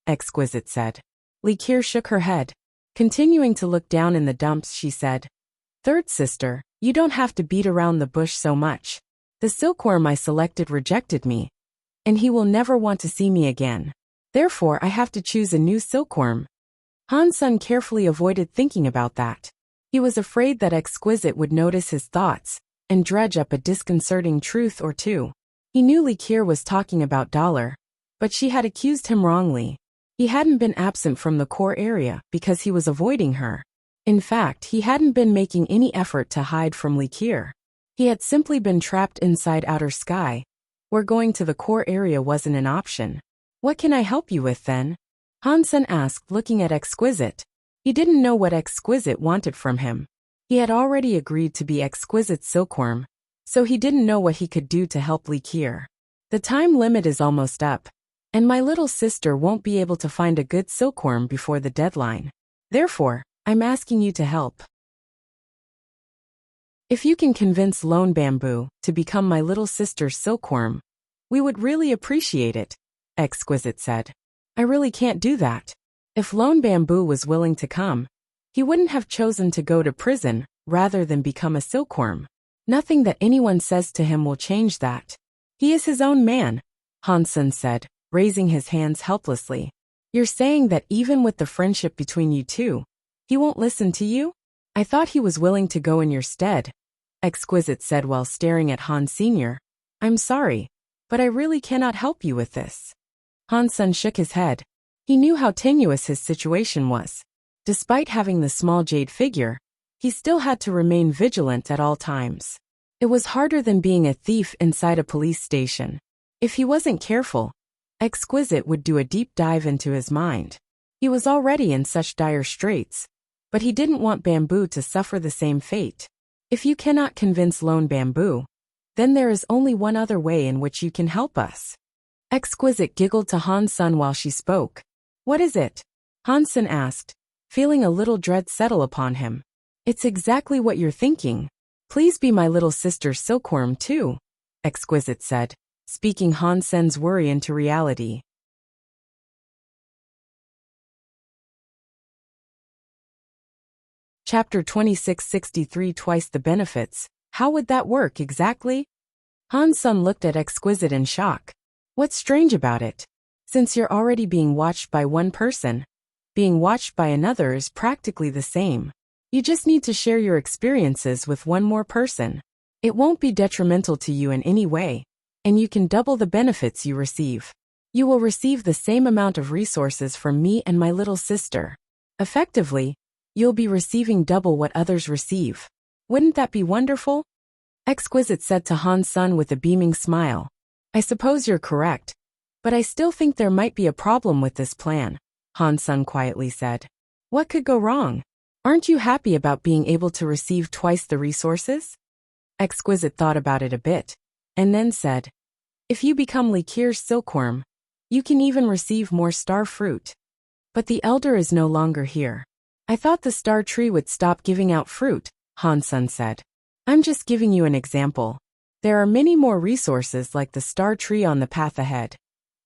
Exquisite said. Likir shook her head. Continuing to look down in the dumps, she said, "Third sister, you don't have to beat around the bush so much. The silkworm I selected rejected me, and he will never want to see me again. Therefore, I have to choose a new silkworm." Han-sun carefully avoided thinking about that. He was afraid that Exquisite would notice his thoughts and dredge up a disconcerting truth or two. He knew Likir was talking about Dollar, but she had accused him wrongly. He hadn't been absent from the core area because he was avoiding her. In fact, he hadn't been making any effort to hide from Likir. He had simply been trapped inside outer sky, where going to the core area wasn't an option. "What can I help you with then?" Han-sun asked, looking at Exquisite. He didn't know what Exquisite wanted from him. He had already agreed to be Exquisite's silkworm, so he didn't know what he could do to help Likir. "The time limit is almost up, and my little sister won't be able to find a good silkworm before the deadline. Therefore, I'm asking you to help. If you can convince Lone Bamboo to become my little sister's silkworm, we would really appreciate it," Exquisite said. "I really can't do that. If Lone Bamboo was willing to come, he wouldn't have chosen to go to prison rather than become a silkworm. Nothing that anyone says to him will change that. He is his own man," Han-sun said, raising his hands helplessly. "You're saying that even with the friendship between you two, he won't listen to you? I thought he was willing to go in your stead," Exquisite said while staring at Han Sr. "I'm sorry, but I really cannot help you with this." Han-sun shook his head. He knew how tenuous his situation was. Despite having the small jade figure, he still had to remain vigilant at all times. It was harder than being a thief inside a police station. If he wasn't careful, Exquisite would do a deep dive into his mind. He was already in such dire straits, but he didn't want Bamboo to suffer the same fate. "If you cannot convince Lone Bamboo, then there is only one other way in which you can help us." Exquisite giggled to Han-sun while she spoke. "What is it?" Han-sun asked, feeling a little dread settle upon him. "It's exactly what you're thinking. Please be my little sister's silkworm too," Exquisite said, speaking Han-sun's worry into reality. Chapter 2663 Twice the Benefits. How would that work exactly? Han-sun looked at Exquisite in shock. "What's strange about it? Since you're already being watched by one person, being watched by another is practically the same. You just need to share your experiences with one more person. It won't be detrimental to you in any way, and you can double the benefits you receive. You will receive the same amount of resources from me and my little sister. Effectively, you'll be receiving double what others receive. Wouldn't that be wonderful?" Exquisite said to Han-sun with a beaming smile. "I suppose you're correct, but I still think there might be a problem with this plan," Han-sun quietly said. "What could go wrong? Aren't you happy about being able to receive twice the resources?" Exquisite thought about it a bit, and then said, "If you become Likir's silkworm, you can even receive more star fruit. But the elder is no longer here. I thought the star tree would stop giving out fruit," Han-sun said. "I'm just giving you an example. There are many more resources like the star tree on the path ahead,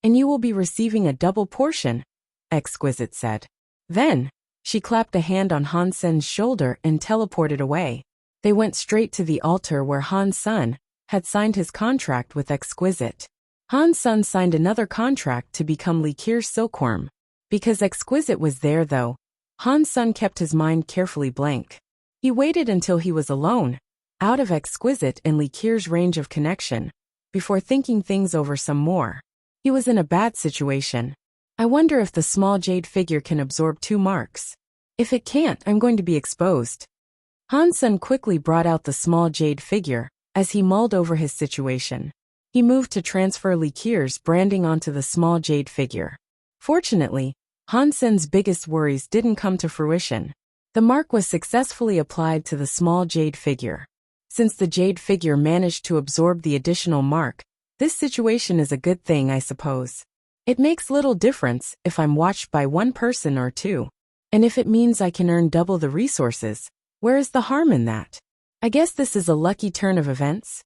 and you will be receiving a double portion," Exquisite said. Then, she clapped a hand on Han-sun's shoulder and teleported away. They went straight to the altar where Han-sun had signed his contract with Exquisite. Han-sun signed another contract to become Likir's silkworm. Because Exquisite was there though, Han-sun kept his mind carefully blank. He waited until he was alone, out of Exquisite and Likir's range of connection, before thinking things over some more. He was in a bad situation. I wonder if the small jade figure can absorb 2 marks. If it can't, I'm going to be exposed. Han-sun quickly brought out the small jade figure, as he mulled over his situation. He moved to transfer Likir's branding onto the small jade figure. Fortunately, Han-sun's biggest worries didn't come to fruition. The mark was successfully applied to the small jade figure. Since the jade figure managed to absorb the additional mark, this situation is a good thing, I suppose. It makes little difference if I'm watched by one person or two. And if it means I can earn double the resources, where is the harm in that? I guess this is a lucky turn of events.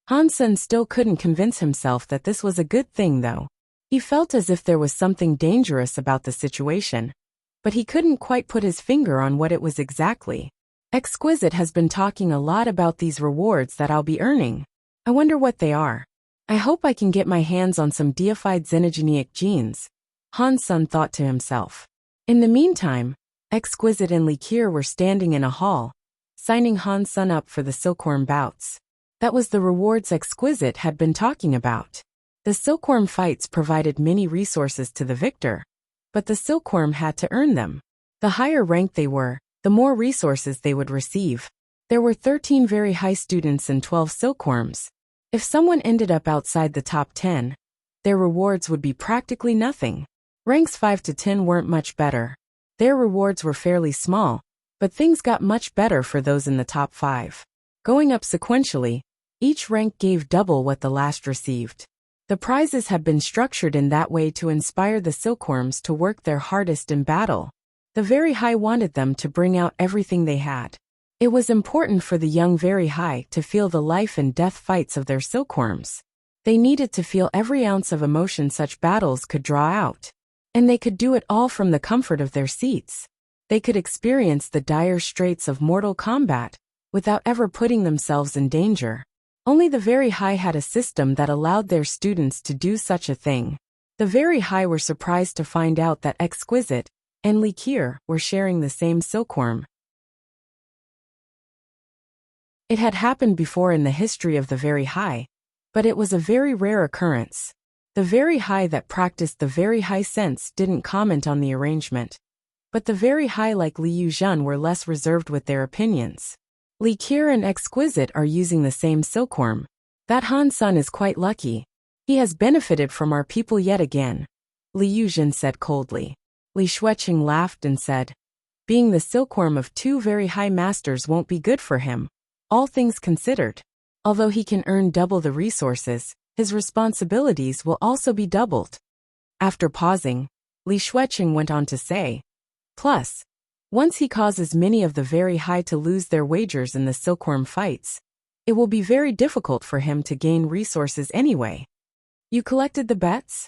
Han Sen still couldn't convince himself that this was a good thing though. He felt as if there was something dangerous about the situation, but he couldn't quite put his finger on what it was exactly. Exquisite has been talking a lot about these rewards that I'll be earning. I wonder what they are. I hope I can get my hands on some deified xenogenic genes, Han Sen thought to himself. In the meantime, Exquisite and Li Qier were standing in a hall, signing Han Sen up for the silkworm bouts. That was the rewards Exquisite had been talking about. The silkworm fights provided many resources to the victor, but the silkworm had to earn them. The higher ranked they were, the more resources they would receive. There were 13 very high students and 12 silkworms. If someone ended up outside the top 10, their rewards would be practically nothing. Ranks 5 to 10 weren't much better. Their rewards were fairly small, but things got much better for those in the top 5. Going up sequentially, each rank gave double what the last received. The prizes had been structured in that way to inspire the silkworms to work their hardest in battle. The very high wanted them to bring out everything they had. It was important for the young very high to feel the life and death fights of their silkworms. They needed to feel every ounce of emotion such battles could draw out. And they could do it all from the comfort of their seats. They could experience the dire straits of mortal combat without ever putting themselves in danger. Only the very high had a system that allowed their students to do such a thing. The very high were surprised to find out that Exquisite and Li Qier were sharing the same silkworm. It had happened before in the history of the very high, but it was a very rare occurrence. The very high that practiced the very high sense didn't comment on the arrangement, but the very high like Li Yuzhen were less reserved with their opinions. Li Qier and Exquisite are using the same silkworm. That Han Sen is quite lucky. He has benefited from our people yet again, Li Yuzhen said coldly. Li Shuiqing laughed and said, being the silkworm of 2 very high masters won't be good for him, all things considered. Although he can earn double the resources, his responsibilities will also be doubled. After pausing, Li Shuiqing went on to say, plus, once he causes many of the very high to lose their wagers in the silkworm fights, it will be very difficult for him to gain resources anyway. You collected the bets?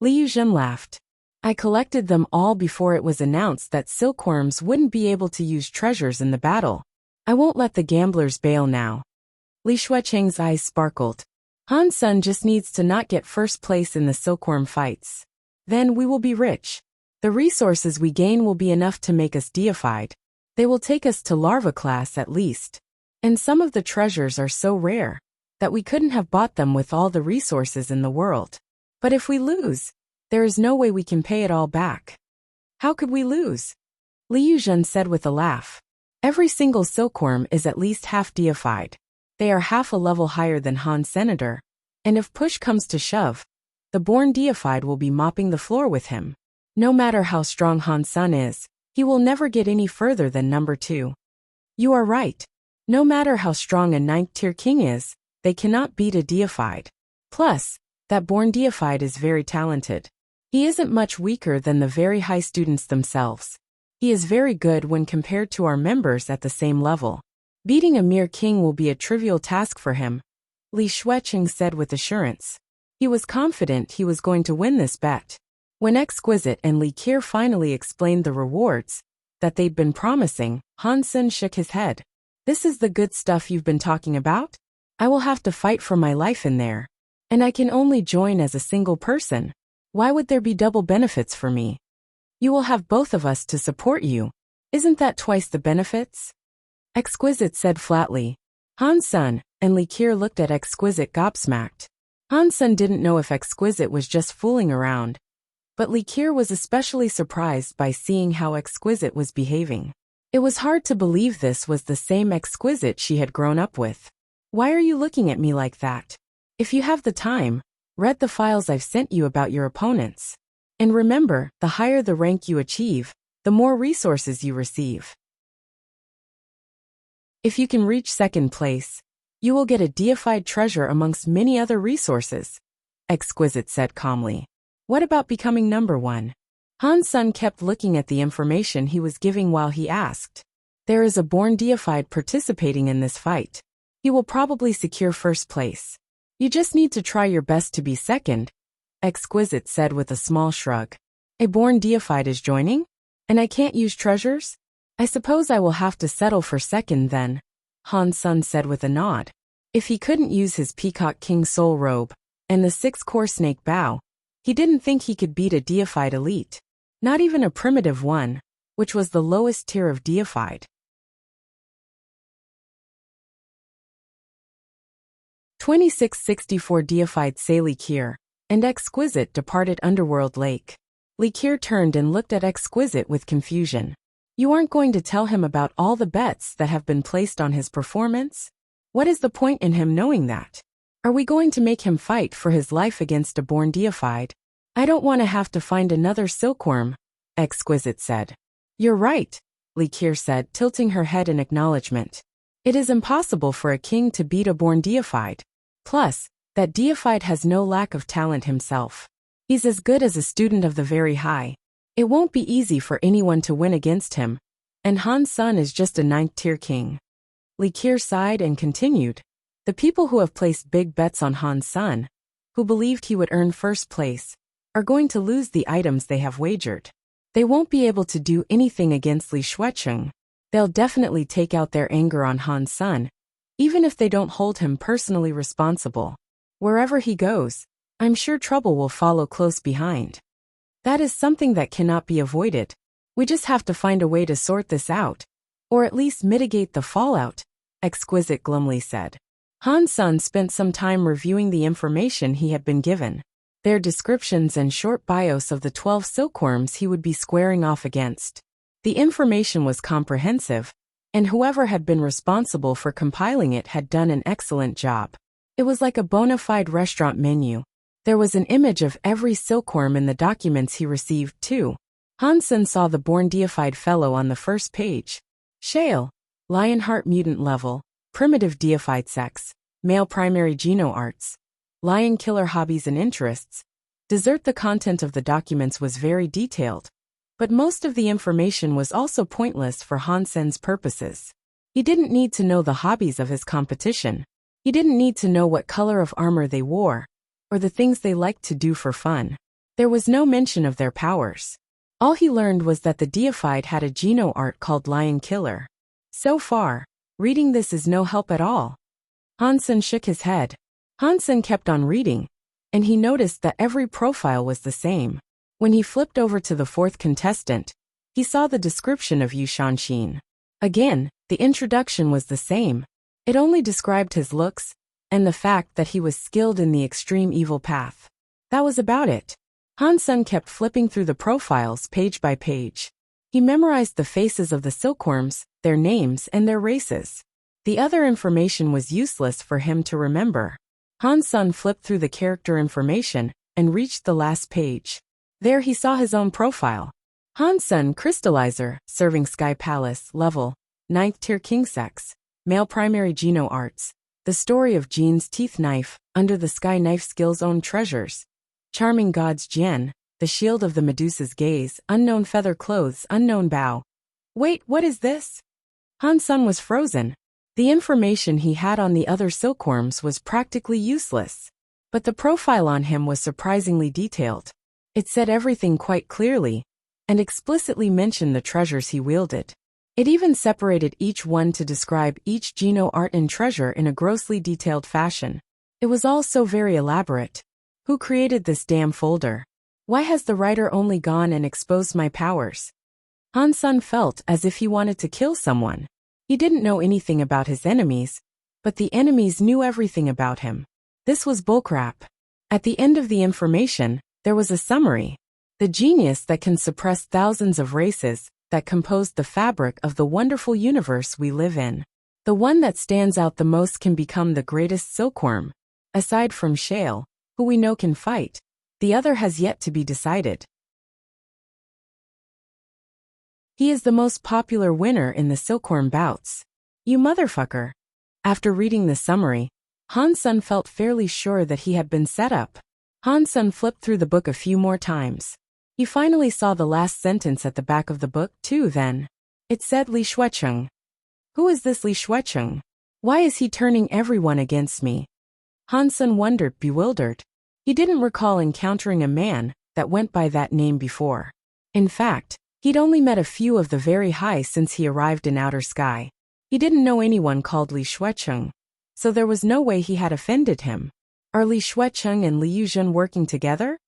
Li Yuzhen laughed. I collected them all before it was announced that silkworms wouldn't be able to use treasures in the battle. I won't let the gamblers bail now. Li Shuiqing's eyes sparkled. Han Sen just needs to not get first place in the silkworm fights. Then we will be rich. The resources we gain will be enough to make us deified. They will take us to larva class at least. And some of the treasures are so rare that we couldn't have bought them with all the resources in the world. But if we lose, there is no way we can pay it all back. How could we lose? Li Yuzhen said with a laugh. Every single silkworm is at least half deified. They are half a level higher than Han Senator, and if push comes to shove, the born deified will be mopping the floor with him. No matter how strong Han Sen is, he will never get any further than number 2. You are right. No matter how strong a 9th tier king is, they cannot beat a deified. Plus, that born deified is very talented. He isn't much weaker than the very high students themselves. He is very good when compared to our members at the same level. Beating a mere king will be a trivial task for him, Li Shuiqing said with assurance. He was confident he was going to win this bet. When Exquisite and Li Qier finally explained the rewards that they'd been promising, Han Sen shook his head. This is the good stuff you've been talking about? I will have to fight for my life in there. And I can only join as a single person. Why would there be double benefits for me? You will have both of us to support you. Isn't that twice the benefits? Exquisite said flatly. Han Sen and Li Qier looked at Exquisite gobsmacked. Han Sen didn't know if Exquisite was just fooling around, but Li Qier was especially surprised by seeing how Exquisite was behaving. It was hard to believe this was the same Exquisite she had grown up with. Why are you looking at me like that? If you have the time, read the files I've sent you about your opponents. And remember, the higher the rank you achieve, the more resources you receive. If you can reach 2nd place, you will get a deified treasure amongst many other resources, Exquisite said calmly. What about becoming number one? Han Sun kept looking at the information he was giving while he asked. There is a born deified participating in this fight. He will probably secure first place. You just need to try your best to be second, Exquisite said with a small shrug. A born deified is joining? And I can't use treasures? I suppose I will have to settle for second then, Han Sun said with a nod. If he couldn't use his Peacock King soul robe and the 6-core snake bow, he didn't think he could beat a deified elite. Not even a primitive one, which was the lowest tier of deified. 2664 deified say Li Kier, and Exquisite departed Underworld Lake. Li Kier turned and looked at Exquisite with confusion. You aren't going to tell him about all the bets that have been placed on his performance? What is the point in him knowing that? Are we going to make him fight for his life against a born deified? I don't want to have to find another silkworm, Exquisite said. You're right, Li Kier said, tilting her head in acknowledgement. It is impossible for a king to beat a born deified. Plus, that deified has no lack of talent himself. He's as good as a student of the very high. It won't be easy for anyone to win against him, and Han Sun is just a 9th-tier king. Li Kier sighed and continued. The people who have placed big bets on Han Sun, who believed he would earn first place, are going to lose the items they have wagered. They won't be able to do anything against Li Shuecheng. They'll definitely take out their anger on Han Sun, even if they don't hold him personally responsible. Wherever he goes, I'm sure trouble will follow close behind. That is something that cannot be avoided. We just have to find a way to sort this out, or at least mitigate the fallout, Exquisite glumly said. Han Sun spent some time reviewing the information he had been given. Their descriptions and short bios of the 12 silkworms he would be squaring off against. The information was comprehensive, and whoever had been responsible for compiling it had done an excellent job. It was like a bona fide restaurant menu. There was an image of every silkworm in the documents he received, too. Han Sun saw the born deified fellow on the first page. Shale, Lionheart mutant level, primitive deified sex, male primary geno arts, lion killer hobbies and interests. Dessert. The content of the documents was very detailed, but most of the information was also pointless for Han Sun's purposes. He didn't need to know the hobbies of his competition. He didn't need to know what color of armor they wore, or the things they liked to do for fun. There was no mention of their powers. All he learned was that the deified had a geno art called Lion Killer. So far, reading this is no help at all. Han Sun shook his head. Han Sun kept on reading, and he noticed that every profile was the same. When he flipped over to the 4th contestant, he saw the description of Yu Shanxin. Again, the introduction was the same. It only described his looks, and the fact that he was skilled in the extreme evil path. That was about it. Han Sun kept flipping through the profiles page by page. He memorized the faces of the silkworms, their names, and their races. The other information was useless for him to remember. Han Sun flipped through the character information and reached the last page. There he saw his own profile. Han Sun Crystallizer, serving Sky Palace, level, 9th-tier king sex, male primary geno arts, the story of Jean's teeth knife, under the sky knife skills own treasures, charming gods Jian, the shield of the Medusa's gaze, unknown feather clothes, unknown bow. Wait, what is this? Han Sun was frozen. The information he had on the other silkworms was practically useless, but the profile on him was surprisingly detailed. It said everything quite clearly, and explicitly mentioned the treasures he wielded. It even separated each one to describe each geno art and treasure in a grossly detailed fashion. It was all so very elaborate. Who created this damn folder? Why has the writer only gone and exposed my powers? Han Sun felt as if he wanted to kill someone. He didn't know anything about his enemies, but the enemies knew everything about him. This was bullcrap. At the end of the information, there was a summary. The genius that can suppress thousands of races that composed the fabric of the wonderful universe we live in. The one that stands out the most can become the greatest silkworm. Aside from Shale, who we know can fight, the other has yet to be decided. He is the most popular winner in the silkworm bouts. You motherfucker. After reading the summary, Han Sun felt fairly sure that he had been set up. Han Sun flipped through the book a few more times. He finally saw the last sentence at the back of the book, too, then. It said Li Shuecheng. Who is this Li Shuecheng? Why is he turning everyone against me? Han Sun wondered, bewildered. He didn't recall encountering a man that went by that name before. In fact, he'd only met a few of the very high since he arrived in outer sky. He didn't know anyone called Li Shuecheng, so there was no way he had offended him. Are Li Shuecheng and Li Yuzhen working together?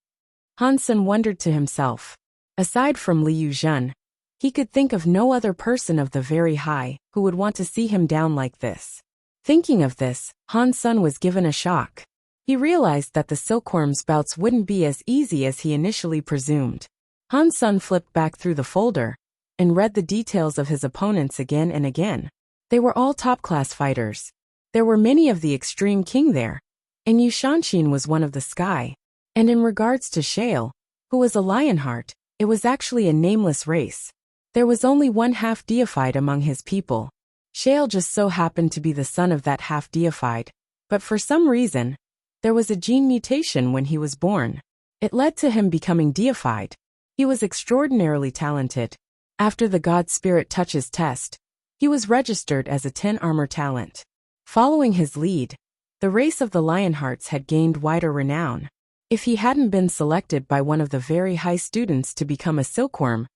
Han Sun wondered to himself. Aside from Li Yuzhen, he could think of no other person of the very high who would want to see him down like this. Thinking of this, Han Sun was given a shock. He realized that the silkworm's bouts wouldn't be as easy as he initially presumed. Han Sun flipped back through the folder and read the details of his opponents again and again. They were all top-class fighters. There were many of the Extreme King there, and Yu Shanshin was one of the Sky. And in regards to Shale, who was a Lionheart, it was actually a nameless race. There was only one half-deified among his people. Shale just so happened to be the son of that half-deified, but for some reason, there was a gene mutation when he was born. It led to him becoming deified. He was extraordinarily talented. After the God Spirit Touches test, he was registered as a 10 armor talent. Following his lead, the race of the Lionhearts had gained wider renown. If he hadn't been selected by one of the very high students to become a silkworm,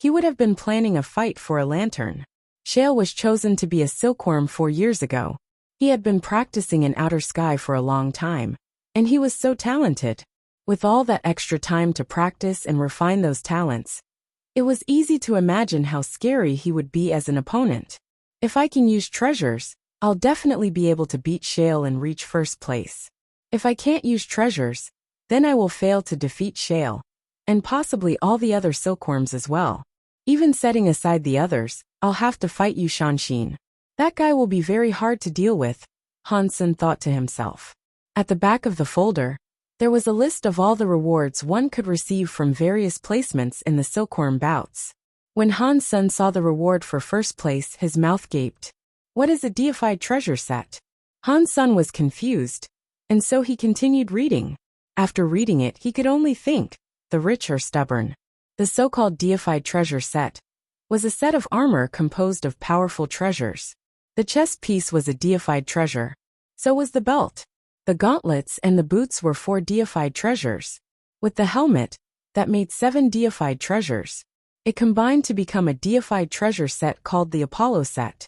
he would have been planning a fight for a lantern. Shale was chosen to be a silkworm 4 years ago. He had been practicing in outer sky for a long time, and he was so talented. With all that extra time to practice and refine those talents, it was easy to imagine how scary he would be as an opponent. If I can use treasures, I'll definitely be able to beat Shale and reach first place. If I can't use treasures, then I will fail to defeat Shale, and possibly all the other silkworms as well. Even setting aside the others, I'll have to fight Yu Shanshin. That guy will be very hard to deal with, Han Sun thought to himself. At the back of the folder, there was a list of all the rewards one could receive from various placements in the silkworm bouts. When Han Sun saw the reward for first place, his mouth gaped. What is a deified treasure set? Han Sun was confused, and so he continued reading. After reading it, he could only think, the rich are stubborn. The so-called deified treasure set was a set of armor composed of powerful treasures. The chest piece was a deified treasure. So was the belt. The gauntlets and the boots were 4 deified treasures. With the helmet, that made 7 deified treasures. It combined to become a deified treasure set called the Apollo set.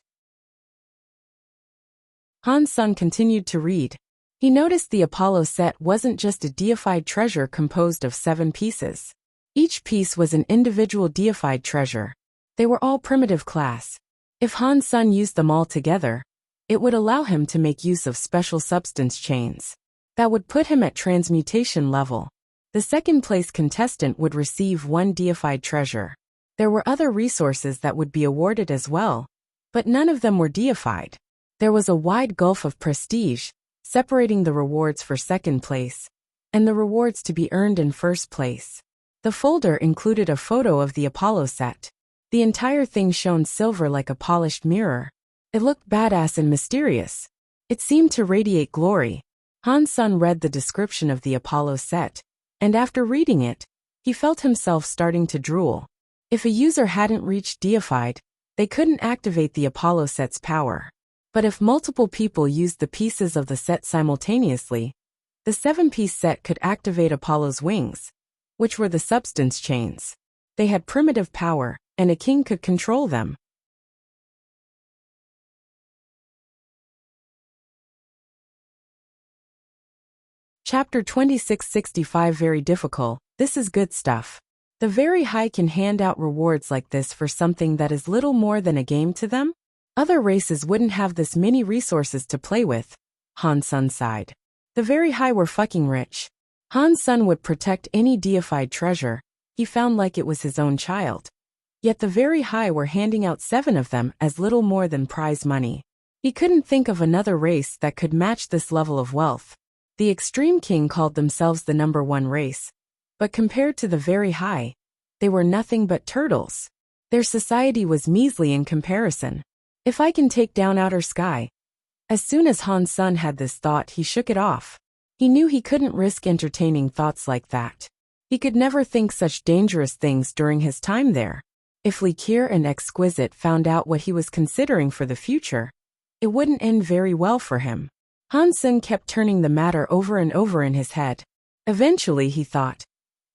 Han Sun continued to read. He noticed the Apollo set wasn't just a deified treasure composed of 7 pieces. Each piece was an individual deified treasure. They were all primitive class. If Han Sun used them all together, it would allow him to make use of special substance chains. That would put him at transmutation level. The second place contestant would receive 1 deified treasure. There were other resources that would be awarded as well, but none of them were deified. There was a wide gulf of prestige, separating the rewards for second place, and the rewards to be earned in first place. The folder included a photo of the Apollo set. The entire thing shone silver like a polished mirror. It looked badass and mysterious. It seemed to radiate glory. Han Sun read the description of the Apollo set, and after reading it, he felt himself starting to drool. If a user hadn't reached deified, they couldn't activate the Apollo set's power. But if multiple people used the pieces of the set simultaneously, the 7-piece set could activate Apollo's wings, which were the substance chains. They had primitive power, and a king could control them. Chapter 2665 Very difficult. This is good stuff. The very high can hand out rewards like this for something that is little more than a game to them? Other races wouldn't have this many resources to play with. Han Sun sighed. The very high were fucking rich. Han Sun would protect any deified treasure. He found like it was his own child. Yet the very high were handing out 7 of them as little more than prize money. He couldn't think of another race that could match this level of wealth. The Extreme King called themselves the number 1 race, but compared to the very high, they were nothing but turtles. Their society was measly in comparison. If I can take down outer sky. As soon as Han Sun had this thought, he shook it off. He knew he couldn't risk entertaining thoughts like that. He could never think such dangerous things during his time there. If Likir and Exquisite found out what he was considering for the future, it wouldn't end very well for him. Han Sen kept turning the matter over and over in his head. Eventually he thought,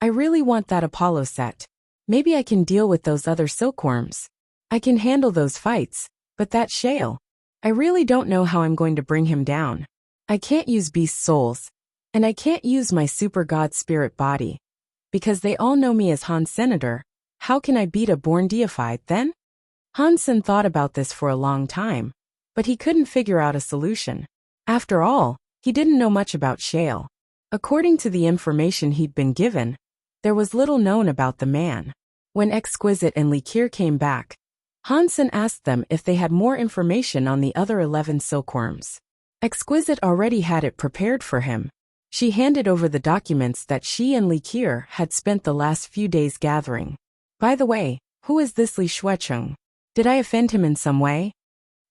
I really want that Apollo set. Maybe I can deal with those other silkworms. I can handle those fights, but that Shale, I really don't know how I'm going to bring him down. I can't use beast souls, and I can't use my super god spirit body. Because they all know me as Han Senator, how can I beat a born deified then? Han Sen thought about this for a long time, but he couldn't figure out a solution. After all, he didn't know much about Shale. According to the information he'd been given, there was little known about the man. When Exquisite and Likir came back, Han Sen asked them if they had more information on the other 11 silkworms. Exquisite already had it prepared for him. She handed over the documents that she and Likir had spent the last few days gathering. By the way, who is this Li Shuecheng? Did I offend him in some way?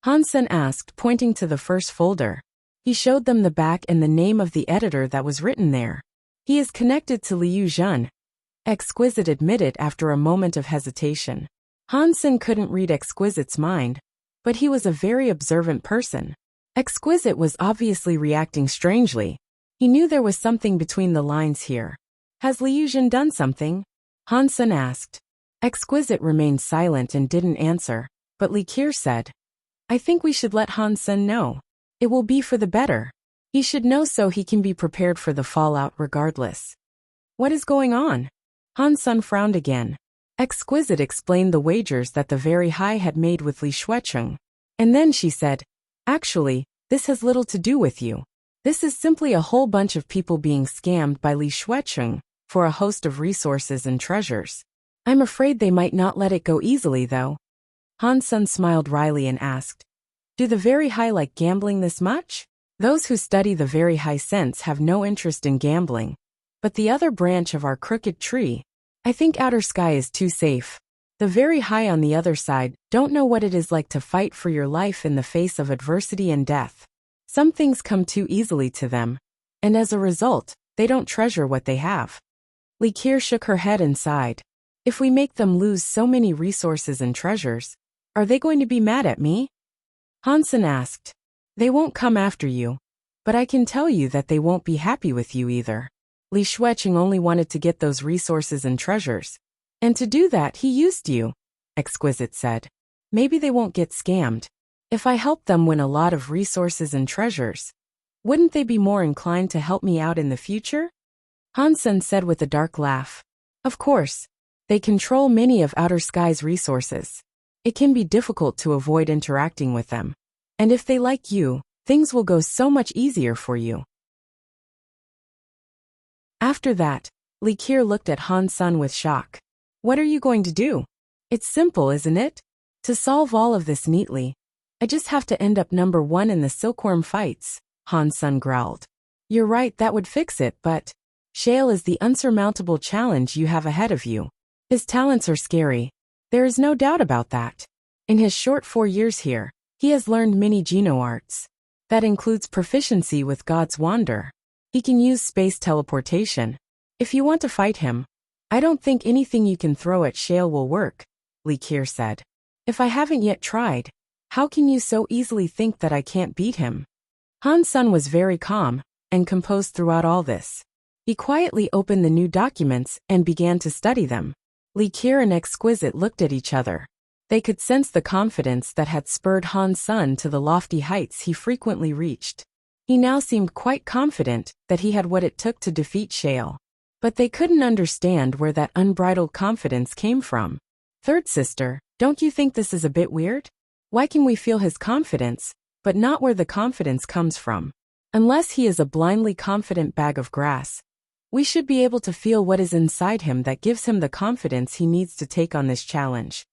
Han Sen asked, pointing to the first folder. He showed them the back and the name of the editor that was written there. He is connected to Liu Zhen, Exquisite admitted after a moment of hesitation. Han Sen couldn't read Exquisite's mind, but he was a very observant person. Exquisite was obviously reacting strangely. He knew there was something between the lines here. Has Liu Zhen done something? Han Sen asked. Exquisite remained silent and didn't answer, but Likir said, I think we should let Han Sen know. It will be for the better. He should know so he can be prepared for the fallout regardless. What is going on? Han Sen frowned again. Exquisite explained the wagers that the Very High had made with Li Shuecheng. And then she said, Actually, this has little to do with you. This is simply a whole bunch of people being scammed by Li Shuecheng for a host of resources and treasures. I'm afraid they might not let it go easily though. Han Sen smiled wryly and asked, Do the Very High like gambling this much? Those who study the Very High sense have no interest in gambling. But the other branch of our crooked tree, I think Outer Sky is too safe. The Very High on the other side don't know what it is like to fight for your life in the face of adversity and death. Some things come too easily to them, and as a result, they don't treasure what they have. Likir shook her head and sighed. If we make them lose so many resources and treasures, are they going to be mad at me? Han Sen asked. They won't come after you, but I can tell you that they won't be happy with you either. Li Shuecheng only wanted to get those resources and treasures, and to do that he used you, Exquisite said. Maybe they won't get scammed. If I help them win a lot of resources and treasures, wouldn't they be more inclined to help me out in the future? Han Sen said with a dark laugh. Of course. They control many of Outer Sky's resources. It can be difficult to avoid interacting with them. And if they like you, things will go so much easier for you. After that, Likir looked at Han Sen with shock. What are you going to do? It's simple, isn't it? To solve all of this neatly, I just have to end up number 1 in the silkworm fights, Han Sen growled. You're right, that would fix it, but Shale is the unsurmountable challenge you have ahead of you. His talents are scary. There is no doubt about that. In his short 4 years here, he has learned many Geno arts. That includes proficiency with God's Wander. He can use space teleportation. If you want to fight him, I don't think anything you can throw at Shale will work, Likir said. If I haven't yet tried, how can you so easily think that I can't beat him? Han Sen was very calm and composed throughout all this. He quietly opened the new documents and began to study them. Likir and Exquisite looked at each other. They could sense the confidence that had spurred Han Sen to the lofty heights he frequently reached. He now seemed quite confident that he had what it took to defeat Shale. But they couldn't understand where that unbridled confidence came from. Third sister, don't you think this is a bit weird? Why can we feel his confidence, but not where the confidence comes from? Unless he is a blindly confident bag of grass, we should be able to feel what is inside him that gives him the confidence he needs to take on this challenge.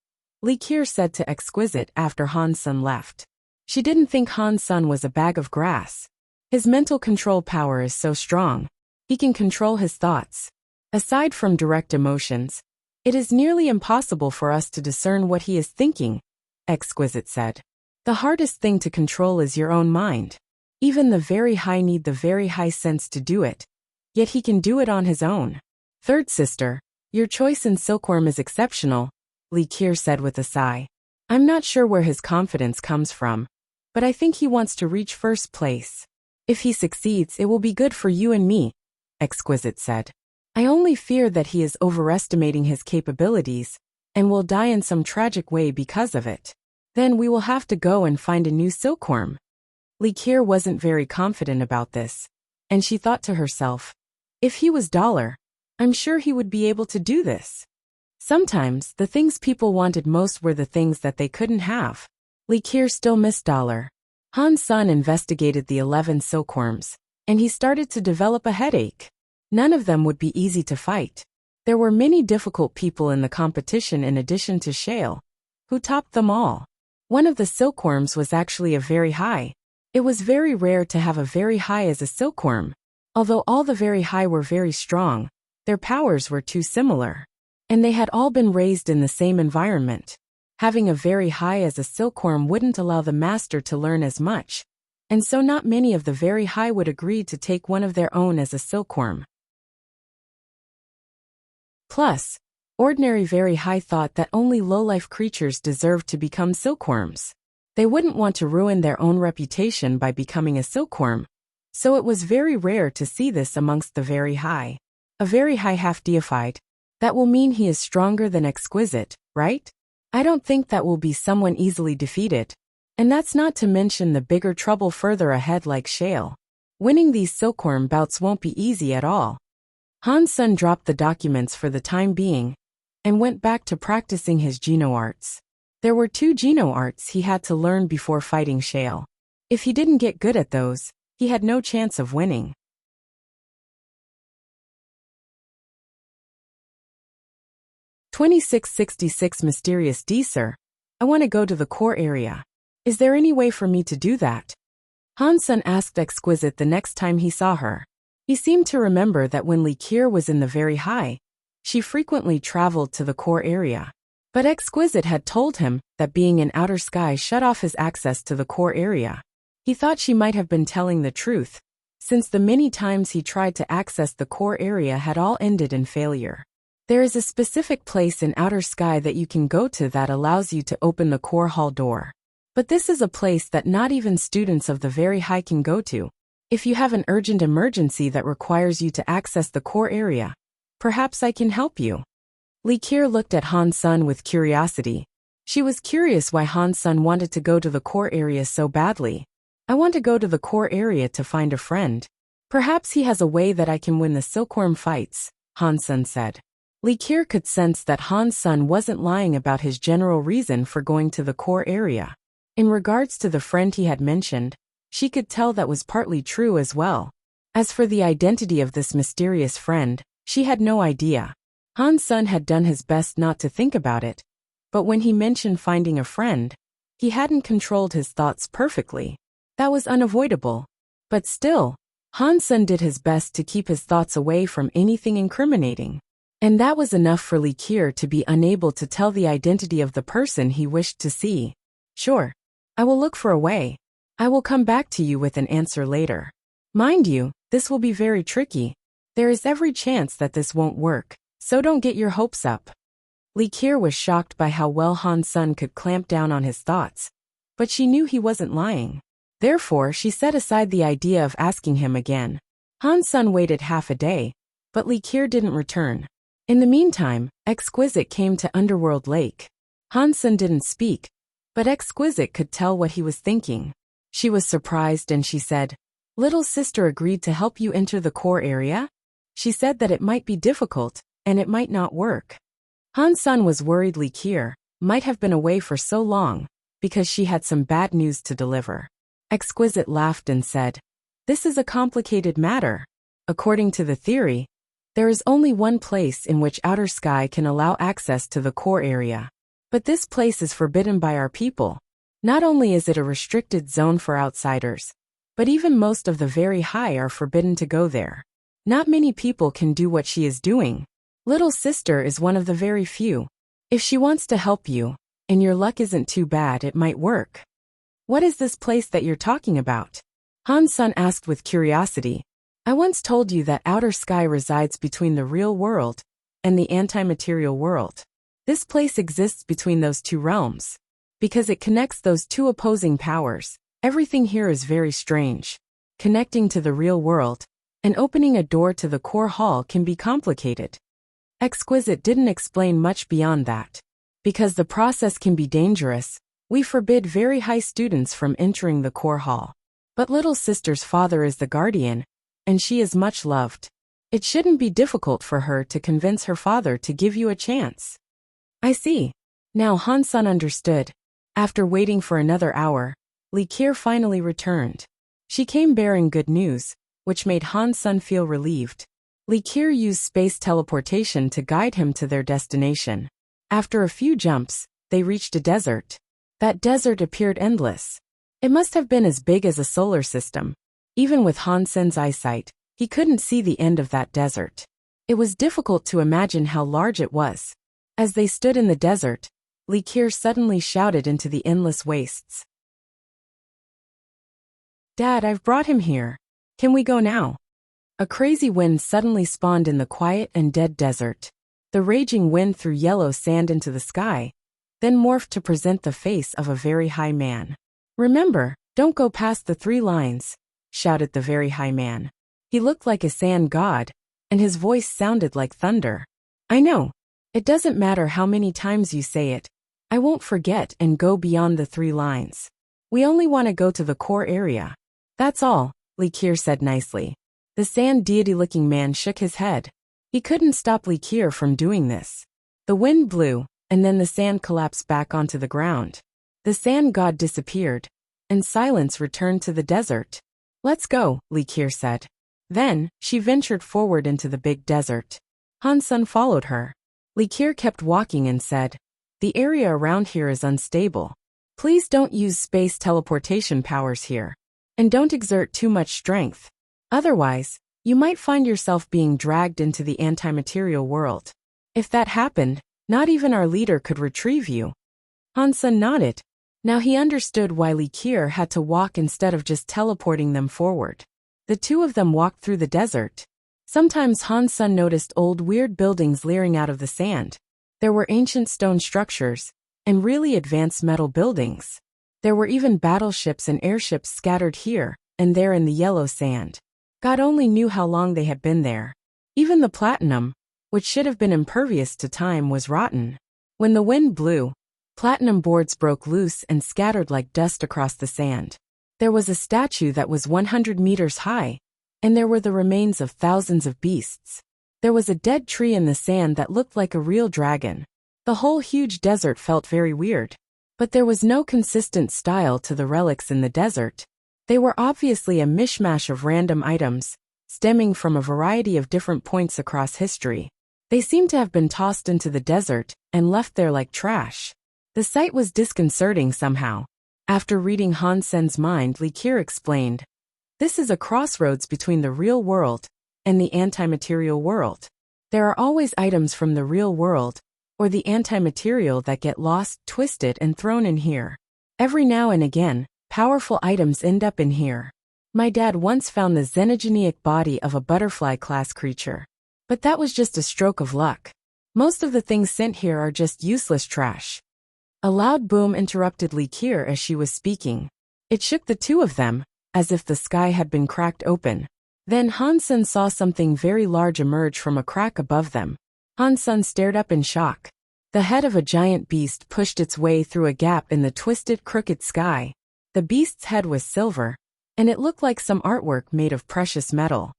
Likir said to Exquisite after Han Sen left. She didn't think Han Sen was a bag of grass. His mental control power is so strong. He can control his thoughts. Aside from direct emotions, it is nearly impossible for us to discern what he is thinking, Exquisite said. The hardest thing to control is your own mind. Even the very high need the very high sense to do it, yet he can do it on his own. Third sister, your choice in silkworm is exceptional, Li Qiu said with a sigh. I'm not sure where his confidence comes from, but I think he wants to reach first place. If he succeeds, it will be good for you and me, Exquisite said. I only fear that he is overestimating his capabilities and will die in some tragic way because of it. Then we will have to go and find a new silkworm. Li Qiu wasn't very confident about this, and she thought to herself, if he was Dollar, I'm sure he would be able to do this. Sometimes, the things people wanted most were the things that they couldn't have. Li Qiu still missed Dollar. Han Sun investigated the 11 silkworms, and he started to develop a headache. None of them would be easy to fight. There were many difficult people in the competition in addition to Shale, who topped them all. One of the silkworms was actually a very high. It was very rare to have a very high as a silkworm. Although all the very high were very strong, their powers were too similar. And they had all been raised in the same environment. Having a very high as a silkworm wouldn't allow the master to learn as much, and so not many of the very high would agree to take one of their own as a silkworm. Plus, ordinary very high thought that only low-life creatures deserved to become silkworms. They wouldn't want to ruin their own reputation by becoming a silkworm, so it was very rare to see this amongst the very high. A very high half-deified. That will mean he is stronger than Exquisite, right? I don't think that will be someone easily defeated. And that's not to mention the bigger trouble further ahead like Shale. Winning these silkworm bouts won't be easy at all. Han Sun dropped the documents for the time being and went back to practicing his Geno arts. There were 2 Geno arts he had to learn before fighting Shale. If he didn't get good at those, he had no chance of winning. 2666 Mysterious D, sir. I want to go to the core area. Is there any way for me to do that? Han Sun asked Exquisite the next time he saw her. He seemed to remember that when Li Qiu was in the very high, she frequently traveled to the core area. But Exquisite had told him that being in outer sky shut off his access to the core area. He thought she might have been telling the truth, since the many times he tried to access the core area had all ended in failure. There is a specific place in outer sky that you can go to that allows you to open the core hall door. But this is a place that not even students of the very high can go to. If you have an urgent emergency that requires you to access the core area, perhaps I can help you. Li Qiu looked at Han Sun with curiosity. She was curious why Han Sun wanted to go to the core area so badly. I want to go to the core area to find a friend. Perhaps he has a way that I can win the silkworm fights, Han Sun said. Li Qiu could sense that Han Sun wasn't lying about his general reason for going to the core area. In regards to the friend he had mentioned, she could tell that was partly true as well. As for the identity of this mysterious friend, she had no idea. Han Sun had done his best not to think about it, but when he mentioned finding a friend, he hadn't controlled his thoughts perfectly. That was unavoidable. But still, Han Sun did his best to keep his thoughts away from anything incriminating. And that was enough for Li Qiu to be unable to tell the identity of the person he wished to see. Sure. I will look for a way. I will come back to you with an answer later. Mind you, this will be very tricky. There is every chance that this won't work, so don't get your hopes up. Li Qiu was shocked by how well Han Sun could clamp down on his thoughts, but she knew he wasn't lying. Therefore, she set aside the idea of asking him again. Han Sun waited half a day, but Li Qiu didn't return. In the meantime, Exquisite came to Underworld Lake. Han Sun didn't speak, but Exquisite could tell what he was thinking. She was surprised and she said, "Little sister agreed to help you enter the core area?" She said that it might be difficult, and it might not work. Han Sun was worried Li Qiu might have been away for so long, because she had some bad news to deliver. Exquisite laughed and said, "This is a complicated matter. According to the theory, there is only one place in which outer sky can allow access to the core area. But this place is forbidden by our people. Not only is it a restricted zone for outsiders, but even most of the very high are forbidden to go there. Not many people can do what she is doing. Little sister is one of the very few. If she wants to help you, and your luck isn't too bad, it might work." "What is this place that you're talking about?" Han's son asked with curiosity. I once told you that outer sky resides between the real world and the anti-material world. This place exists between those two realms. Because it connects those two opposing powers, everything here is very strange. Connecting to the real world and opening a door to the core hall can be complicated. Exquisite didn't explain much beyond that. Because the process can be dangerous, we forbid very high students from entering the core hall. But little sister's father is the guardian, and she is much loved. It shouldn't be difficult for her to convince her father to give you a chance. I see. Now Han's son understood. After waiting for another hour, Li Qier finally returned. She came bearing good news, which made Han's son feel relieved. Li Qier used space teleportation to guide him to their destination. After a few jumps, they reached a desert. That desert appeared endless. It must have been as big as a solar system. Even with Han Sen's eyesight, he couldn't see the end of that desert. It was difficult to imagine how large it was. As they stood in the desert, Li Qier suddenly shouted into the endless wastes. Dad, I've brought him here. Can we go now? A crazy wind suddenly spawned in the quiet and dead desert. The raging wind threw yellow sand into the sky, then morphed to present the face of a very high man. Remember, don't go past the 3 lines, shouted the very high man. He looked like a sand god, and his voice sounded like thunder. I know. It doesn't matter how many times you say it. I won't forget and go beyond the 3 lines. We only want to go to the core area. That's all, Li Qier said nicely. The sand deity-looking man shook his head. He couldn't stop Li Qier from doing this. The wind blew, and then the sand collapsed back onto the ground. The sand god disappeared, and silence returned to the desert. Let's go, Li Qier said. Then, she ventured forward into the big desert. Han's son followed her. Li Qier kept walking and said, the area around here is unstable. Please don't use space teleportation powers here. And don't exert too much strength. Otherwise, you might find yourself being dragged into the anti-material world. If that happened, not even our leader could retrieve you. Han's son nodded. Now he understood why Li Qier had to walk instead of just teleporting them forward. The two of them walked through the desert. Sometimes Han's son noticed old weird buildings leering out of the sand. There were ancient stone structures, and really advanced metal buildings. There were even battleships and airships scattered here and there in the yellow sand. God only knew how long they had been there. Even the platinum, which should have been impervious to time, was rotten. When the wind blew, platinum boards broke loose and scattered like dust across the sand. There was a statue that was 100 meters high, and there were the remains of thousands of beasts. There was a dead tree in the sand that looked like a real dragon. The whole huge desert felt very weird. But there was no consistent style to the relics in the desert. They were obviously a mishmash of random items, stemming from a variety of different points across history. They seemed to have been tossed into the desert and left there like trash. The sight was disconcerting somehow. After reading Han Sen's mind, Li Qier explained, this is a crossroads between the real world and the anti-material world. There are always items from the real world or the anti-material that get lost, twisted, and thrown in here. Every now and again, powerful items end up in here. My dad once found the xenogenic body of a butterfly-class creature. But that was just a stroke of luck. Most of the things sent here are just useless trash. A loud boom interrupted Li Qier as she was speaking. It shook the two of them, as if the sky had been cracked open. Then Han's son saw something very large emerge from a crack above them. Han's son stared up in shock. The head of a giant beast pushed its way through a gap in the twisted, crooked sky. The beast's head was silver, and it looked like some artwork made of precious metal.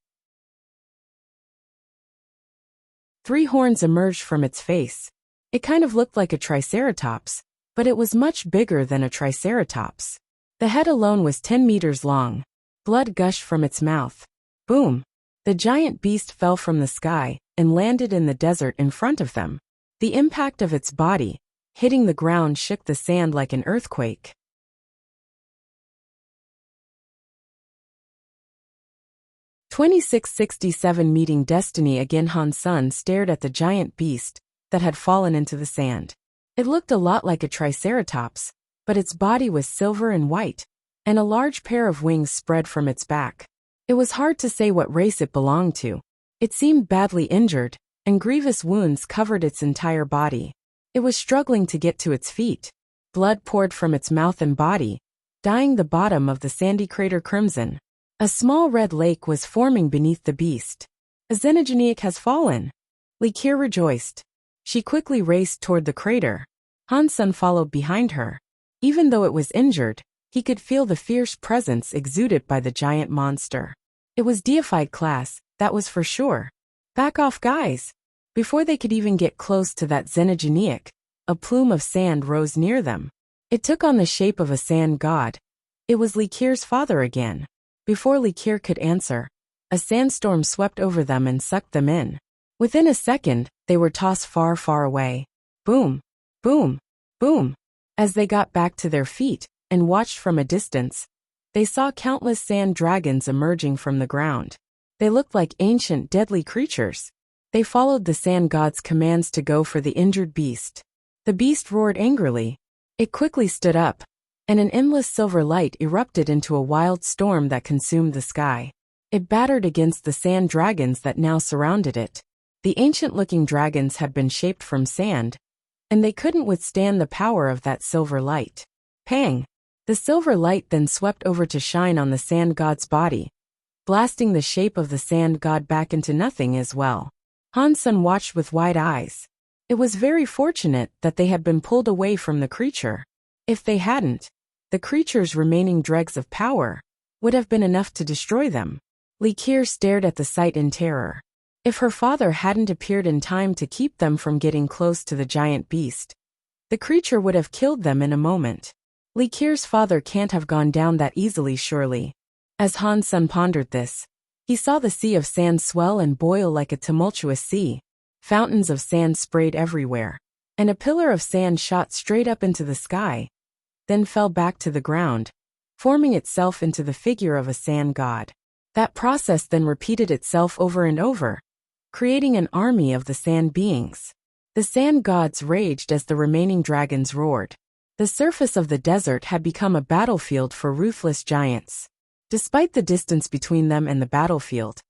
3 horns emerged from its face. It kind of looked like a triceratops, but it was much bigger than a triceratops. The head alone was 10 meters long. Blood gushed from its mouth. Boom! The giant beast fell from the sky and landed in the desert in front of them. The impact of its body, hitting the ground, shook the sand like an earthquake. (2667) Meeting Destiny again. Han's son stared at the giant beast that had fallen into the sand. It looked a lot like a triceratops, but its body was silver and white, and a large pair of wings spread from its back. It was hard to say what race it belonged to. It seemed badly injured, and grievous wounds covered its entire body. It was struggling to get to its feet. Blood poured from its mouth and body, dyeing the bottom of the sandy crater crimson. A small red lake was forming beneath the beast. A Xenogeniac has fallen. Likir rejoiced. She quickly raced toward the crater. Hansun followed behind her. Even though it was injured, he could feel the fierce presence exuded by the giant monster. It was deified class, that was for sure. Back off, guys! Before they could even get close to that Xenogeniac, a plume of sand rose near them. It took on the shape of a sand god. It was Likir's father again. Before Likir could answer, a sandstorm swept over them and sucked them in. Within a second, they were tossed far, far away. Boom! Boom! Boom! As they got back to their feet and watched from a distance, they saw countless sand dragons emerging from the ground. They looked like ancient, deadly creatures. They followed the sand god's commands to go for the injured beast. The beast roared angrily. It quickly stood up, and an endless silver light erupted into a wild storm that consumed the sky. It battered against the sand dragons that now surrounded it. The ancient-looking dragons had been shaped from sand, and they couldn't withstand the power of that silver light. Pang! The silver light then swept over to shine on the sand god's body, blasting the shape of the sand god back into nothing as well. Hansun watched with wide eyes. It was very fortunate that they had been pulled away from the creature. If they hadn't, the creature's remaining dregs of power would have been enough to destroy them. Likir stared at the sight in terror. If her father hadn't appeared in time to keep them from getting close to the giant beast, the creature would have killed them in a moment. Likir's father can't have gone down that easily, surely. As Hansun pondered this, he saw the sea of sand swell and boil like a tumultuous sea. Fountains of sand sprayed everywhere, and a pillar of sand shot straight up into the sky, then fell back to the ground, forming itself into the figure of a sand god. That process then repeated itself over and over, creating an army of the sand beings. The sand gods raged as the remaining dragons roared. The surface of the desert had become a battlefield for ruthless giants. Despite the distance between them and the battlefield,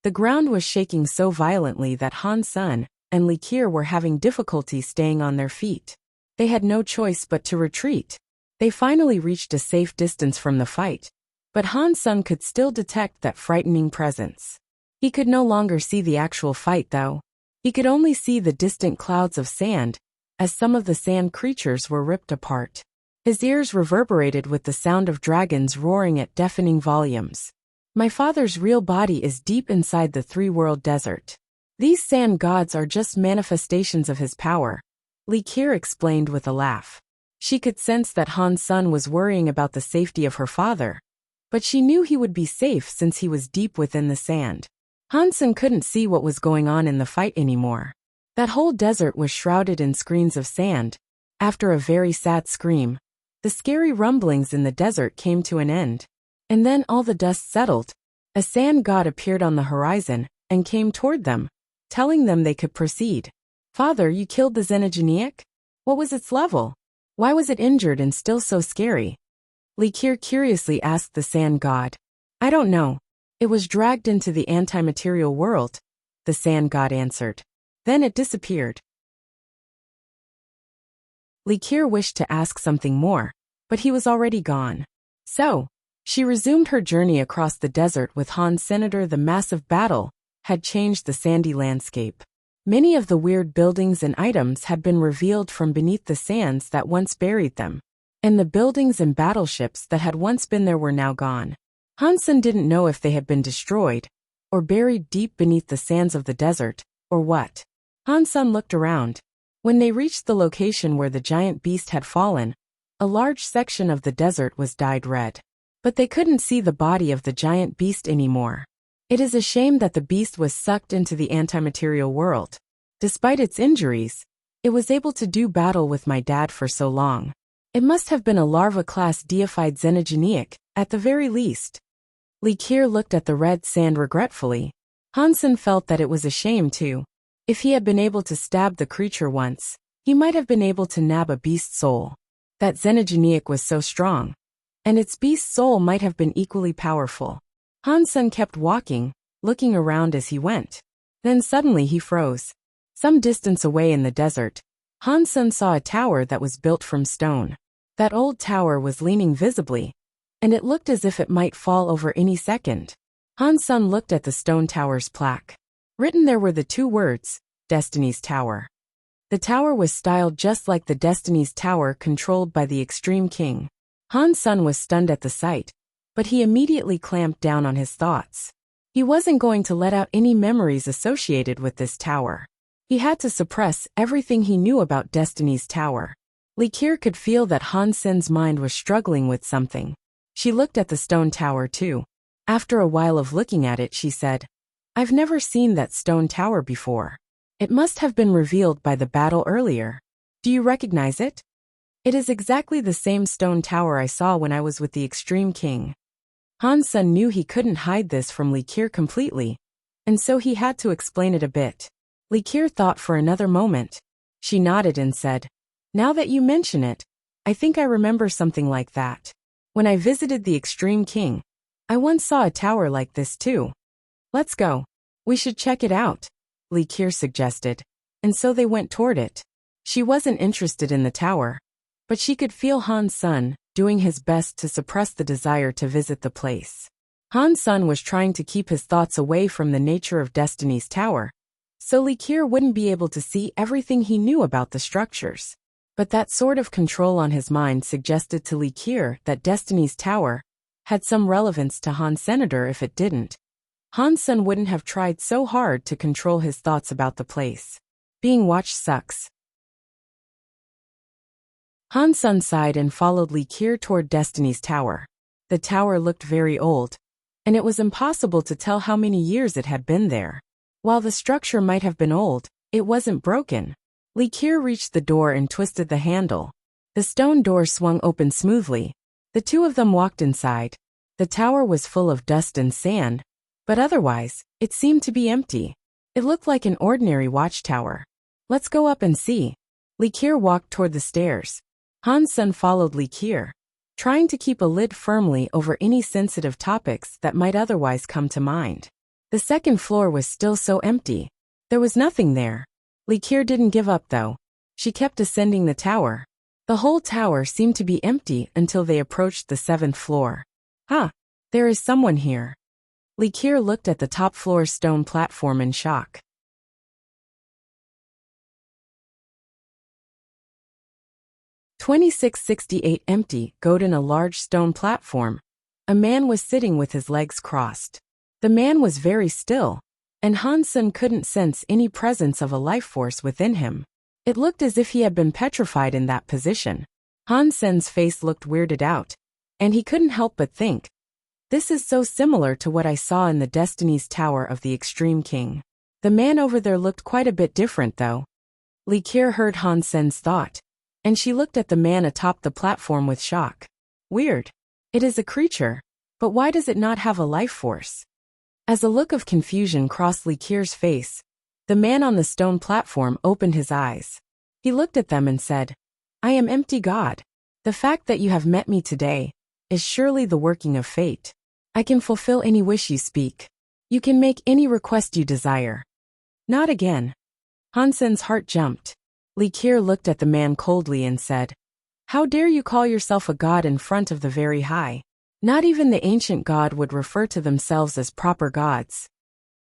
the ground was shaking so violently that Hansun and Likir were having difficulty staying on their feet. They had no choice but to retreat. They finally reached a safe distance from the fight, but Hansun could still detect that frightening presence. He could no longer see the actual fight, though. He could only see the distant clouds of sand, as some of the sand creatures were ripped apart. His ears reverberated with the sound of dragons roaring at deafening volumes. My father's real body is deep inside the three-world desert. These sand gods are just manifestations of his power, Likir explained with a laugh. She could sense that Hansun was worrying about the safety of her father, but she knew he would be safe since he was deep within the sand. Hansun couldn't see what was going on in the fight anymore. That whole desert was shrouded in screens of sand. After a very sad scream, the scary rumblings in the desert came to an end. And then all the dust settled. A sand god appeared on the horizon and came toward them, telling them they could proceed. Father, you killed the Xenogeniac? What was its level? Why was it injured and still so scary? Likir curiously asked the sand god. I don't know. It was dragged into the anti-material world, the sand god answered. Then it disappeared. Likir wished to ask something more, but he was already gone. So, she resumed her journey across the desert with Senator. The massive battle had changed the sandy landscape. Many of the weird buildings and items had been revealed from beneath the sands that once buried them, and the buildings and battleships that had once been there were now gone. Hansun didn't know if they had been destroyed, or buried deep beneath the sands of the desert, or what. Hansun looked around. When they reached the location where the giant beast had fallen, a large section of the desert was dyed red. But they couldn't see the body of the giant beast anymore. It is a shame that the beast was sucked into the anti-material world. Despite its injuries, it was able to do battle with my dad for so long. It must have been a larva-class deified Xenogeniac, at the very least. Likir looked at the red sand regretfully. Hansun felt that it was a shame too. If he had been able to stab the creature once, he might have been able to nab a beast's soul. That Xenogeniac was so strong. and its beast soul might have been equally powerful. Han Sen kept walking, looking around as he went. Then suddenly he froze. Some distance away in the desert, Han Sen saw a tower that was built from stone. That old tower was leaning visibly, and it looked as if it might fall over any second. Han Sen looked at the stone tower's plaque. Written there were the two words, Destiny's Tower. The tower was styled just like the Destiny's Tower controlled by the Extreme King. Han Sen was stunned at the sight, but he immediately clamped down on his thoughts. He wasn't going to let out any memories associated with this tower. He had to suppress everything he knew about Destiny's Tower. Li Qiu could feel that Han Sen's mind was struggling with something. She looked at the stone tower too. After a while of looking at it, she said, "I've never seen that stone tower before. It must have been revealed by the battle earlier. Do you recognize it? It is exactly the same stone tower I saw when I was with the Extreme King." Han Sen knew he couldn't hide this from Li Qiu completely, and so he had to explain it a bit. Li Qiu thought for another moment. She nodded and said, "Now that you mention it, I think I remember something like that. When I visited the Extreme King, I once saw a tower like this too. Let's go. We should check it out," Li Qiu suggested, and so they went toward it. She wasn't interested in the tower, but she could feel Han Sen doing his best to suppress the desire to visit the place. Han Sen was trying to keep his thoughts away from the nature of Destiny's Tower, so Li Qiu wouldn't be able to see everything he knew about the structures. But that sort of control on his mind suggested to Li Qiu that Destiny's Tower had some relevance to Han Senator. If it didn't, Han Sen wouldn't have tried so hard to control his thoughts about the place. Being watched sucks. Han Sen sighed and followed Li Qiu toward Destiny's Tower. The tower looked very old, and it was impossible to tell how many years it had been there. While the structure might have been old, it wasn't broken. Li Qiu reached the door and twisted the handle. The stone door swung open smoothly. The two of them walked inside. The tower was full of dust and sand, but otherwise, it seemed to be empty. It looked like an ordinary watchtower. "Let's go up and see." Li Qiu walked toward the stairs. Han Sen followed Li Qiu, trying to keep a lid firmly over any sensitive topics that might otherwise come to mind. The second floor was still so empty. There was nothing there. Li Qiu didn't give up though. She kept ascending the tower. The whole tower seemed to be empty until they approached the 7th floor. "Huh, there is someone here." Li Qiu looked at the top floor's stone platform in shock. "2668 empty, goat in a large stone platform. A man was sitting with his legs crossed. The man was very still, and Han Sen couldn't sense any presence of a life force within him. It looked as if he had been petrified in that position. Han Sen's face looked weirded out, and he couldn't help but think, "This is so similar to what I saw in the Destiny's Tower of the Extreme King." The man over there looked quite a bit different though. Li Qiu heard Han Sen's thought, and she looked at the man atop the platform with shock. "Weird. It is a creature, but why does it not have a life force?" As a look of confusion crossed Li Qiu's face, the man on the stone platform opened his eyes. He looked at them and said, "I am empty God. The fact that you have met me today is surely the working of fate. I can fulfill any wish you speak. You can make any request you desire." "Not again." Han Sen's heart jumped. Li Qiu looked at the man coldly and said, "How dare you call yourself a god in front of the very high? Not even the ancient god would refer to themselves as proper gods."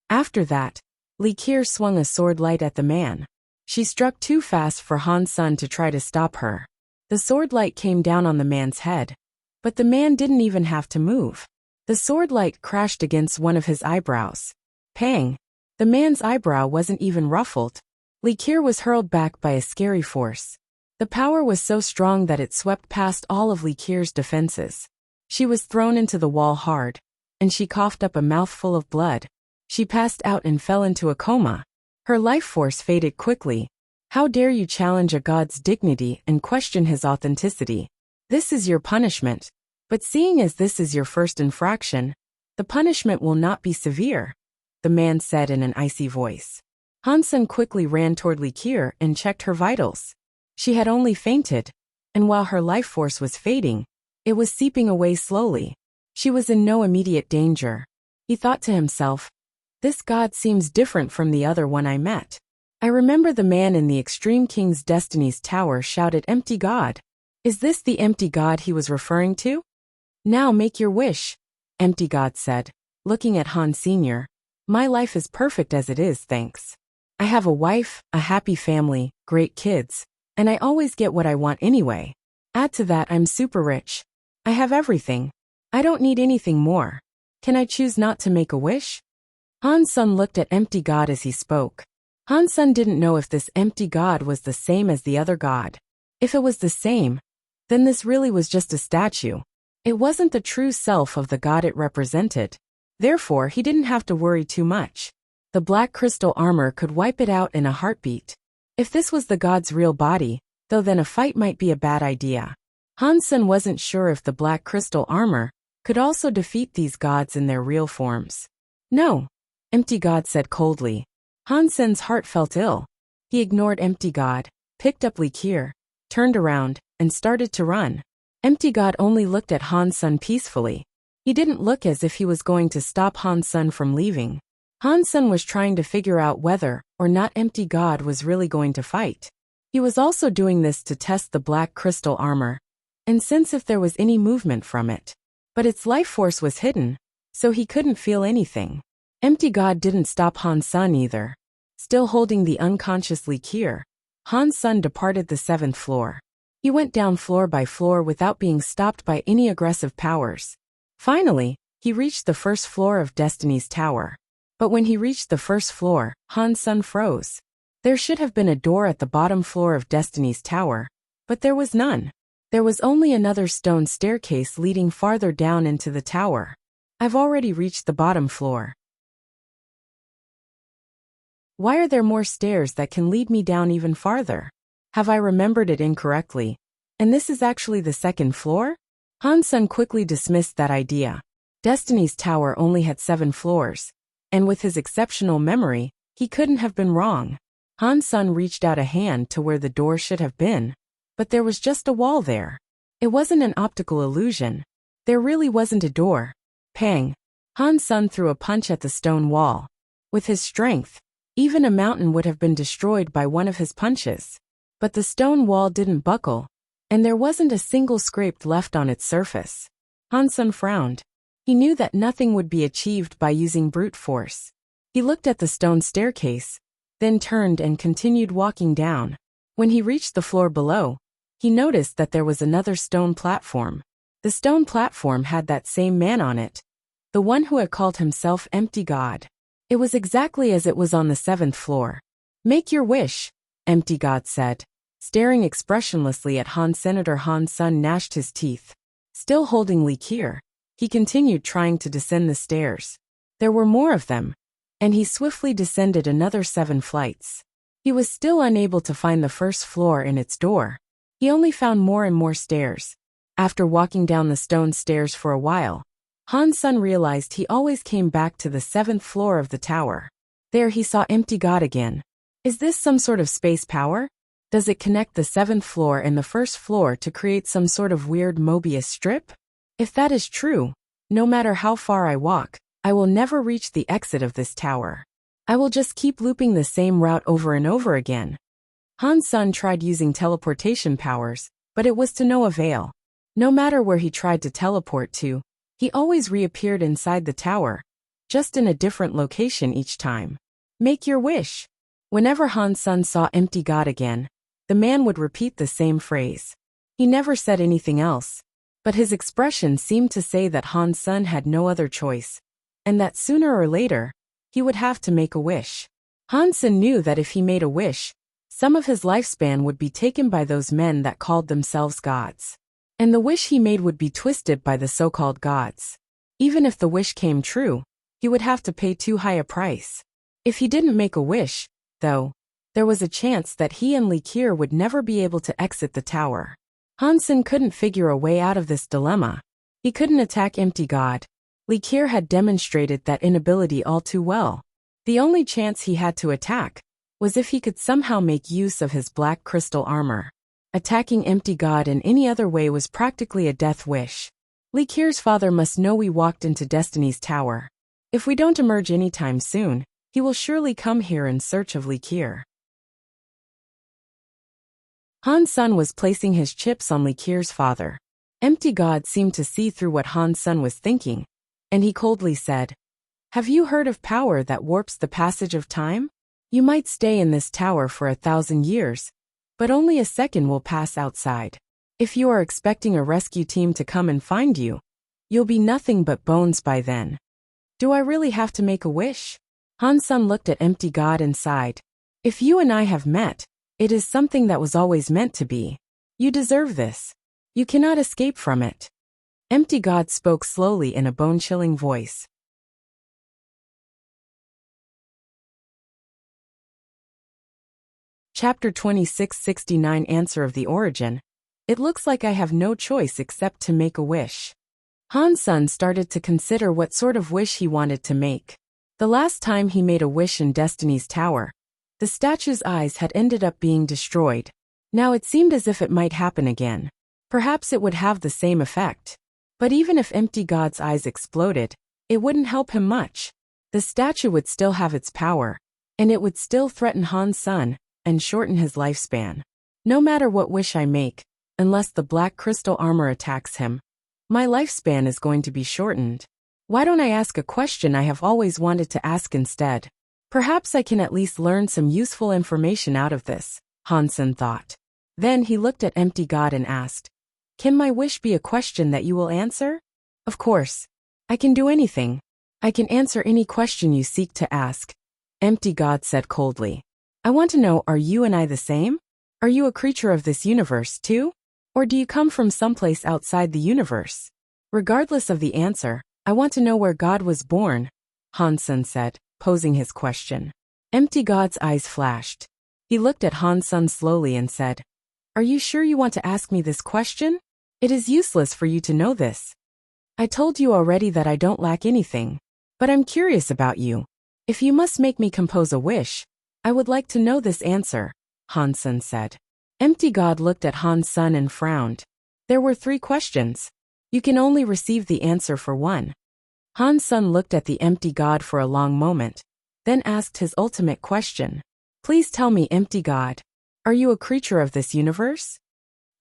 After that, Li Qiu swung a sword light at the man. She struck too fast for Han Sen to try to stop her. The sword light came down on the man's head, but the man didn't even have to move. The sword light crashed against one of his eyebrows. Pang! The man's eyebrow wasn't even ruffled. Li Qiu was hurled back by a scary force. The power was so strong that it swept past all of Li Qiu's defenses. She was thrown into the wall hard, and she coughed up a mouthful of blood. She passed out and fell into a coma. Her life force faded quickly. "How dare you challenge a god's dignity and question his authenticity? This is your punishment. But seeing as this is your first infraction, the punishment will not be severe," the man said in an icy voice. Han Sen quickly ran toward Li Qiu and checked her vitals. She had only fainted, and while her life force was fading, It was seeping away slowly. She was in no immediate danger. He thought to himself, "This god seems different from the other one I met. I remember the man in the Extreme King's Destiny's Tower shouted empty god. Is this the empty god he was referring to?" "Now make your wish," empty god said, looking at Han Sr. "My life is perfect as it is, thanks. I have a wife, a happy family, great kids, and I always get what I want anyway. Add to that I'm super rich. I have everything. I don't need anything more. Can I choose not to make a wish?" Han Sun looked at empty god as he spoke. Han Sun didn't know if this empty god was the same as the other god. If it was the same, then this really was just a statue. It wasn't the true self of the god it represented. Therefore, he didn't have to worry too much. The black crystal armor could wipe it out in a heartbeat. If this was the god's real body, though, then a fight might be a bad idea. Han Sun wasn't sure if the black crystal armor could also defeat these gods in their real forms. "No," empty god said coldly. Han Sun's heart felt ill. He ignored empty god, picked up Li Qier, turned around, and started to run. Empty god only looked at Han Sun peacefully. He didn't look as if he was going to stop Han Sun from leaving. Han Sun was trying to figure out whether or not empty god was really going to fight. He was also doing this to test the black crystal armor, and sense if there was any movement from it. But its life force was hidden, so he couldn't feel anything. Empty god didn't stop Han Sun either. Still holding the unconscious Li Qier, Han Sun departed the 7th floor. He went down floor by floor without being stopped by any aggressive powers. Finally, he reached the 1st floor of Destiny's Tower. But when he reached the 1st floor, Han Sun froze. There should have been a door at the bottom floor of Destiny's Tower, but there was none. There was only another stone staircase leading farther down into the tower. "I've already reached the bottom floor. Why are there more stairs that can lead me down even farther? Have I remembered it incorrectly? And this is actually the 2nd floor?" Han Sun quickly dismissed that idea. Destiny's Tower only had 7 floors, and with his exceptional memory, he couldn't have been wrong. Han Sun reached out a hand to where the door should have been, but there was just a wall there. It wasn't an optical illusion. There really wasn't a door. Pang! Han Sun threw a punch at the stone wall. With his strength, even a mountain would have been destroyed by one of his punches. But the stone wall didn't buckle, and there wasn't a single scrape left on its surface. Han Sun frowned. He knew that nothing would be achieved by using brute force. He looked at the stone staircase, then turned and continued walking down. When he reached the floor below, he noticed that there was another stone platform. The stone platform had that same man on it, the one who had called himself Empty God. It was exactly as it was on the 7th floor. "Make your wish," Empty God said. Staring expressionlessly at Senator Han Sun gnashed his teeth. Still holding Li Qier, he continued trying to descend the stairs. There were more of them, and he swiftly descended another 7 flights. He was still unable to find the 1st floor and its door. He only found more and more stairs. After walking down the stone stairs for a while, Han Sun realized he always came back to the 7th floor of the tower. There he saw Empty God again. Is this some sort of space power? Does it connect the 7th floor and the 1st floor to create some sort of weird Mobius strip? If that is true, no matter how far I walk, I will never reach the exit of this tower. I will just keep looping the same route over and over again. Han Sun tried using teleportation powers, but it was to no avail. No matter where he tried to teleport to, he always reappeared inside the tower, just in a different location each time. "Make your wish." Whenever Han Sun saw Empty God again, the man would repeat the same phrase. He never said anything else, but his expression seemed to say that Han Sun had no other choice, and that sooner or later, he would have to make a wish. Han Sun knew that if he made a wish, some of his lifespan would be taken by those men that called themselves gods. And the wish he made would be twisted by the so-called gods. Even if the wish came true, he would have to pay too high a price. If he didn't make a wish, though, there was a chance that he and Li Qier would never be able to exit the tower. Han Sun couldn't figure a way out of this dilemma. He couldn't attack Empty God. Li Qier had demonstrated that inability all too well. The only chance he had to attack was if he could somehow make use of his black crystal armor. Attacking Empty God in any other way was practically a death wish. Likir's father must know we walked into Destiny's Tower. If we don't emerge anytime soon, he will surely come here in search of Likir. Han Sun was placing his chips on Likir's father. Empty God seemed to see through what Han Sun was thinking, and he coldly said, "Have you heard of power that warps the passage of time? You might stay in this tower for 1,000 years, but only a second will pass outside. If you are expecting a rescue team to come and find you, you'll be nothing but bones by then. Do I really have to make a wish?" Han Sun looked at Empty God and sighed. "If you and I have met, it is something that was always meant to be. You deserve this. You cannot escape from it." Empty God spoke slowly in a bone-chilling voice. Chapter 2669 Answer of the Origin. It looks like I have no choice except to make a wish. Han Sun started to consider what sort of wish he wanted to make. The last time he made a wish in Destiny's Tower, the statue's eyes had ended up being destroyed. Now it seemed as if it might happen again. Perhaps it would have the same effect. But even if Empty God's eyes exploded, it wouldn't help him much. The statue would still have its power, and it would still threaten Han Sun and shorten his lifespan. No matter what wish I make, unless the black crystal armor attacks him, my lifespan is going to be shortened. Why don't I ask a question I have always wanted to ask instead? Perhaps I can at least learn some useful information out of this, Han Sun thought. Then he looked at Empty God and asked, "Can my wish be a question that you will answer?" "Of course. I can do anything. I can answer any question you seek to ask," Empty God said coldly. "I want to know, are you and I the same? Are you a creature of this universe too? Or do you come from someplace outside the universe? Regardless of the answer, I want to know where God was born," Han Sun said, posing his question. Empty God's eyes flashed. He looked at Han Sun slowly and said, "Are you sure you want to ask me this question? It is useless for you to know this. I told you already that I don't lack anything. But I'm curious about you. If you must make me compose a wish, I would like to know this answer," Han Sun said. Empty God looked at Han Sun and frowned. There were 3 questions. You can only receive the answer for one. Han Sun looked at the Empty God for a long moment, then asked his ultimate question. "Please tell me, Empty God, are you a creature of this universe?"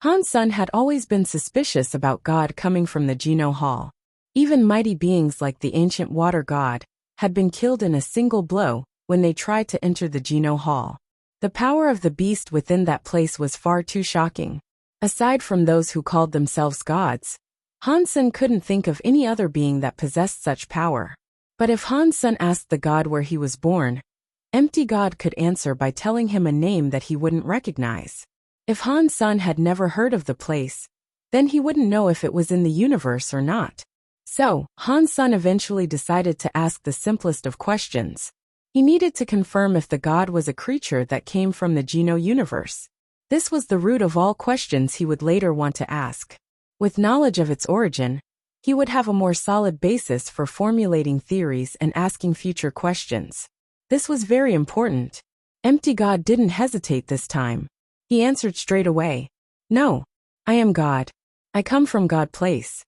Han Sun had always been suspicious about God coming from the Geno Hall. Even mighty beings like the ancient water god had been killed in a single blow when they tried to enter the Geno Hall. The power of the beast within that place was far too shocking. Aside from those who called themselves gods, Han Sun couldn't think of any other being that possessed such power. But if Han Sun asked the god where he was born, Empty God could answer by telling him a name that he wouldn't recognize. If Han Sun had never heard of the place, then he wouldn't know if it was in the universe or not. So, Han Sun eventually decided to ask the simplest of questions. He needed to confirm if the god was a creature that came from the Geno universe. This was the root of all questions he would later want to ask. With knowledge of its origin, he would have a more solid basis for formulating theories and asking future questions. This was very important. Empty God didn't hesitate this time. He answered straight away. "No, I am God. I come from God place."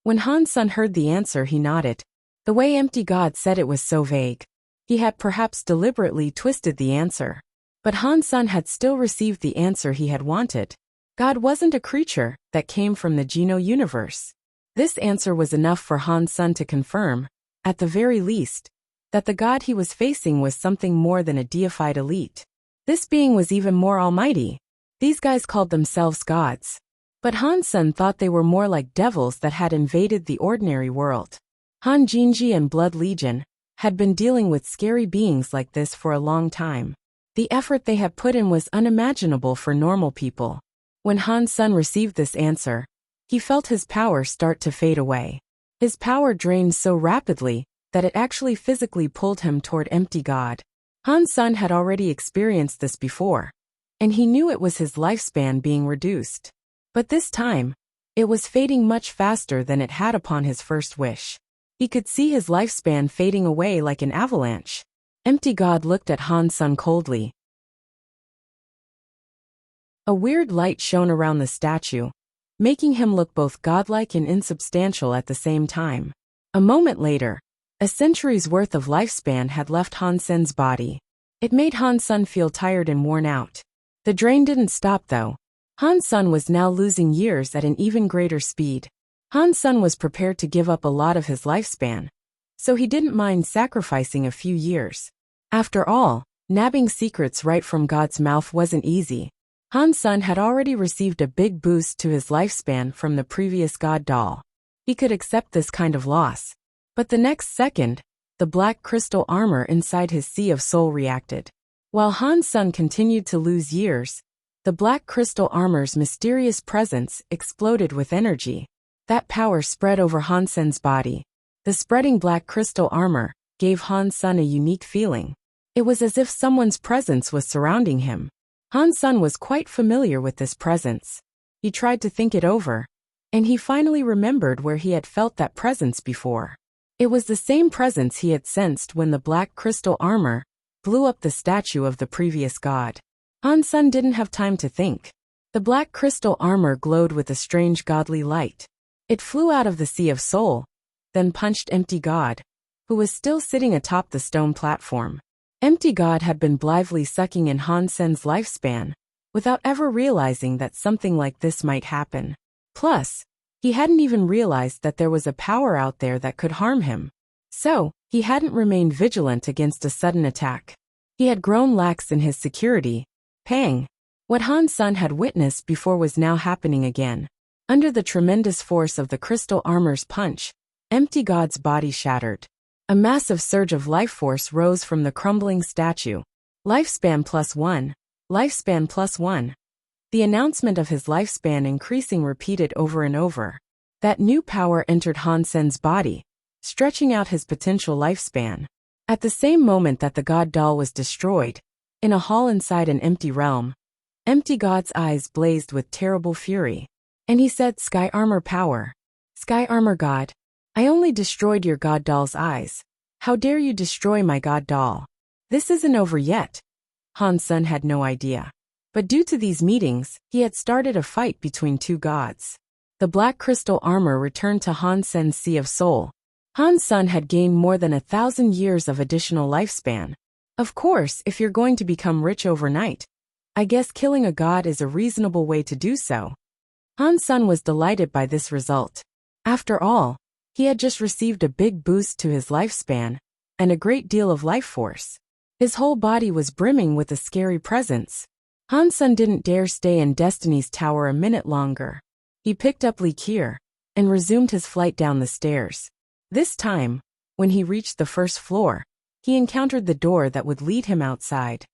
When Han Sun heard the answer, he nodded. The way Empty God said it was so vague. He had perhaps deliberately twisted the answer. But Han Sun had still received the answer he had wanted. God wasn't a creature that came from the Geno universe. This answer was enough for Han Sun to confirm, at the very least, that the god he was facing was something more than a deified elite. This being was even more almighty. These guys called themselves gods. But Han Sun thought they were more like devils that had invaded the ordinary world. Han Jinji and Blood Legion had been dealing with scary beings like this for a long time. The effort they had put in was unimaginable for normal people. When Han Sun received this answer, he felt his power start to fade away. His power drained so rapidly that it actually physically pulled him toward Empty God. Han Sun had already experienced this before, and he knew it was his lifespan being reduced. But this time, it was fading much faster than it had upon his first wish. He could see his lifespan fading away like an avalanche. Empty God looked at Han Sun coldly. A weird light shone around the statue, making him look both godlike and insubstantial at the same time. A moment later, a century's worth of lifespan had left Han Sen's body. It made Han Sen feel tired and worn out. The drain didn't stop though. Han Sen was now losing years at an even greater speed. Han Sen was prepared to give up a lot of his lifespan, so he didn't mind sacrificing a few years. After all, nabbing secrets right from God's mouth wasn't easy. Han Sen had already received a big boost to his lifespan from the previous God doll. He could accept this kind of loss. But the next second, the black crystal armor inside his Sea of Soul reacted. While Han Sen continued to lose years, the black crystal armor's mysterious presence exploded with energy. That power spread over Han Sen's body. The spreading black crystal armor gave Han Sen a unique feeling. It was as if someone's presence was surrounding him. Han Sen was quite familiar with this presence. He tried to think it over, and he finally remembered where he had felt that presence before. It was the same presence he had sensed when the black crystal armor blew up the statue of the previous god. Han Sen didn't have time to think. The black crystal armor glowed with a strange godly light. It flew out of the Sea of Soul, then punched Empty God, who was still sitting atop the stone platform. Empty God had been blithely sucking in Han Sen's lifespan, without ever realizing that something like this might happen. Plus, he hadn't even realized that there was a power out there that could harm him. So, he hadn't remained vigilant against a sudden attack. He had grown lax in his security. Pang! What Han Sen had witnessed before was now happening again. Under the tremendous force of the crystal armor's punch, Empty God's body shattered. A massive surge of life force rose from the crumbling statue. Lifespan +1. Lifespan +1. The announcement of his lifespan increasing repeated over and over. That new power entered Han Sen's body, stretching out his potential lifespan. At the same moment that the god doll was destroyed, in a hall inside an empty realm, Empty God's eyes blazed with terrible fury. And he said, "Sky Armor Power. Sky Armor God. I only destroyed your god doll's eyes. How dare you destroy my god doll? This isn't over yet." Han Sen had no idea. But due to these meetings, he had started a fight between two gods. The black crystal armor returned to Han Sen's Sea of Soul. Han Sen had gained more than 1,000 years of additional lifespan. Of course, if you're going to become rich overnight, I guess killing a god is a reasonable way to do so. Han Sen was delighted by this result. After all, he had just received a big boost to his lifespan, and a great deal of life force. His whole body was brimming with a scary presence. Han Sen didn't dare stay in Destiny's Tower a minute longer. He picked up Li Kier, and resumed his flight down the stairs. This time, when he reached the first floor, he encountered the door that would lead him outside.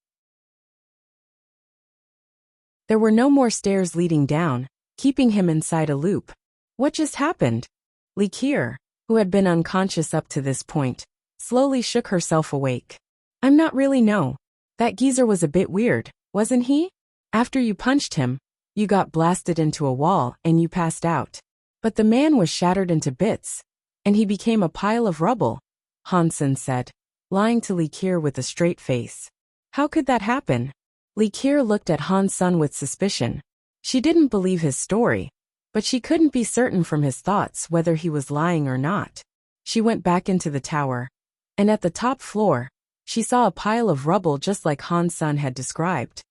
There were no more stairs leading down, keeping him inside a loop. What just happened? Li Kier, who had been unconscious up to this point, slowly shook herself awake. I'm not really no. That geezer was a bit weird, wasn't he? After you punched him, you got blasted into a wall and you passed out. But the man was shattered into bits, and he became a pile of rubble, Han Sen said, lying to Li Kier with a straight face. How could that happen? Li Kier looked at Han Sen with suspicion. She didn't believe his story, but she couldn't be certain from his thoughts whether he was lying or not. She went back into the tower, and at the top floor, she saw a pile of rubble just like Han Sen had described.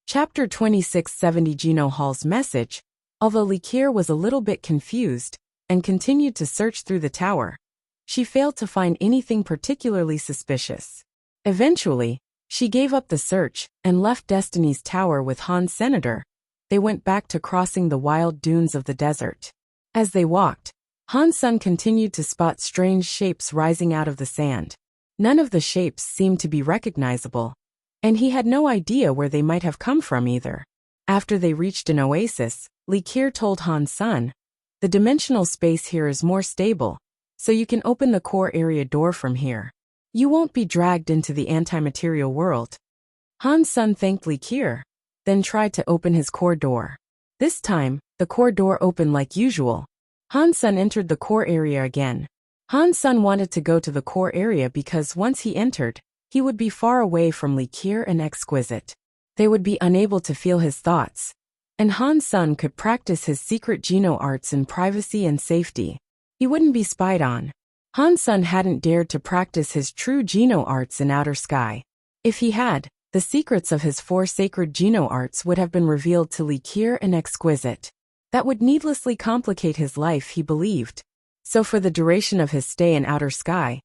Chapter 2670 Geno Hall's message. Although Li Kier was a little bit confused, and continued to search through the tower, she failed to find anything particularly suspicious. Eventually, she gave up the search and left Destiny's Tower with Han's senator. They went back to crossing the wild dunes of the desert. As they walked, Han Sen continued to spot strange shapes rising out of the sand. None of the shapes seemed to be recognizable, and he had no idea where they might have come from either. After they reached an oasis, Li Kier told Han Sen, "The dimensional space here is more stable, so you can open the core area door from here. You won't be dragged into the anti-material world." Han Sen thanked Li Kier, then tried to open his core door. This time, the core door opened like usual. Han Sen entered the core area again. Han Sun wanted to go to the core area because once he entered, he would be far away from Li Qier and Exquisite. They would be unable to feel his thoughts, and Han Sun could practice his secret Geno arts in privacy and safety. He wouldn't be spied on. Han Sun hadn't dared to practice his true Geno arts in outer sky. If he had, the secrets of his 4 sacred Geno arts would have been revealed to Li Qier and Exquisite. That would needlessly complicate his life, he believed. So for the duration of his stay in outer sky,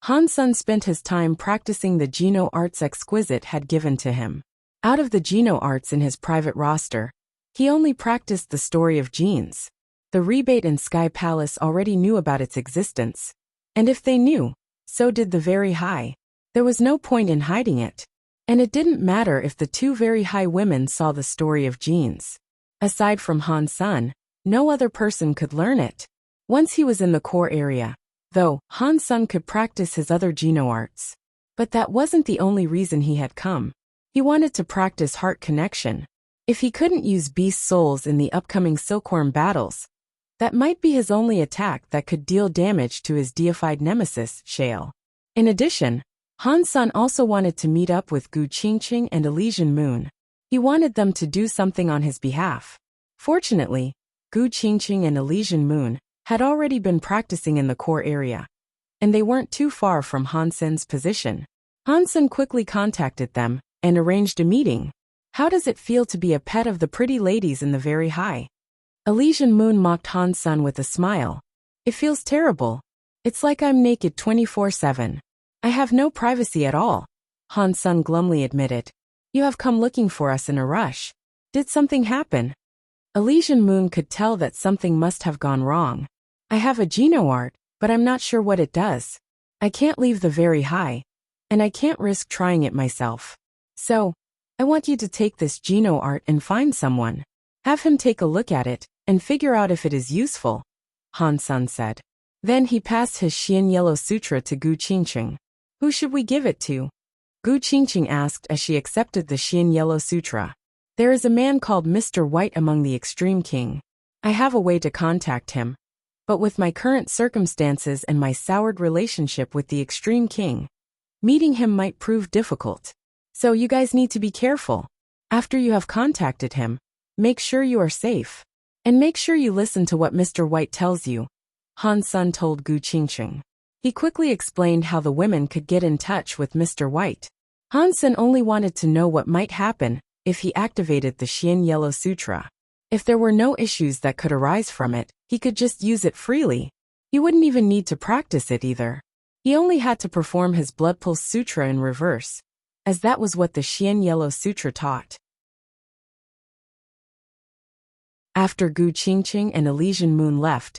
Han Sun spent his time practicing the Geno arts Exquisite had given to him. Out of the Geno arts in his private roster, he only practiced the story of genes. The rebate and Sky Palace already knew about its existence. And if they knew, so did the Very High. There was no point in hiding it. And it didn't matter if the 2 Very High women saw the story of genes. Aside from Han Sun, no other person could learn it. Once he was in the core area, though, Han Sun could practice his other Geno arts. But that wasn't the only reason he had come. He wanted to practice heart connection. If he couldn't use beast souls in the upcoming silkworm battles, that might be his only attack that could deal damage to his deified nemesis, Shale. In addition, Han Sun also wanted to meet up with Gu Qingqing and Elysian Moon. He wanted them to do something on his behalf. Fortunately, Gu Qingqing and Elysian Moon had already been practicing in the core area, and they weren't too far from Han Sun's position. Han Sun quickly contacted them and arranged a meeting. How does it feel to be a pet of the pretty ladies in the Very High? Elysian Moon mocked Han Sun with a smile. It feels terrible. It's like I'm naked 24/7. I have no privacy at all, Han Sun glumly admitted. You have come looking for us in a rush. Did something happen? Elysian Moon could tell that something must have gone wrong. I have a Geno art, but I'm not sure what it does. I can't leave the Very High, and I can't risk trying it myself. So, I want you to take this Geno art and find someone. Have him take a look at it, and figure out if it is useful, Han Sun said. Then he passed his Xian Yellow Sutra to Gu Qingqing. Who should we give it to? Gu Qingqing asked as she accepted the Xian Yellow Sutra. There is a man called Mr. White among the Extreme King. I have a way to contact him. But with my current circumstances and my soured relationship with the Extreme King, meeting him might prove difficult. So you guys need to be careful. After you have contacted him, make sure you are safe. And make sure you listen to what Mr. White tells you, Han Sun told Gu Qingqing. He quickly explained how the women could get in touch with Mr. White. Han Sun only wanted to know what might happen if he activated the Xian Yellow Sutra. If there were no issues that could arise from it, he could just use it freely. He wouldn't even need to practice it either. He only had to perform his Blood Pulse Sutra in reverse, as that was what the Xian Yellow Sutra taught. After Gu Qingqing and Elysian Moon left,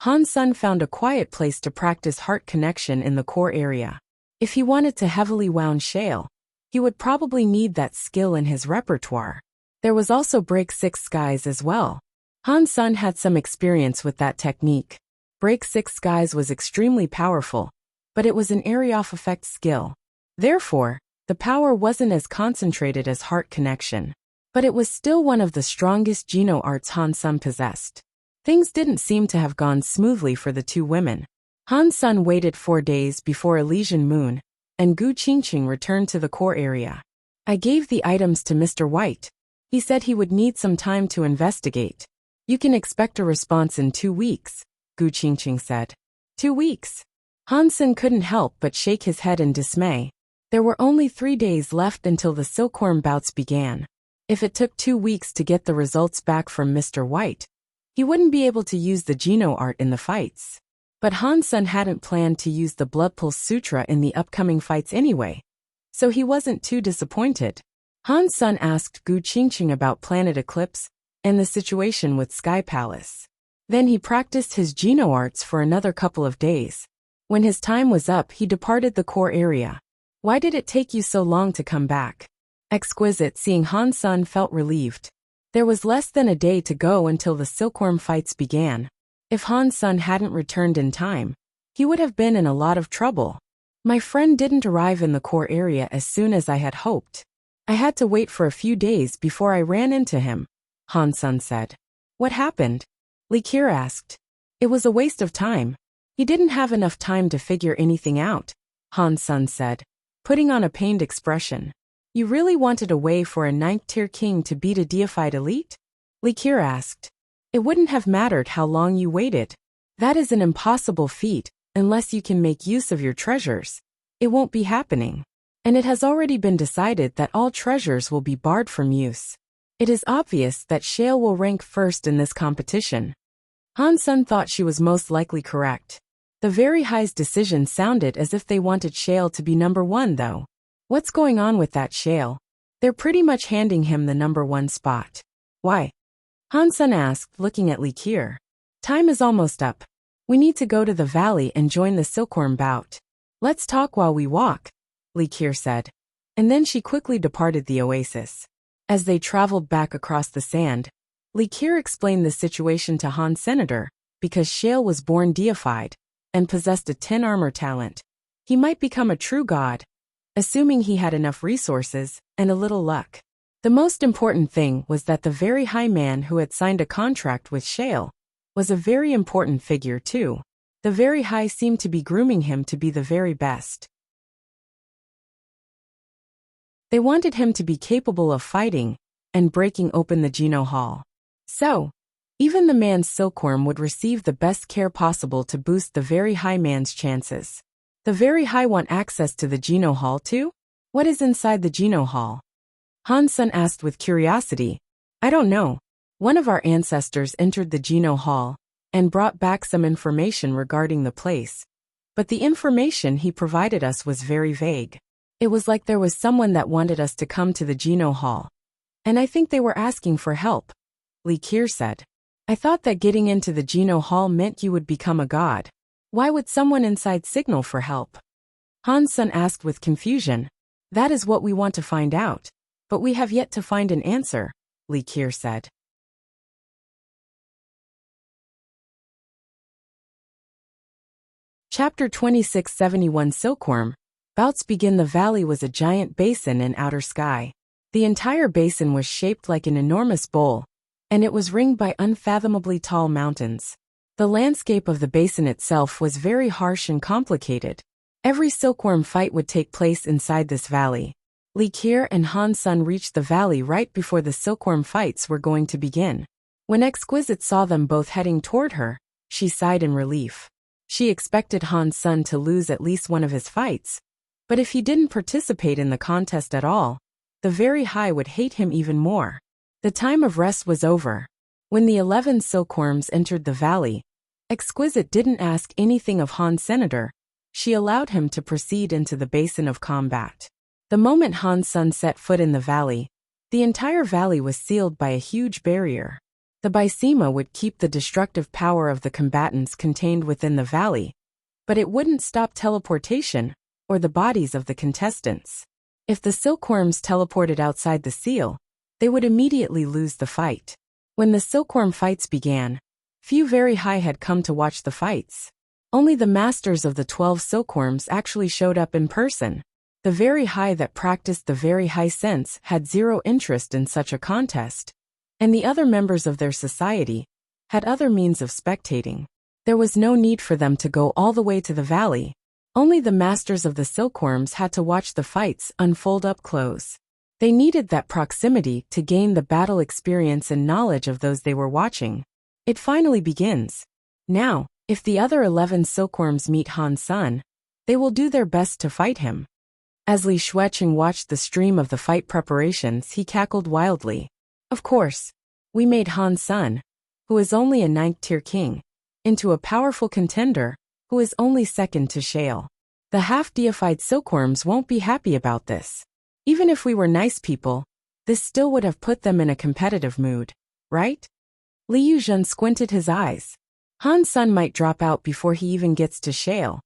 Han Sun found a quiet place to practice heart connection in the core area. If he wanted to heavily wound Shale, he would probably need that skill in his repertoire. There was also Break 6 Skies as well. Han Sun had some experience with that technique. Break 6 Skies was extremely powerful, but it was an area-off effect skill. Therefore, the power wasn't as concentrated as heart connection. But it was still one of the strongest Geno arts Han Sun possessed. Things didn't seem to have gone smoothly for the 2 women. Han Sun waited 4 days before Elysian Moon, and Gu Qingqing returned to the core area. I gave the items to Mr. White. He said he would need some time to investigate. You can expect a response in 2 weeks, Gu Qingqing said. 2 weeks? Han Sun couldn't help but shake his head in dismay. There were only 3 days left until the silkworm bouts began. If it took 2 weeks to get the results back from Mr. White, he wouldn't be able to use the Geno art in the fights. But Han Sun hadn't planned to use the Blood Pulse Sutra in the upcoming fights anyway, so he wasn't too disappointed. Han Sun asked Gu Qingqing about Planet Eclipse and the situation with Sky Palace. Then he practiced his Geno arts for another couple of days. When his time was up, he departed the core area. Why did it take you so long to come back? Exquisite, seeing Han Sun, felt relieved. There was less than a day to go until the silkworm fights began. If Han Sun hadn't returned in time, he would have been in a lot of trouble. My friend didn't arrive in the core area as soon as I had hoped. I had to wait for a few days before I ran into him, Han Sun said. What happened? Li Qier asked. It was a waste of time. He didn't have enough time to figure anything out, Han Sun said, putting on a pained expression. You really wanted a way for a 9th-tier king to beat a deified elite? Li Qiu asked. It wouldn't have mattered how long you waited. That is an impossible feat, unless you can make use of your treasures. It won't be happening. And it has already been decided that all treasures will be barred from use. It is obvious that Shale will rank first in this competition. Han Sun thought she was most likely correct. The Very High's decision sounded as if they wanted Shale to be number 1 though. What's going on with that Shale? They're pretty much handing him the number 1 spot. Why? Han Sun asked, looking at Li Qiu. Time is almost up. We need to go to the valley and join the silkworm bout. Let's talk while we walk, Li Qiu said. And then she quickly departed the oasis. As they traveled back across the sand, Li Qiu explained the situation to Han Senator, because Shale was born deified and possessed a 10 armor talent. He might become a true god, assuming he had enough resources and a little luck. The most important thing was that the Very High man who had signed a contract with Shale was a very important figure too. The Very High seemed to be grooming him to be the very best. They wanted him to be capable of fighting and breaking open the Geno Hall. So, even the man's silkworm would receive the best care possible to boost the Very High man's chances. The Very High want access to the Geno Hall too? What is inside the Geno Hall? Han Sun asked with curiosity. I don't know. One of our ancestors entered the Geno Hall and brought back some information regarding the place. But the information he provided us was very vague. It was like there was someone that wanted us to come to the Geno Hall. And I think they were asking for help, Li Qiu said. I thought that getting into the Geno Hall meant you would become a god. Why would someone inside signal for help? Han Sun asked with confusion. That is what we want to find out. But we have yet to find an answer, Li Qiu said. Chapter 2671 Silkworm. Bouts begin. The valley was a giant basin in outer sky. The entire basin was shaped like an enormous bowl, and it was ringed by unfathomably tall mountains. The landscape of the basin itself was very harsh and complicated. Every silkworm fight would take place inside this valley. Li Qiu and Han Sun reached the valley right before the silkworm fights were going to begin. When Exquisite saw them both heading toward her, she sighed in relief. She expected Han Sun to lose at least one of his fights, but if he didn't participate in the contest at all, the Very High would hate him even more. The time of rest was over. When the 11 silkworms entered the valley, Exquisite didn't ask anything of Han Senator. She allowed him to proceed into the basin of combat. The moment Han Sun set foot in the valley, the entire valley was sealed by a huge barrier. The Bysema would keep the destructive power of the combatants contained within the valley, but it wouldn't stop teleportation or the bodies of the contestants. If the silkworms teleported outside the seal, they would immediately lose the fight. When the silkworm fights began, few Very High had come to watch the fights. Only the masters of the 12 silkworms actually showed up in person. The Very High that practiced the Very High sense had zero interest in such a contest, and the other members of their society had other means of spectating. There was no need for them to go all the way to the valley. Only the masters of the silkworms had to watch the fights unfold up close. They needed that proximity to gain the battle experience and knowledge of those they were watching. It finally begins. Now, if the other 11 silkworms meet Han Sun, they will do their best to fight him. As Li Shuecheng watched the stream of the fight preparations, he cackled wildly. Of course, we made Han Sun, who is only a 9th-tier king, into a powerful contender who is only second to Shale. The half-deified silkworms won't be happy about this. Even if we were nice people, this still would have put them in a competitive mood, right? Li Yuzhen squinted his eyes. Han Sun might drop out before he even gets to Shale.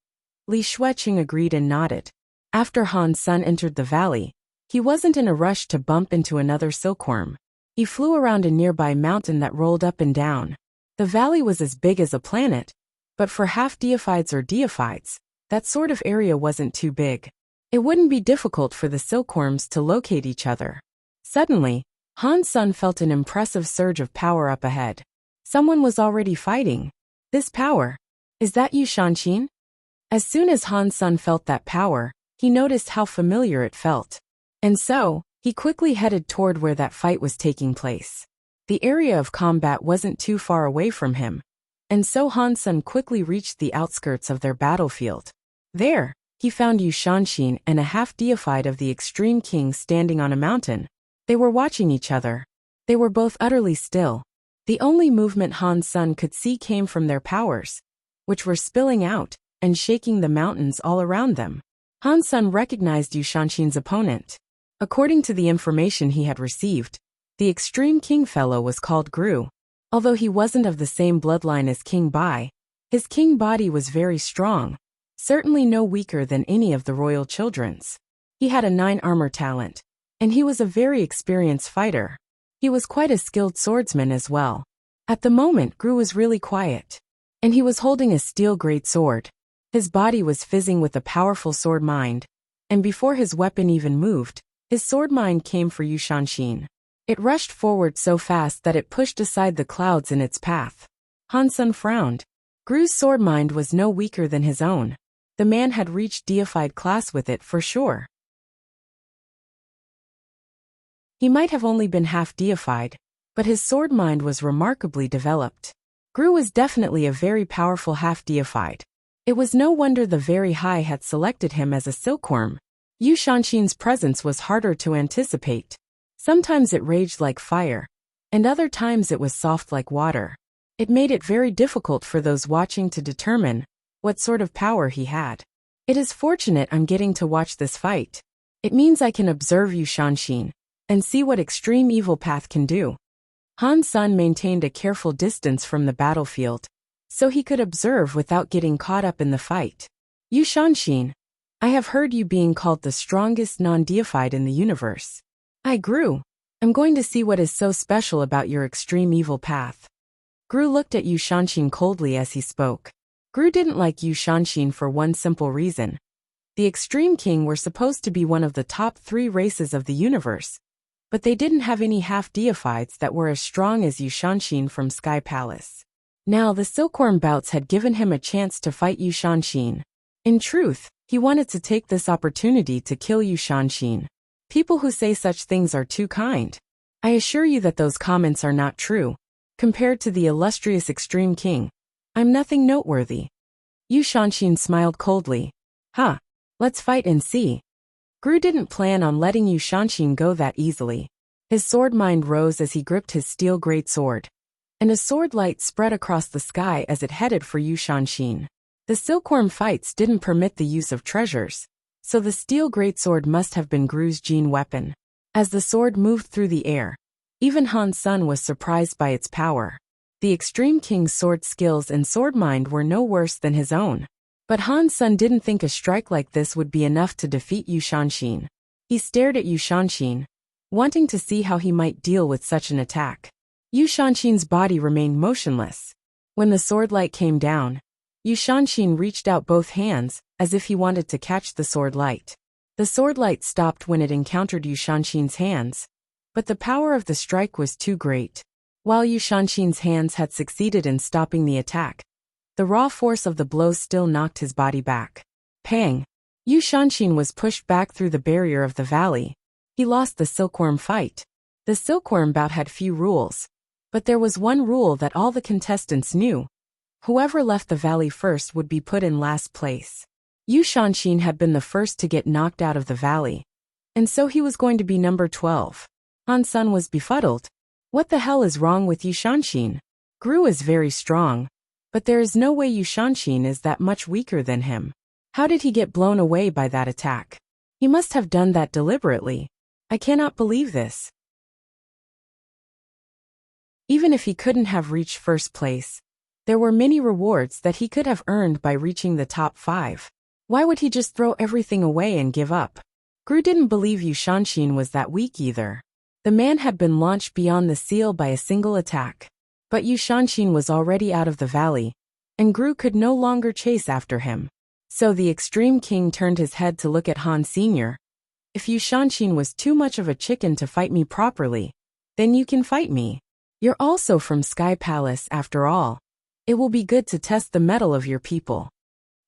Li Shuecheng agreed and nodded. After Han Sun entered the valley, he wasn't in a rush to bump into another silkworm. He flew around a nearby mountain that rolled up and down. The valley was as big as a planet, but for half-deifieds or deifieds, that sort of area wasn't too big. It wouldn't be difficult for the silkworms to locate each other. Suddenly, Han Sun felt an impressive surge of power up ahead. Someone was already fighting. This power, Is that Yu Shanxin? As soon as Han Sun felt that power, he noticed how familiar it felt. And so, he quickly headed toward where that fight was taking place. The area of combat wasn't too far away from him, and so Han Sun quickly reached the outskirts of their battlefield. There, he found Yu Shanxin and a half-deified of the Extreme King standing on a mountain. They were watching each other. They were both utterly still. The only movement Han Sun could see came from their powers, which were spilling out and shaking the mountains all around them. Han Sun recognized Yu Shanxin's opponent. According to the information he had received, the Extreme King fellow was called Gru. Although he wasn't of the same bloodline as King Bai, his king body was very strong, certainly no weaker than any of the royal children's. He had a 9 armor talent, and he was a very experienced fighter. He was quite a skilled swordsman as well. At the moment, Gru was really quiet, and he was holding a steel greatsword. His body was fizzing with a powerful sword mind, and before his weapon even moved, his sword mind came for Yu Shanxin. It rushed forward so fast that it pushed aside the clouds in its path. Han Sun frowned. Gru's sword mind was no weaker than his own. The man had reached deified class with it for sure. He might have only been half deified, but his sword mind was remarkably developed. Gru was definitely a very powerful half deified. It was no wonder the Very High had selected him as a silkworm. Yu Shanxin's presence was harder to anticipate. Sometimes it raged like fire, and other times it was soft like water. It made it very difficult for those watching to determine what sort of power he had. It is fortunate I'm getting to watch this fight. It means I can observe Yu Shanxin and see what extreme evil path can do. Han Sun maintained a careful distance from the battlefield, so he could observe without getting caught up in the fight. Yu Shanxin, I have heard you being called the strongest non-deified in the universe. I Gru. I'm going to see what is so special about your extreme evil path. Gru looked at Yu Shanxin coldly as he spoke. Gru didn't like Yu Shanxin for one simple reason. The Extreme King were supposed to be one of the top 3 races of the universe, but they didn't have any half-deifieds that were as strong as Yu Shanxin from Sky Palace. Now the Silkworm bouts had given him a chance to fight Yu Shanxin. In truth, he wanted to take this opportunity to kill Yu Shanxin. People who say such things are too kind. I assure you that those comments are not true. Compared to the illustrious Extreme King, I'm nothing noteworthy. Yu Shanxin smiled coldly. Huh. Let's fight and see. Gru didn't plan on letting Yu Shanxin go that easily. His sword mind rose as he gripped his steel greatsword, and a sword light spread across the sky as it headed for Yu Shanxin. The silkworm fights didn't permit the use of treasures, so the steel greatsword must have been Gru's gene weapon. As the sword moved through the air, even Han Sun was surprised by its power. The Extreme King's sword skills and sword mind were no worse than his own. But Han Sun didn't think a strike like this would be enough to defeat Yu Shanxin. He stared at Yu Shanxin, wanting to see how he might deal with such an attack. Yu Shanxin's body remained motionless. When the sword light came down, Yu Shanxin reached out both hands, as if he wanted to catch the sword light. The sword light stopped when it encountered Yu Shanxin's hands, but the power of the strike was too great. While Yu Shanxin's hands had succeeded in stopping the attack, the raw force of the blow still knocked his body back. Pang! Yu Shanxin was pushed back through the barrier of the valley. He lost the silkworm fight. The silkworm bout had few rules, but there was one rule that all the contestants knew. Whoever left the valley first would be put in last place. Yu Shanxin had been the first to get knocked out of the valley, and so he was going to be number 12. Han Sun was befuddled. What the hell is wrong with Yu Shanxin? Gru is very strong, but there is no way Yu Shanxin is that much weaker than him. How did he get blown away by that attack? He must have done that deliberately. I cannot believe this. Even if he couldn't have reached first place, there were many rewards that he could have earned by reaching the top 5. Why would he just throw everything away and give up? Gru didn't believe Yu Shanxin was that weak either. The man had been launched beyond the seal by a single attack. But Yu Shanxin was already out of the valley, and Gru could no longer chase after him. So the Extreme King turned his head to look at Han Sr. If Yu Shanxin was too much of a chicken to fight me properly, then you can fight me. You're also from Sky Palace after all. It will be good to test the mettle of your people.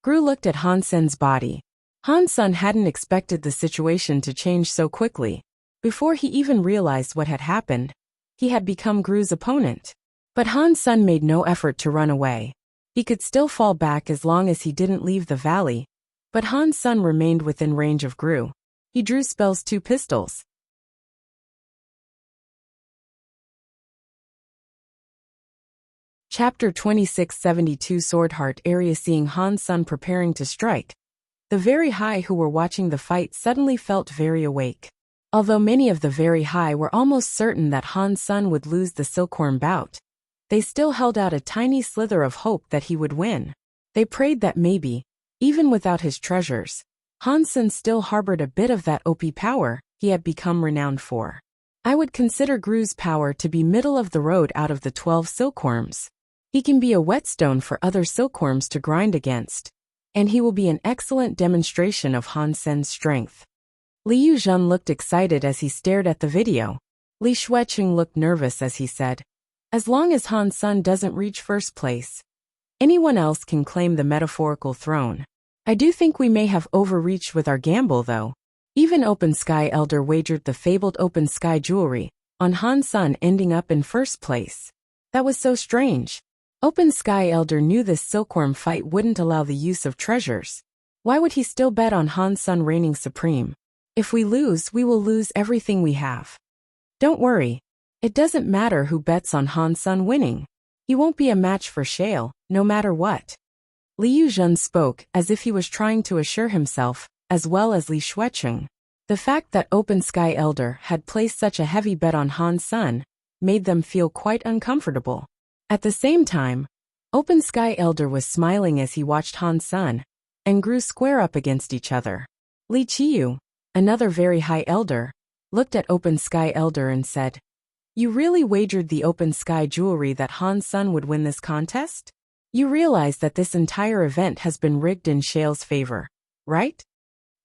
Gru looked at Han Sen's body. Han Sen hadn't expected the situation to change so quickly. Before he even realized what had happened, he had become Gru's opponent. But Han Sen made no effort to run away. He could still fall back as long as he didn't leave the valley, but Han Sen remained within range of Gru. He drew spells 2 pistols. Chapter 2672 Swordheart area. Seeing Han Sen preparing to strike, the very high who were watching the fight suddenly felt very awake. Although many of the very high were almost certain that Han Sen would lose the silkworm bout, they still held out a tiny slither of hope that he would win. They prayed that maybe, even without his treasures, Han Sen still harbored a bit of that OP power he had become renowned for. I would consider Gru's power to be middle of the road out of the 12 silkworms. He can be a whetstone for other silkworms to grind against, and he will be an excellent demonstration of Han Sen's strength. Liu Zhen looked excited as he stared at the video. Li Shuiqing looked nervous as he said, "As long as Han Sen doesn't reach first place, anyone else can claim the metaphorical throne. I do think we may have overreached with our gamble though." Even Open Sky Elder wagered the fabled Open Sky jewelry on Han Sen ending up in first place. That was so strange. Open Sky Elder knew this silkworm fight wouldn't allow the use of treasures. Why would he still bet on Han Sen reigning supreme? If we lose, we will lose everything we have. Don't worry. It doesn't matter who bets on Han Sen winning. He won't be a match for Shale, no matter what. Liu Zhen spoke as if he was trying to assure himself, as well as Li Shuiqing. The fact that Open Sky Elder had placed such a heavy bet on Han Sen made them feel quite uncomfortable. At the same time, Open Sky Elder was smiling as he watched Han Sen and Gru square up against each other. Li Qiyu, another very high elder, looked at Open Sky Elder and said, "You really wagered the Open Sky jewelry that Han Sen would win this contest? You realize that this entire event has been rigged in Shale's favor, right?"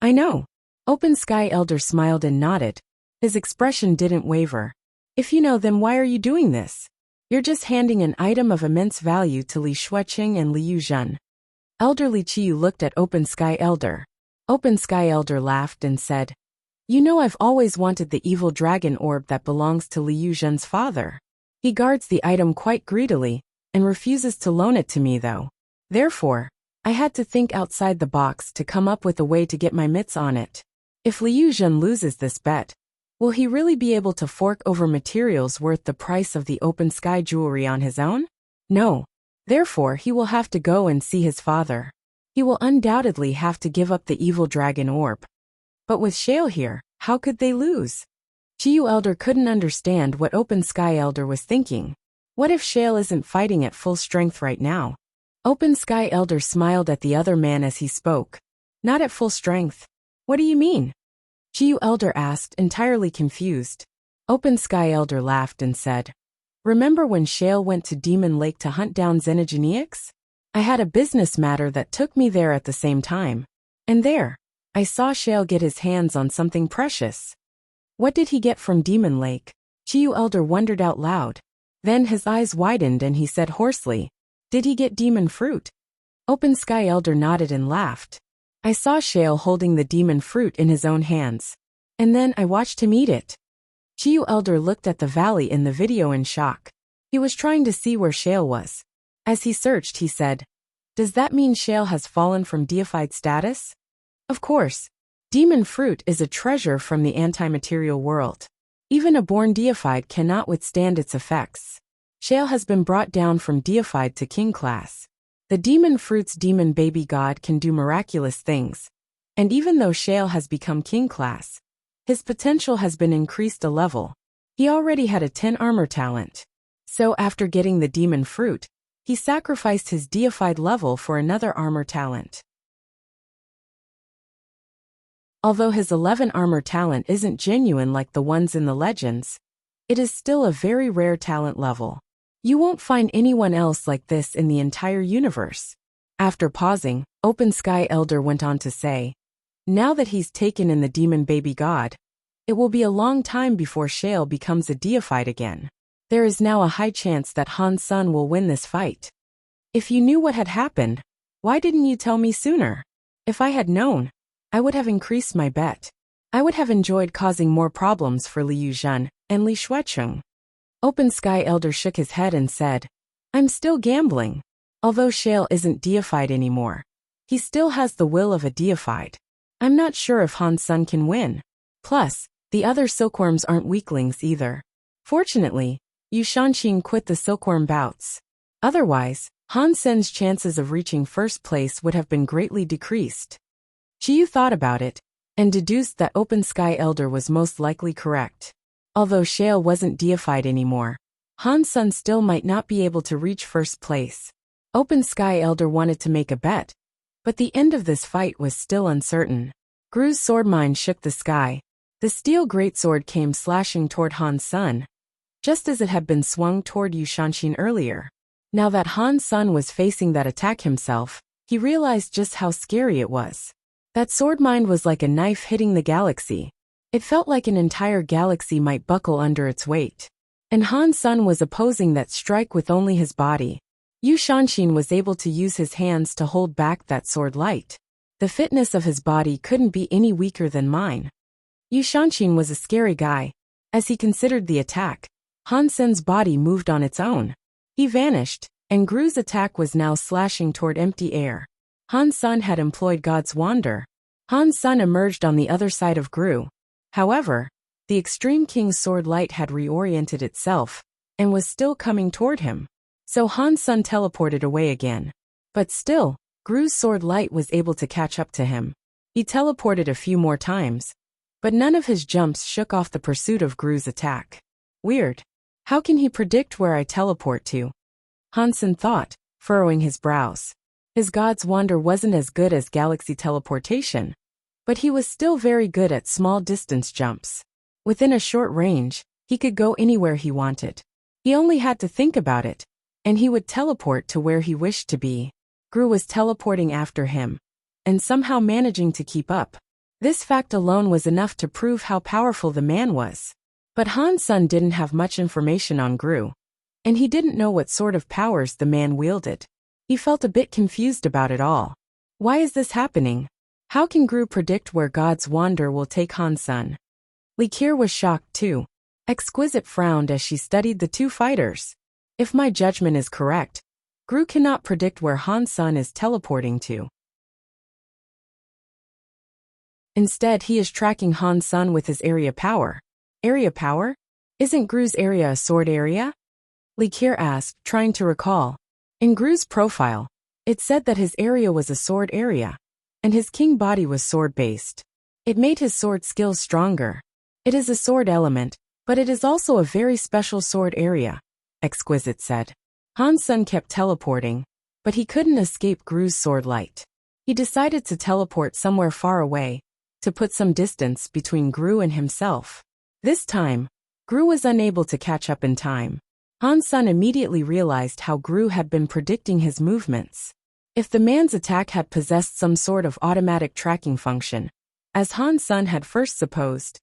"I know." Open Sky Elder smiled and nodded. His expression didn't waver. "If you know, then why are you doing this? You're just handing an item of immense value to Li Shuiqing and Liu Zhen." Elder Li Qiyu looked at Open Sky Elder. Open Sky Elder laughed and said, "You know, I've always wanted the evil dragon orb that belongs to Liu Zhen's father. He guards the item quite greedily and refuses to loan it to me though. Therefore, I had to think outside the box to come up with a way to get my mitts on it. If Liu Zhen loses this bet, will he really be able to fork over materials worth the price of the Open Sky jewelry on his own? No. Therefore, he will have to go and see his father. He will undoubtedly have to give up the evil dragon orb. But with Shale here, how could they lose?" Qiyu Elder couldn't understand what Open Sky Elder was thinking. What if Shale isn't fighting at full strength right now? Open Sky Elder smiled at the other man as he spoke. "Not at full strength? What do you mean?" Qiyu Elder asked, entirely confused. Open Sky Elder laughed and said, "Remember when Shale went to Demon Lake to hunt down Xenogeniacs? I had a business matter that took me there at the same time. And there, I saw Shale get his hands on something precious." "What did he get from Demon Lake?" Qiyu Elder wondered out loud. Then his eyes widened and he said hoarsely, "Did he get demon fruit?" Open Sky Elder nodded and laughed. "I saw Shale holding the demon fruit in his own hands. And then I watched him eat it." Qiyu Elder looked at the valley in the video in shock. He was trying to see where Shale was. As he searched, he said, "Does that mean Shale has fallen from deified status?" Of course. Demon fruit is a treasure from the anti-material world. Even a born deified cannot withstand its effects. Shale has been brought down from deified to king class. The demon fruit's demon baby god can do miraculous things. And even though Shale has become king class, his potential has been increased a level. He already had a 10 armor talent. So after getting the demon fruit, he sacrificed his deified level for another armor talent. Although his 11 armor talent isn't genuine like the ones in the legends, it is still a very rare talent level. You won't find anyone else like this in the entire universe. After pausing, Open Sky Elder went on to say, "Now that he's taken in the demon baby god, it will be a long time before Shale becomes a deified again. There is now a high chance that Han Sen will win this fight." If you knew what had happened, why didn't you tell me sooner? If I had known, I would have increased my bet. I would have enjoyed causing more problems for Liu Zhen and Li Shuecheng. Open Sky Elder shook his head and said, I'm still gambling. Although Shale isn't deified anymore, he still has the will of a deified. I'm not sure if Han Sun can win. Plus, the other silkworms aren't weaklings either. Fortunately, Yu Shanqing quit the silkworm bouts. Otherwise, Han Sen's chances of reaching first place would have been greatly decreased. Qiyu thought about it, and deduced that Open Sky Elder was most likely correct. Although Shale wasn't deified anymore, Han Sun still might not be able to reach first place. Open Sky Elder wanted to make a bet, but the end of this fight was still uncertain. Gru's sword mine shook the sky. The steel greatsword came slashing toward Han Sun, just as it had been swung toward Yu Shanqing earlier. Now that Han Sun was facing that attack himself, he realized just how scary it was. That sword mine was like a knife hitting the galaxy. It felt like an entire galaxy might buckle under its weight. And Han Sun was opposing that strike with only his body. Yu Shanqing was able to use his hands to hold back that sword light. The fitness of his body couldn't be any weaker than mine. Yu Shanqing was a scary guy. As he considered the attack, Han Sen's body moved on its own. He vanished, and Gru's attack was now slashing toward empty air. Han Sun had employed God's Wander. Han Sun emerged on the other side of Gru. However, the Extreme King's sword light had reoriented itself, and was still coming toward him. So Han Sun teleported away again. But still, Gru's sword light was able to catch up to him. He teleported a few more times, but none of his jumps shook off the pursuit of Gru's attack. Weird. How can he predict where I teleport to? Han Sun thought, furrowing his brows. His God's Wander wasn't as good as galaxy teleportation, but he was still very good at small distance jumps. Within a short range, he could go anywhere he wanted. He only had to think about it, and he would teleport to where he wished to be. Gru was teleporting after him, and somehow managing to keep up. This fact alone was enough to prove how powerful the man was. But Han Sun didn't have much information on Gru, and he didn't know what sort of powers the man wielded. He felt a bit confused about it all. Why is this happening? How can Gru predict where God's Wander will take Han Sun? Li Keer was shocked too. Exquisite frowned as she studied the two fighters. If my judgment is correct, Gru cannot predict where Han Sun is teleporting to. Instead, he is tracking Han Sun with his area power. Area power? Isn't Gru's area a sword area? Li Keer asked, trying to recall. In Gru's profile, it said that his area was a sword area, and his king body was sword-based. It made his sword skills stronger. It is a sword element, but it is also a very special sword area, Exquisite said. Han Sun kept teleporting, but he couldn't escape Gru's sword light. He decided to teleport somewhere far away, to put some distance between Gru and himself. This time, Gru was unable to catch up in time. Han Sun immediately realized how Gru had been predicting his movements. If the man's attack had possessed some sort of automatic tracking function, as Han Sun had first supposed,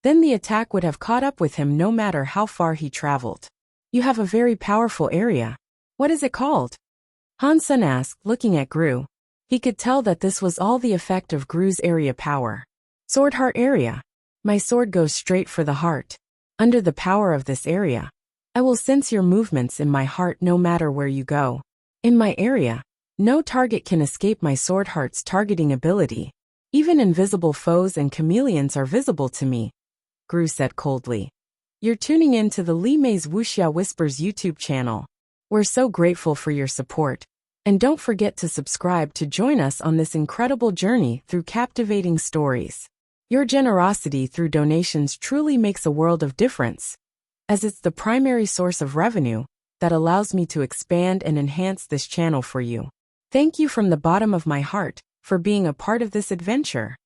then the attack would have caught up with him no matter how far he traveled. You have a very powerful area. What is it called? Han Sun asked, looking at Gru. He could tell that this was all the effect of Gru's area power. Sword heart area. My sword goes straight for the heart. Under the power of this area, I will sense your movements in my heart no matter where you go. In my area, no target can escape my sword heart's targeting ability. Even invisible foes and chameleons are visible to me, Gru said coldly. You're tuning in to the Li Mei's Wuxia Whispers YouTube channel. We're so grateful for your support. And don't forget to subscribe to join us on this incredible journey through captivating stories. Your generosity through donations truly makes a world of difference, as it's the primary source of revenue that allows me to expand and enhance this channel for you. Thank you from the bottom of my heart for being a part of this adventure.